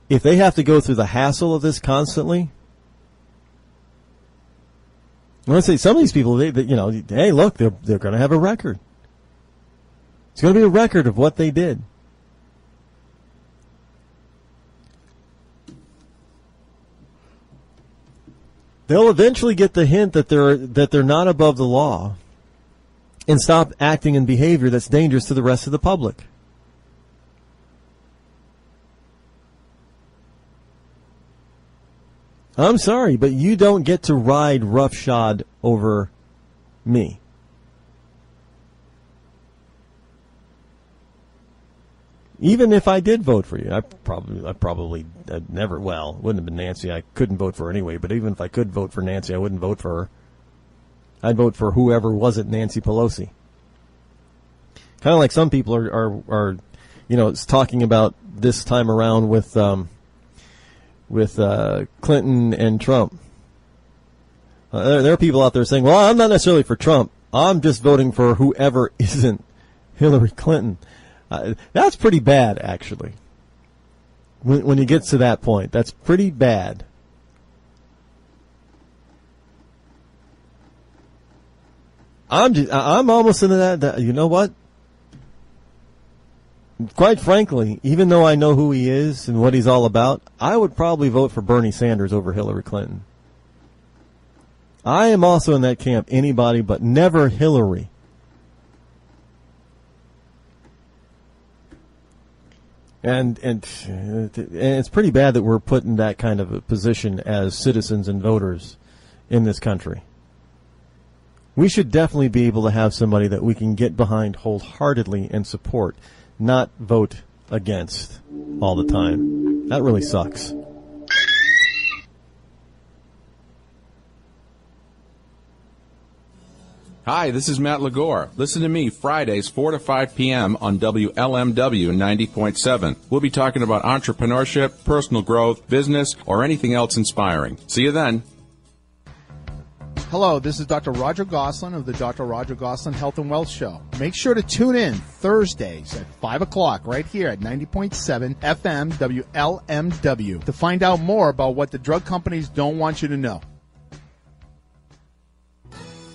[SPEAKER 5] if they have to go through the hassle of this constantly. Let's say some of these people, hey, look, they're going to have a record. It's going to be a record of what they did. They'll eventually get the hint that they're not above the law and stop acting in behavior that's dangerous to the rest of the public. I'm sorry, but you don't get to ride roughshod over me. Even if I did vote for you, I probably never. Well, it wouldn't have been Nancy. I couldn't vote for her anyway. But even if I could vote for Nancy, I wouldn't vote for her. I'd vote for whoever wasn't Nancy Pelosi. Kind of like some people are it's talking about this time around with Clinton and Trump. There are people out there saying, "Well, I'm not necessarily for Trump. I'm just voting for whoever isn't Hillary Clinton." That's pretty bad, actually. When you get to that point, that's pretty bad. I'm almost into that. You know what? Quite frankly, even though I know who he is and what he's all about, I would probably vote for Bernie Sanders over Hillary Clinton. I am also in that camp, anybody but never Hillary. And it's pretty bad that we're put in that kind of a position as citizens and voters in this country. We should definitely be able to have somebody that we can get behind wholeheartedly and support, not vote against all the time. That really sucks.
[SPEAKER 9] Hi, this is Matt Lagore. Listen to me Fridays 4 to 5 p.m. on WLMW 90.7. We'll be talking about entrepreneurship, personal growth, business, or anything else inspiring. See you then.
[SPEAKER 10] Hello, this is Dr. Roger Gosselin of the Dr. Roger Gosselin Health and Wealth Show. Make sure to tune in Thursdays at 5 o'clock right here at 90.7 FM WLMW to find out more about what the drug companies don't want you to know.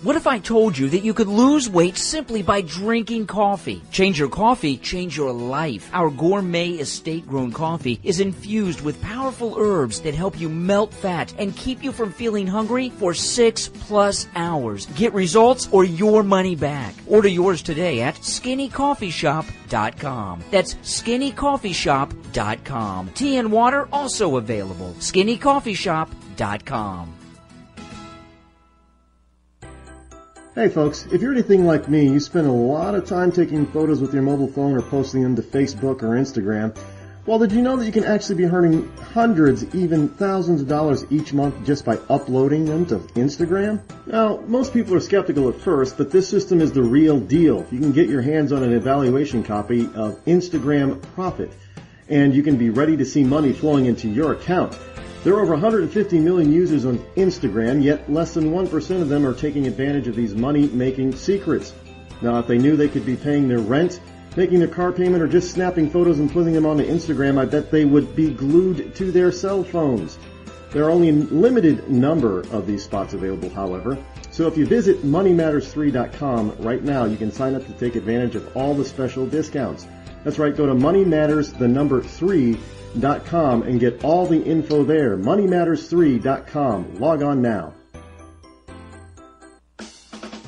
[SPEAKER 11] What if I told you that you could lose weight simply by drinking coffee? Change your coffee, change your life. Our gourmet estate-grown coffee is infused with powerful herbs that help you melt fat and keep you from feeling hungry for 6+ hours. Get results or your money back. Order yours today at skinnycoffeeshop.com. That's skinnycoffeeshop.com. Tea and water also available. skinnycoffeeshop.com.
[SPEAKER 12] Hey folks, if you're anything like me, you spend a lot of time taking photos with your mobile phone or posting them to Facebook or Instagram. Well, did you know that you can actually be earning hundreds, even thousands of dollars each month just by uploading them to Instagram? Now, most people are skeptical at first, but this system is the real deal. You can get your hands on an evaluation copy of Instagram Profit, and you can be ready to see money flowing into your account. There are over 150 million users on Instagram, yet less than 1% of them are taking advantage of these money-making secrets. Now, if they knew they could be paying their rent, making their car payment, or just snapping photos and putting them onto Instagram, I bet they would be glued to their cell phones. There are only a limited number of these spots available, however. So if you visit moneymatters3.com right now, you can sign up to take advantage of all the special discounts. That's right, go to moneymatters3.com and get all the info there. moneymatters3.com. Log on now.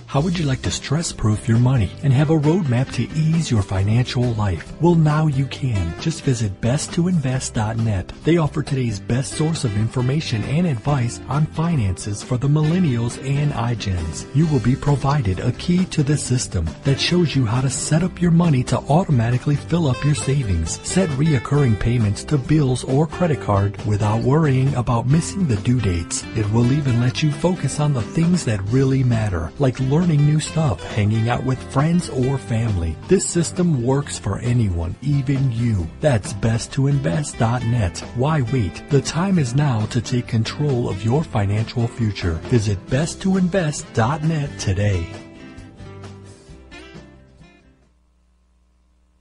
[SPEAKER 6] How would you like to stress-proof your money and have a roadmap to ease your financial life? Well, now you can. Just visit besttoinvest.net. They offer today's best source of information and advice on finances for the millennials and iGens. You will be provided a key to the system that shows you how to set up your money to automatically fill up your savings, set reoccurring payments to bills or credit card without worrying about missing the due dates. It will even let you focus on the things that really matter, like learning new stuff, hanging out with friends or family. This system works for anyone, even you. That's besttoinvest.net. Why wait? The time is now to take control of your financial future. Visit besttoinvest.net today.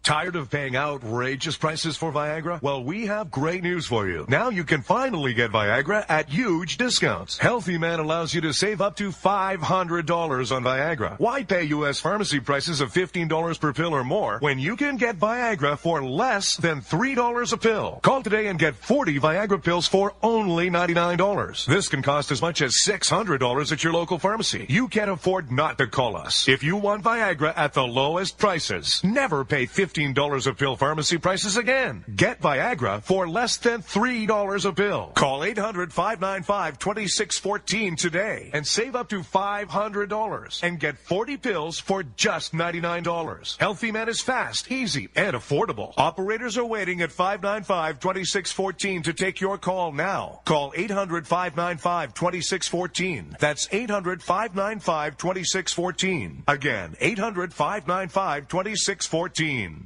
[SPEAKER 13] Tired of paying outrageous prices for Viagra? Well, we have great news for you. Now you can finally get Viagra at huge discounts. Healthy Man allows you to save up to $500 on Viagra. Why pay U.S. pharmacy prices of $15 per pill or more when you can get Viagra for less than $3 a pill? Call today and get 40 Viagra pills for only $99. This can cost as much as $600 at your local pharmacy. You can't afford not to call us. If you want Viagra at the lowest prices, never pay $15 $15 a pill pharmacy prices again. Get Viagra for less than $3 a pill. Call 800-595-2614 today and save up to $500 and get 40 pills for just $99. Healthy Man is fast, easy, and affordable. Operators are waiting at 595-2614 to take your call now. Call 800-595-2614. That's 800-595-2614. Again, 800-595-2614.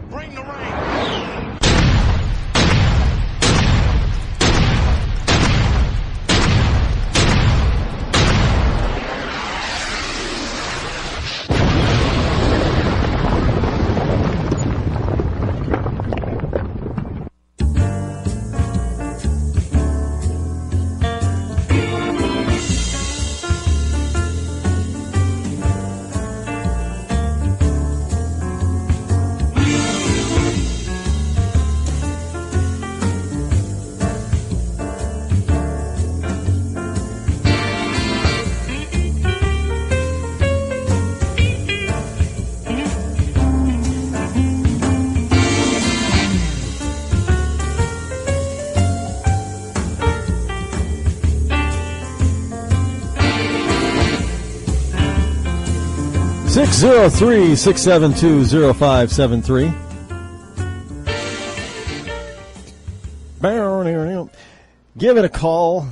[SPEAKER 13] Bring the rain.
[SPEAKER 5] 603-672-0573. Give it a call.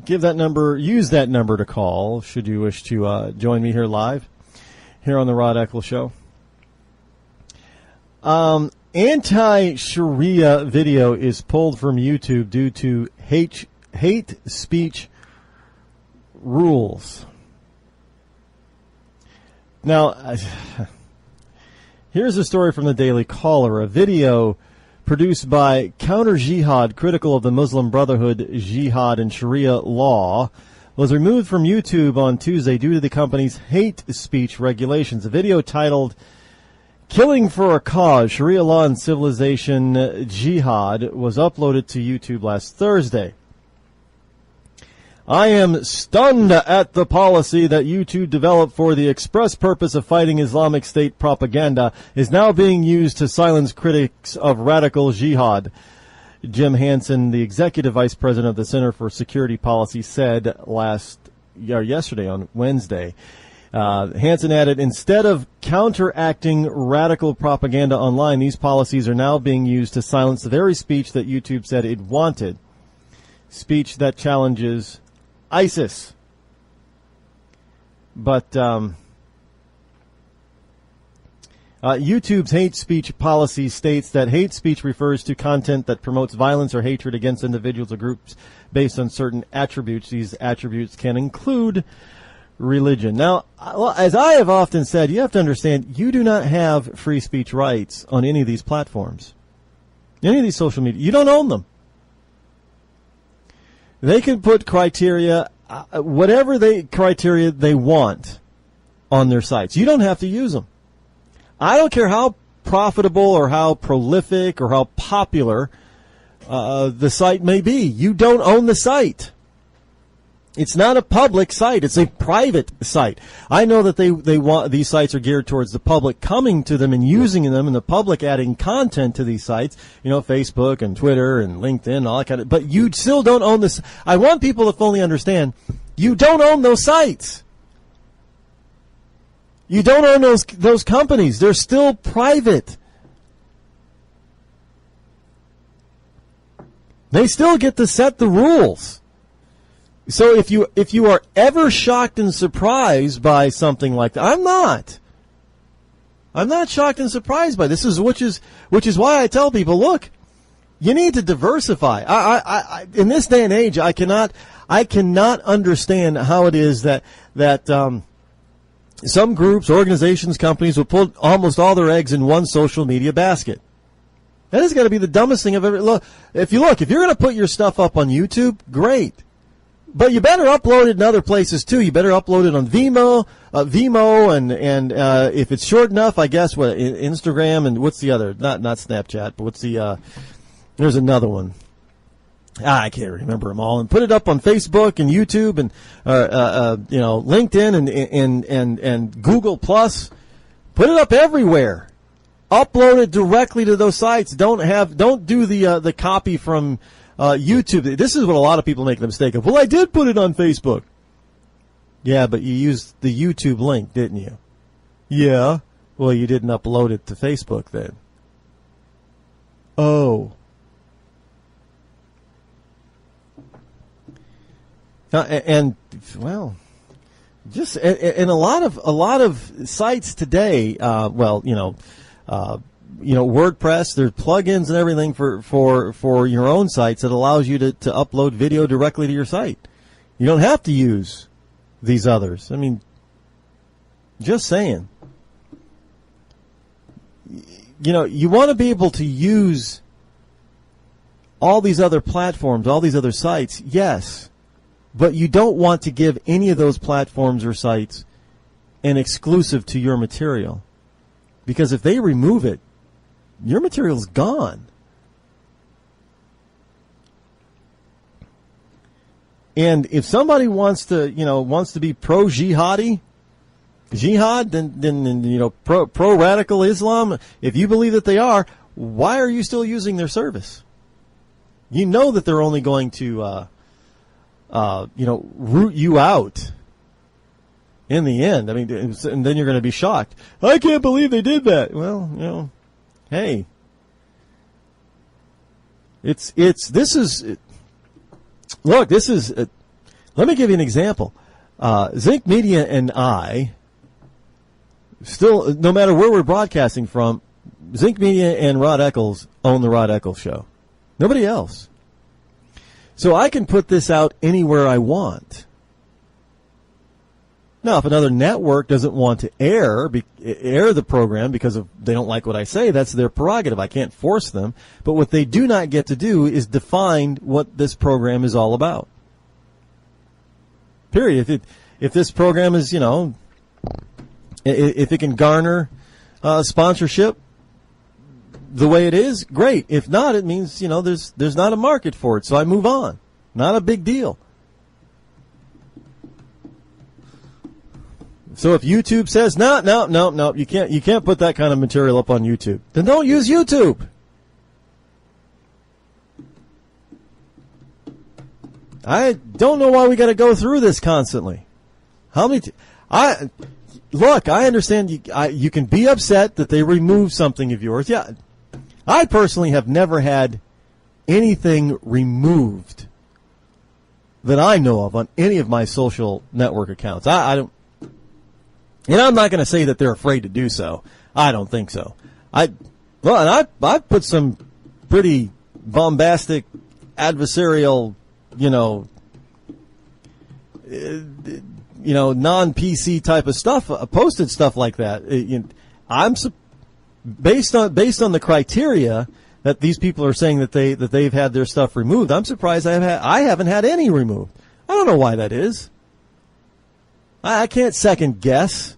[SPEAKER 5] Use that number to call should you wish to join me here live here on the Rod Eccles Show. Anti-Sharia video is pulled from YouTube due to hate speech rules. Now, here's a story from the Daily Caller. A video produced by Counter Jihad, critical of the Muslim Brotherhood, Jihad, and Sharia law, was removed from YouTube on Tuesday due to the company's hate speech regulations. A video titled Killing for a Cause, Sharia Law and Civilization Jihad was uploaded to YouTube last Thursday. I am stunned at the policy that YouTube developed for the express purpose of fighting Islamic State propaganda is now being used to silence critics of radical jihad. Jim Hansen, the executive vice president of the Center for Security Policy, said yesterday on Wednesday. Hansen added, instead of counteracting radical propaganda online, these policies are now being used to silence the very speech that YouTube said it wanted. Speech that challenges ISIS. But YouTube's hate speech policy states that hate speech refers to content that promotes violence or hatred against individuals or groups based on certain attributes. These attributes can include religion. Now, as I have often said, you have to understand, you do not have free speech rights on any of these platforms, any of these social media. You don't own them. They can put criteria, whatever criteria they want on their sites. You don't have to use them. I don't care how profitable or how prolific or how popular the site may be. You don't own the site. It's not a public site. It's a private site. I know that they want, these sites are geared towards the public coming to them and using them, and the public adding content to these sites, Facebook and Twitter and LinkedIn and all that kind of, but you still don't own this. I want people to fully understand, you don't own those sites. You don't own those companies. They're still private. They still get to set the rules. So if you are ever shocked and surprised by something like that, I'm not shocked and surprised by this. Which is why I tell people, look, you need to diversify. I in this day and age, I cannot understand how it is that some groups, organizations, companies will put almost all their eggs in one social media basket. That is going to be the dumbest thing I've ever. Look, if you're going to put your stuff up on YouTube, great. But you better upload it in other places too. You better upload it on Vimeo, and if it's short enough, I guess Instagram, and what's the other? Not Snapchat, but what's the? There's another one. I can't remember them all. And put it up on Facebook and YouTube and LinkedIn and Google Plus. Put it up everywhere. Upload it directly to those sites. Don't do the copy from YouTube. This is what a lot of people make the mistake of. Well, I did put it on Facebook. Yeah, but you used the YouTube link, didn't you? Yeah. Well, you didn't upload it to Facebook then. Oh. And well, just and a lot of sites today. WordPress. There's plugins and everything for your own sites that allows you to upload video directly to your site. You don't have to use these others. I mean, just saying. You want to be able to use all these other platforms, all these other sites, yes. But you don't want to give any of those platforms or sites an exclusive to your material. Because if they remove it, your material's gone. And if somebody wants to be pro-jihad, then pro-radical Islam, if you believe that they are, why are you still using their service? You know that they're only going to root you out in the end. I mean, and then you're going to be shocked. I can't believe they did that. Well, hey, let me give you an example. Zinc Media and I, still, no matter where we're broadcasting from, Zinc Media and Rod Eccles own the Rod Eccles Show. Nobody else. So I can put this out anywhere I want. Now, if another network doesn't want to air the program because they don't like what I say, that's their prerogative. I can't force them. But what they do not get to do is define what this program is all about. Period. If this program is, if it can garner sponsorship the way it is, great. If not, it means, there's not a market for it, so I move on. Not a big deal. So if YouTube says, no, you can't put that kind of material up on YouTube, then don't use YouTube. I don't know why we got to go through this constantly. How many? I understand you can be upset that they remove something of yours. Yeah, I personally have never had anything removed that I know of on any of my social network accounts. I don't, and I'm not going to say that they're afraid to do so. I don't think so. I've put some pretty bombastic, adversarial, non-PC type of stuff, posted stuff like that. I'm based on the criteria that these people are saying that they've had their stuff removed. I'm surprised I haven't had any removed. I don't know why that is. I can't second guess.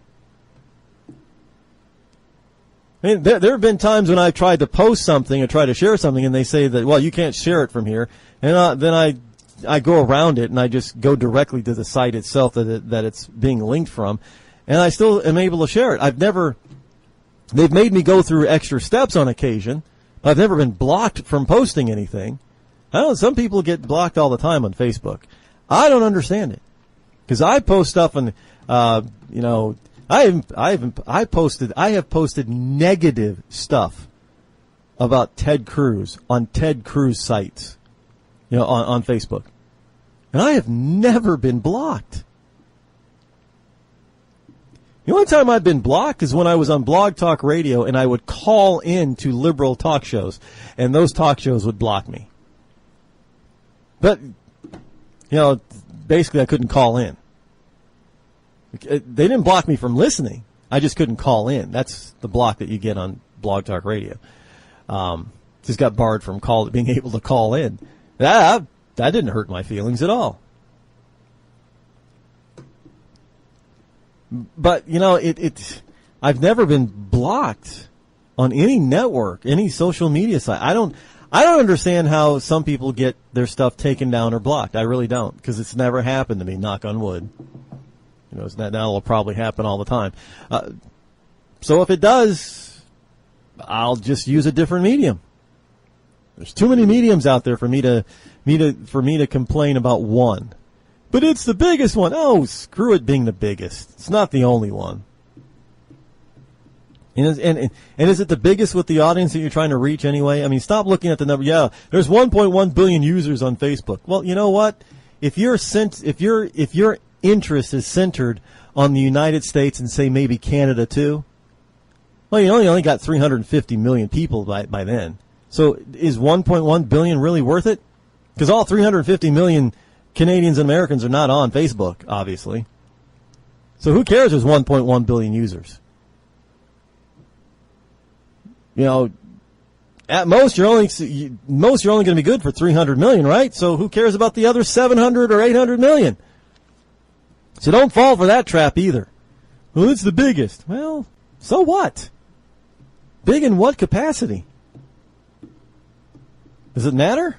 [SPEAKER 5] I mean, there have been times when I've tried to post something or try to share something, and they say that, well, you can't share it from here, and then I go around it and I just go directly to the site itself that it's being linked from, and I still am able to share it. They've made me go through extra steps on occasion. I've never been blocked from posting anything. I know some people get blocked all the time on Facebook. I don't understand it, because I post stuff and I have posted negative stuff about Ted Cruz on Ted Cruz sites, on Facebook. And I have never been blocked. The only time I've been blocked is when I was on Blog Talk Radio and I would call in to liberal talk shows, and those talk shows would block me. But, basically I couldn't call in. They didn't block me from listening. I just couldn't call in. That's the block that you get on Blog Talk Radio. Just got barred from being able to call in. That didn't hurt my feelings at all. But, I've never been blocked on any network, any social media site. I don't understand how some people get their stuff taken down or blocked. I really don't, because it's never happened to me, knock on wood. That will probably happen all the time. So if it does, I'll just use a different medium. There's too many mediums out there for me to complain about one. But it's the biggest one. Oh, screw it being the biggest. It's not the only one. And is it the biggest with the audience that you're trying to reach anyway? I mean, stop looking at the number. Yeah, there's 1.1 billion users on Facebook. Well, you know what? If your interest is centered on the United States and say maybe Canada too, well, you only got 350 million people by then. So is 1.1 billion really worth it? Because all 350 million Canadians and Americans are not on Facebook, obviously. So who cares there's 1.1 billion users? You know, at most you're only going to be good for 300 million, right? So who cares about the other 700 or 800 million? So don't fall for that trap either. Well, it's the biggest. Well, so what? Big in what capacity? Does it matter?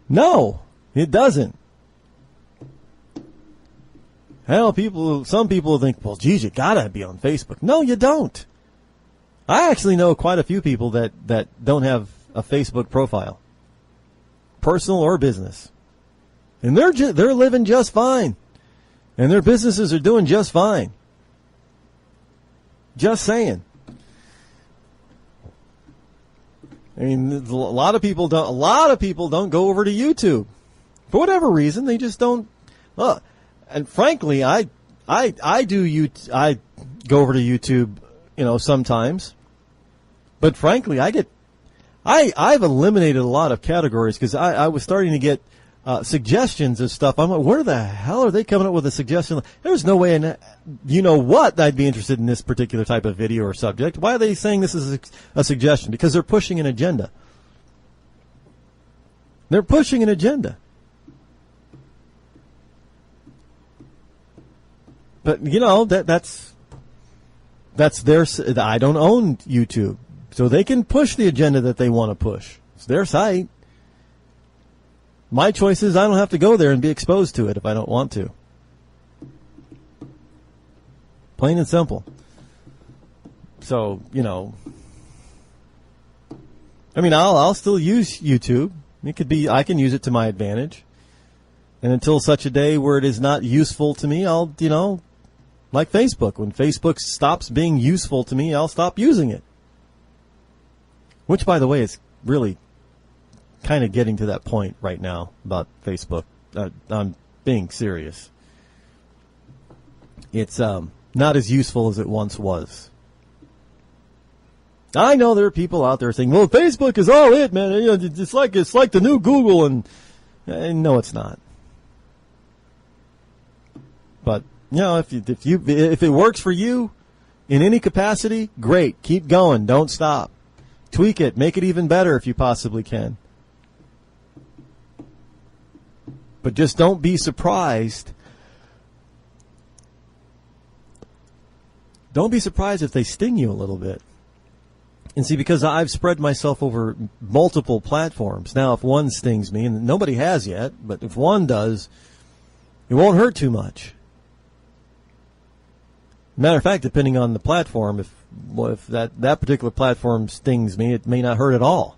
[SPEAKER 5] No, it doesn't. Hell, some people think, well, geez, you gotta be on Facebook. No, you don't. I actually know quite a few people that don't have a Facebook profile, personal or business, and they're living just fine, and their businesses are doing just fine. Just saying. I mean, a lot of people don't go over to YouTube for whatever reason. They just don't. And frankly, I go over to YouTube, sometimes. But frankly, I've eliminated a lot of categories because I was starting to get suggestions of stuff. I'm like, where the hell are they coming up with a suggestion? There's no way I'd be interested in this particular type of video or subject. Why are they saying this is a suggestion? Because they're pushing an agenda. They're pushing an agenda. But, that's their, I don't own YouTube. So they can push the agenda that they want to push. It's their site. My choice is I don't have to go there and be exposed to it if I don't want to. Plain and simple. So, I'll still use YouTube. I can use it to my advantage. And until such a day where it is not useful to me, I'll, like Facebook. When Facebook stops being useful to me, I'll stop using it. Which, by the way, is really kind of getting to that point right now about Facebook. I'm being serious. It's not as useful as it once was. I know there are people out there saying, "Well, Facebook is all it, man. It's like the new Google," and no, it's not. But if it works for you in any capacity, great. Keep going. Don't stop. Tweak it. Make it even better if you possibly can. But just don't be surprised. Don't be surprised if they sting you a little bit. And see, because I've spread myself over multiple platforms. Now, if one stings me, and nobody has yet, but if one does, it won't hurt too much. Matter of fact, depending on the platform, if that particular platform stings me, it may not hurt at all.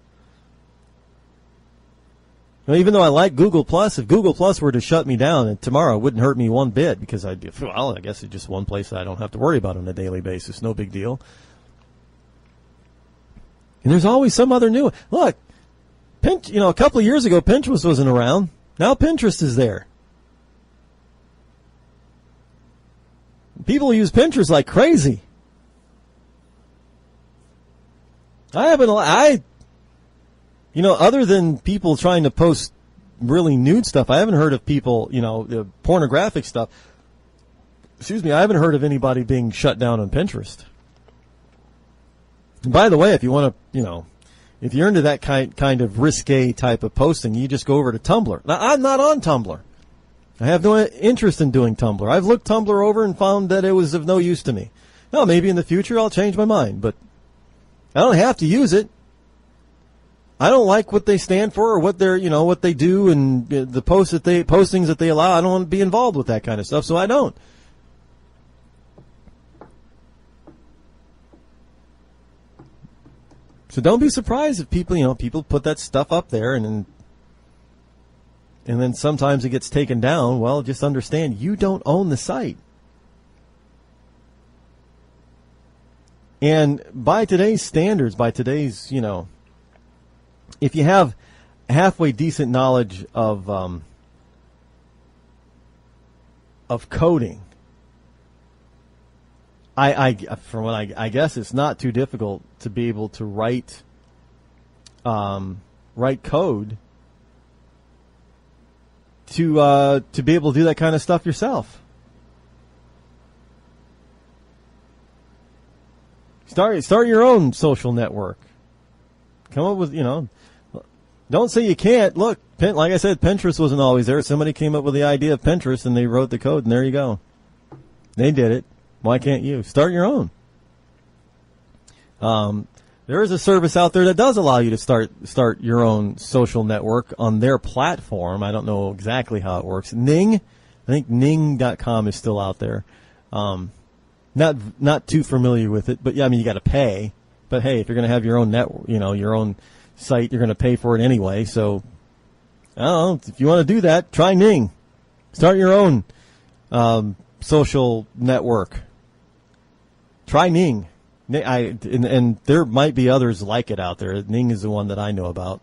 [SPEAKER 5] Even though I like Google Plus, if Google Plus were to shut me down tomorrow, it wouldn't hurt me one bit because I guess it's just one place that I don't have to worry about on a daily basis. No big deal. And there's always some other new. Look, a couple of years ago, Pinterest wasn't around. Now Pinterest is there. People use Pinterest like crazy. Other than people trying to post really nude stuff, I haven't heard of people, pornographic stuff. Excuse me, I haven't heard of anybody being shut down on Pinterest. And by the way, if you want to, if you're into that kind of risque type of posting, you just go over to Tumblr. Now, I'm not on Tumblr. I have no interest in doing Tumblr. I've looked Tumblr over and found that it was of no use to me. Now, maybe in the future I'll change my mind, but I don't have to use it. I don't like what they stand for or what they're, what they do and the postings that they allow. I don't want to be involved with that kind of stuff, so I don't. So don't be surprised if people put that stuff up there and then sometimes it gets taken down. Well, just understand you don't own the site. And by today's standards, if you have halfway decent knowledge of coding, I guess it's not too difficult to be able to write code to be able to do that kind of stuff yourself. Start your own social network. Come up with, don't say you can't. Look, like I said, Pinterest wasn't always there. Somebody came up with the idea of Pinterest and they wrote the code and there you go. They did it. Why can't you? Start your own. There is a service out there that does allow you to start your own social network on their platform. I don't know exactly how it works. Ning, I think Ning.com is still out there. Not too familiar with it, but yeah, you got to pay. But hey, if you're going to have your own network, your own site, you're going to pay for it anyway. So, I don't know, if you want to do that, try Ning. Start your own social network. Try Ning. And there might be others like it out there. Ning is the one that I know about.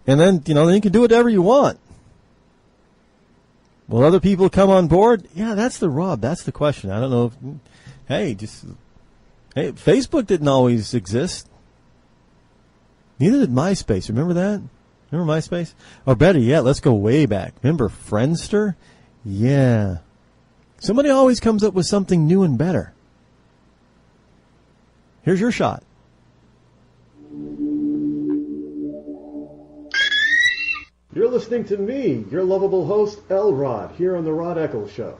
[SPEAKER 5] And then, then you can do whatever you want. Will other people come on board? Yeah, that's the rub. That's the question. I don't know if, Facebook didn't always exist. Neither did MySpace. Remember that? Remember MySpace? Or better yet, let's go way back. Remember Friendster? Yeah. Somebody always comes up with something new and better. Here's your shot.
[SPEAKER 12] You're listening to me, your lovable host, L. Rod, here on the Rod Eccles Show.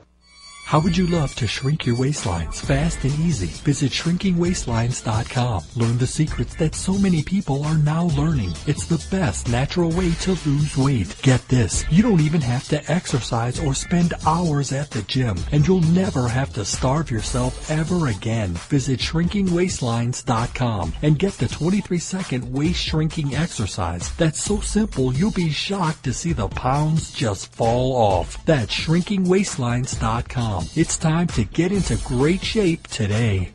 [SPEAKER 6] How would you love to shrink your waistlines fast and easy? Visit shrinkingwaistlines.com. Learn the secrets that so many people are now learning. It's the best natural way to lose weight. Get this, you don't even have to exercise or spend hours at the gym, and you'll never have to starve yourself ever again. Visit shrinkingwaistlines.com and get the 23-second waist shrinking exercise. That's so simple you'll be shocked to see the pounds just fall off. That's shrinkingwaistlines.com. It's time to get into great shape today.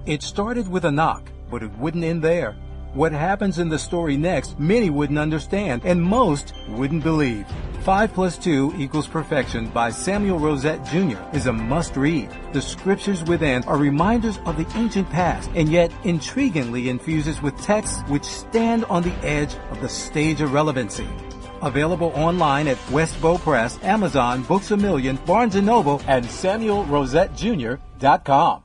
[SPEAKER 7] It started with a knock, but it wouldn't end there. What happens in the story next, many wouldn't understand, and most wouldn't believe. 5 + 2 = Perfection by Samuel Rosette Jr. is a must-read. The scriptures within are reminders of the ancient past, and yet intriguingly infuses with texts which stand on the edge of the stage of relevancy. Available online at Westbow Press, Amazon, Books A Million, Barnes & Noble, and SamuelRosetteJr.com.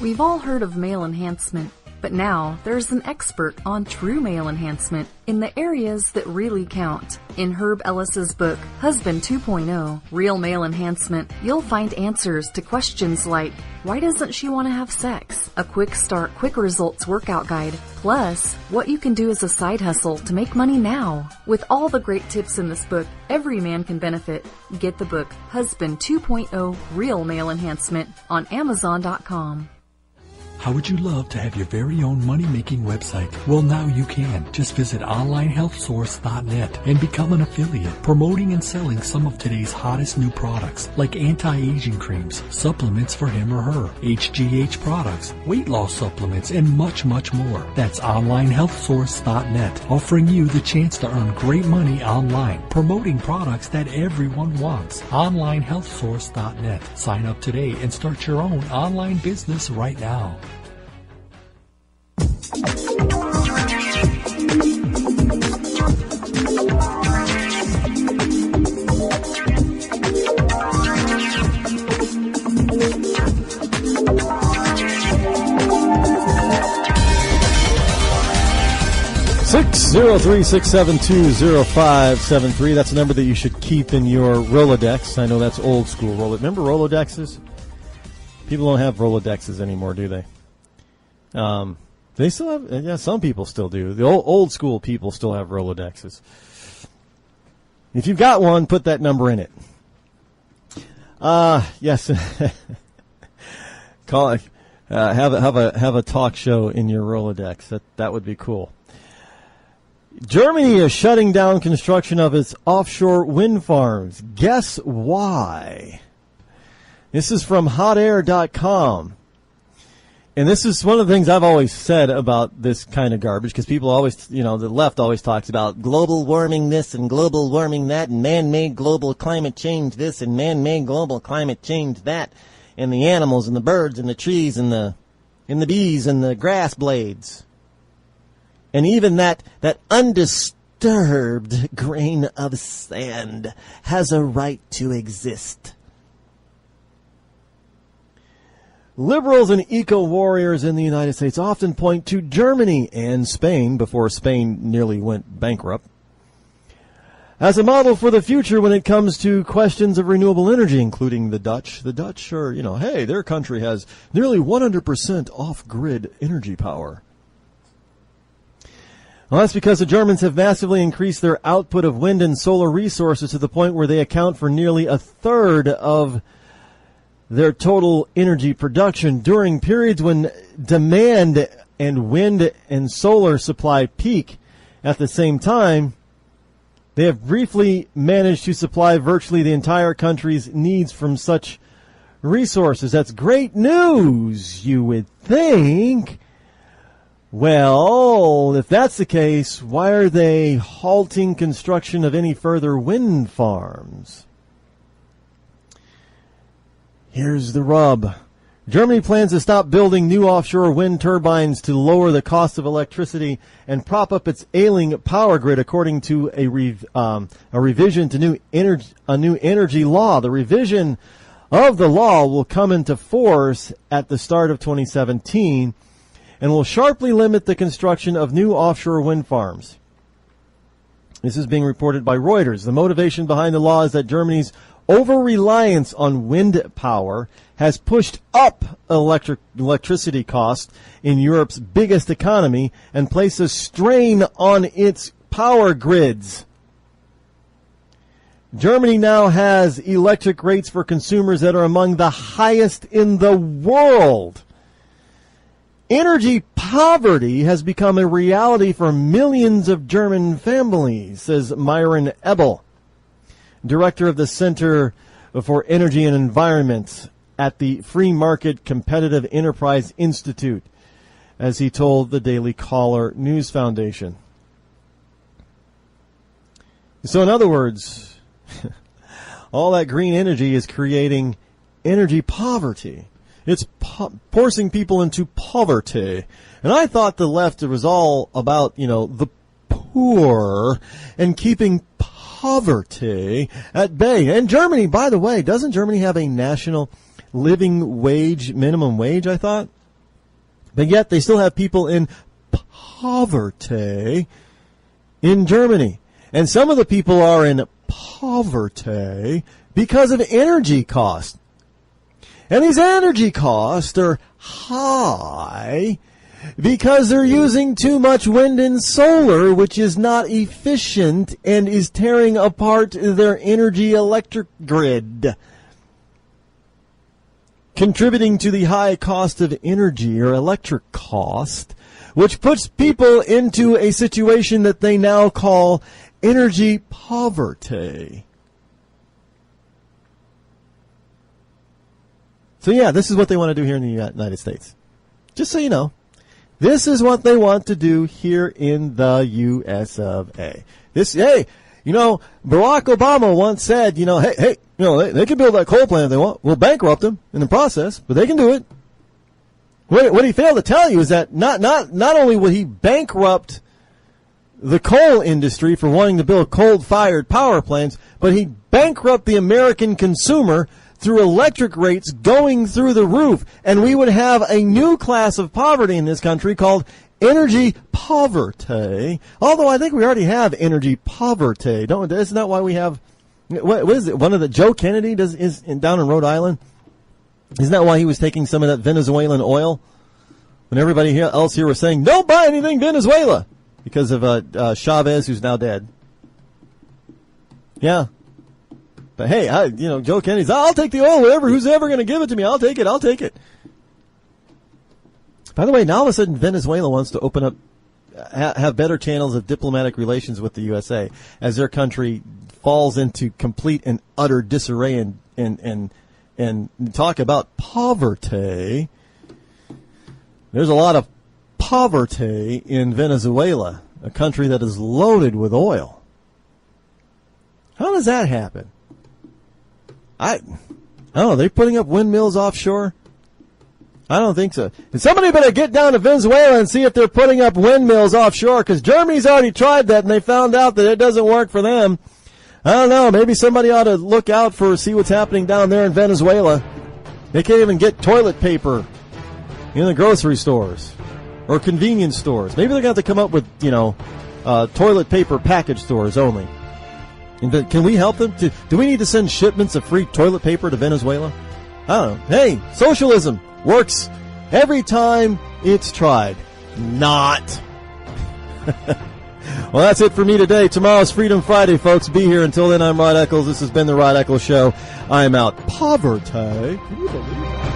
[SPEAKER 8] We've all heard of male enhancement, but now there's an expert on true male enhancement in the areas that really count. In Herb Ellis's book, Husband 2.0, Real Male Enhancement, you'll find answers to questions like, why doesn't she want to have sex? A quick start, quick results workout guide, plus what you can do as a side hustle to make money now. With all the great tips in this book, every man can benefit. Get the book, Husband 2.0, Real Male Enhancement, on Amazon.com.
[SPEAKER 6] How would you love to have your very own money-making website? Well, now you can. Just visit onlinehealthsource.net and become an affiliate, promoting and selling some of today's hottest new products, like anti-aging creams, supplements for him or her, HGH products, weight loss supplements, and much, much more. That's onlinehealthsource.net, offering you the chance to earn great money online, promoting products that everyone wants. Onlinehealthsource.net. Sign up today and start your own online business right now.
[SPEAKER 5] 603-672-0573. That's a number that you should keep in your Rolodex. I know that's old school. Remember Rolodexes? People don't have Rolodexes anymore, do they? They still have, yeah, some people still do. The old school people still have Rolodexes. If you've got one, put that number in it. Yes. Call have a talk show in your Rolodex. That would be cool. Germany is shutting down construction of its offshore wind farms. Guess why? This is from hotair.com. And this is one of the things I've always said about this kind of garbage, because people always, the left always talks about global warming this and global warming that and man-made global climate change this and man-made global climate change that, and the animals and the birds and the trees and the bees and the grass blades. And even that undisturbed grain of sand has a right to exist. Liberals and eco-warriors in the United States often point to Germany and Spain, before Spain nearly went bankrupt, as a model for the future when it comes to questions of renewable energy, including the Dutch. The Dutch are, hey, their country has nearly 100% off-grid energy power. Well, that's because the Germans have massively increased their output of wind and solar resources to the point where they account for nearly a third of their total energy production during periods when demand and wind and solar supply peak. At the same time, they have briefly managed to supply virtually the entire country's needs from such resources. That's great news, you would think. Well, if that's the case, why are they halting construction of any further wind farms? Here's the rub. Germany plans to stop building new offshore wind turbines to lower the cost of electricity and prop up its ailing power grid, according to a revision to a new energy law. The revision of the law will come into force at the start of 2017 and will sharply limit the construction of new offshore wind farms. This is being reported by Reuters. The motivation behind the law is that Germany's over-reliance on wind power has pushed up electricity costs in Europe's biggest economy and placed a strain on its power grids. Germany now has electric rates for consumers that are among the highest in the world. Energy poverty has become a reality for millions of German families, says Myron Ebel, director of the Center for Energy and Environment at the Free Market Competitive Enterprise Institute, as he told the Daily Caller News Foundation. So in other words, all that green energy is creating energy poverty. It's forcing people into poverty. And I thought the left was all about, the poor and keeping poverty at bay. And Germany, by the way, doesn't Germany have a national living wage, minimum wage, I thought? But yet they still have people in poverty in Germany. And some of the people are in poverty because of energy costs. And these energy costs are high because they're using too much wind and solar, which is not efficient and is tearing apart their energy electric grid, contributing to the high cost of energy or electric cost, which puts people into a situation that they now call energy poverty. So yeah, this is what they want to do here in the United States. Just so you know, this is what they want to do here in the U.S. of A. Barack Obama once said, they can build that coal plant if they want. We'll bankrupt them in the process, but they can do it. What he failed to tell you is that not only will he bankrupt the coal industry for wanting to build coal-fired power plants, but he'd bankrupt the American consumer through electric rates going through the roof. And we would have a new class of poverty in this country called energy poverty. Although I think we already have energy poverty. Isn't that why we have, what is it? One of the, Joe Kennedy is down in Rhode Island. Isn't that why he was taking some of that Venezuelan oil? When everybody else here was saying, don't buy anything Venezuela, because of Chavez, who's now dead. Yeah. But hey, Joe Kennedy's, I'll take the oil, who's ever going to give it to me, I'll take it. By the way, now all of a sudden Venezuela wants to open up, have better channels of diplomatic relations with the USA as their country falls into complete and utter disarray and talk about poverty. There's a lot of poverty in Venezuela, a country that is loaded with oil. How does that happen? I don't know. Are they putting up windmills offshore? I don't think so. And somebody better get down to Venezuela and see if they're putting up windmills offshore, because Germany's already tried that and they found out that it doesn't work for them. I don't know. Maybe somebody ought to look out see what's happening down there in Venezuela. They can't even get toilet paper in the grocery stores or convenience stores. Maybe they're going to have to come up with, toilet paper package stores only. And can we help them? Do we need to send shipments of free toilet paper to Venezuela? I don't know. Hey, socialism works every time it's tried. Not. Well, that's it for me today. Tomorrow's Freedom Friday, folks. Be here. Until then, I'm Rod Eccles. This has been the Rod Eccles Show. I am out. Poverty. Can you believe that?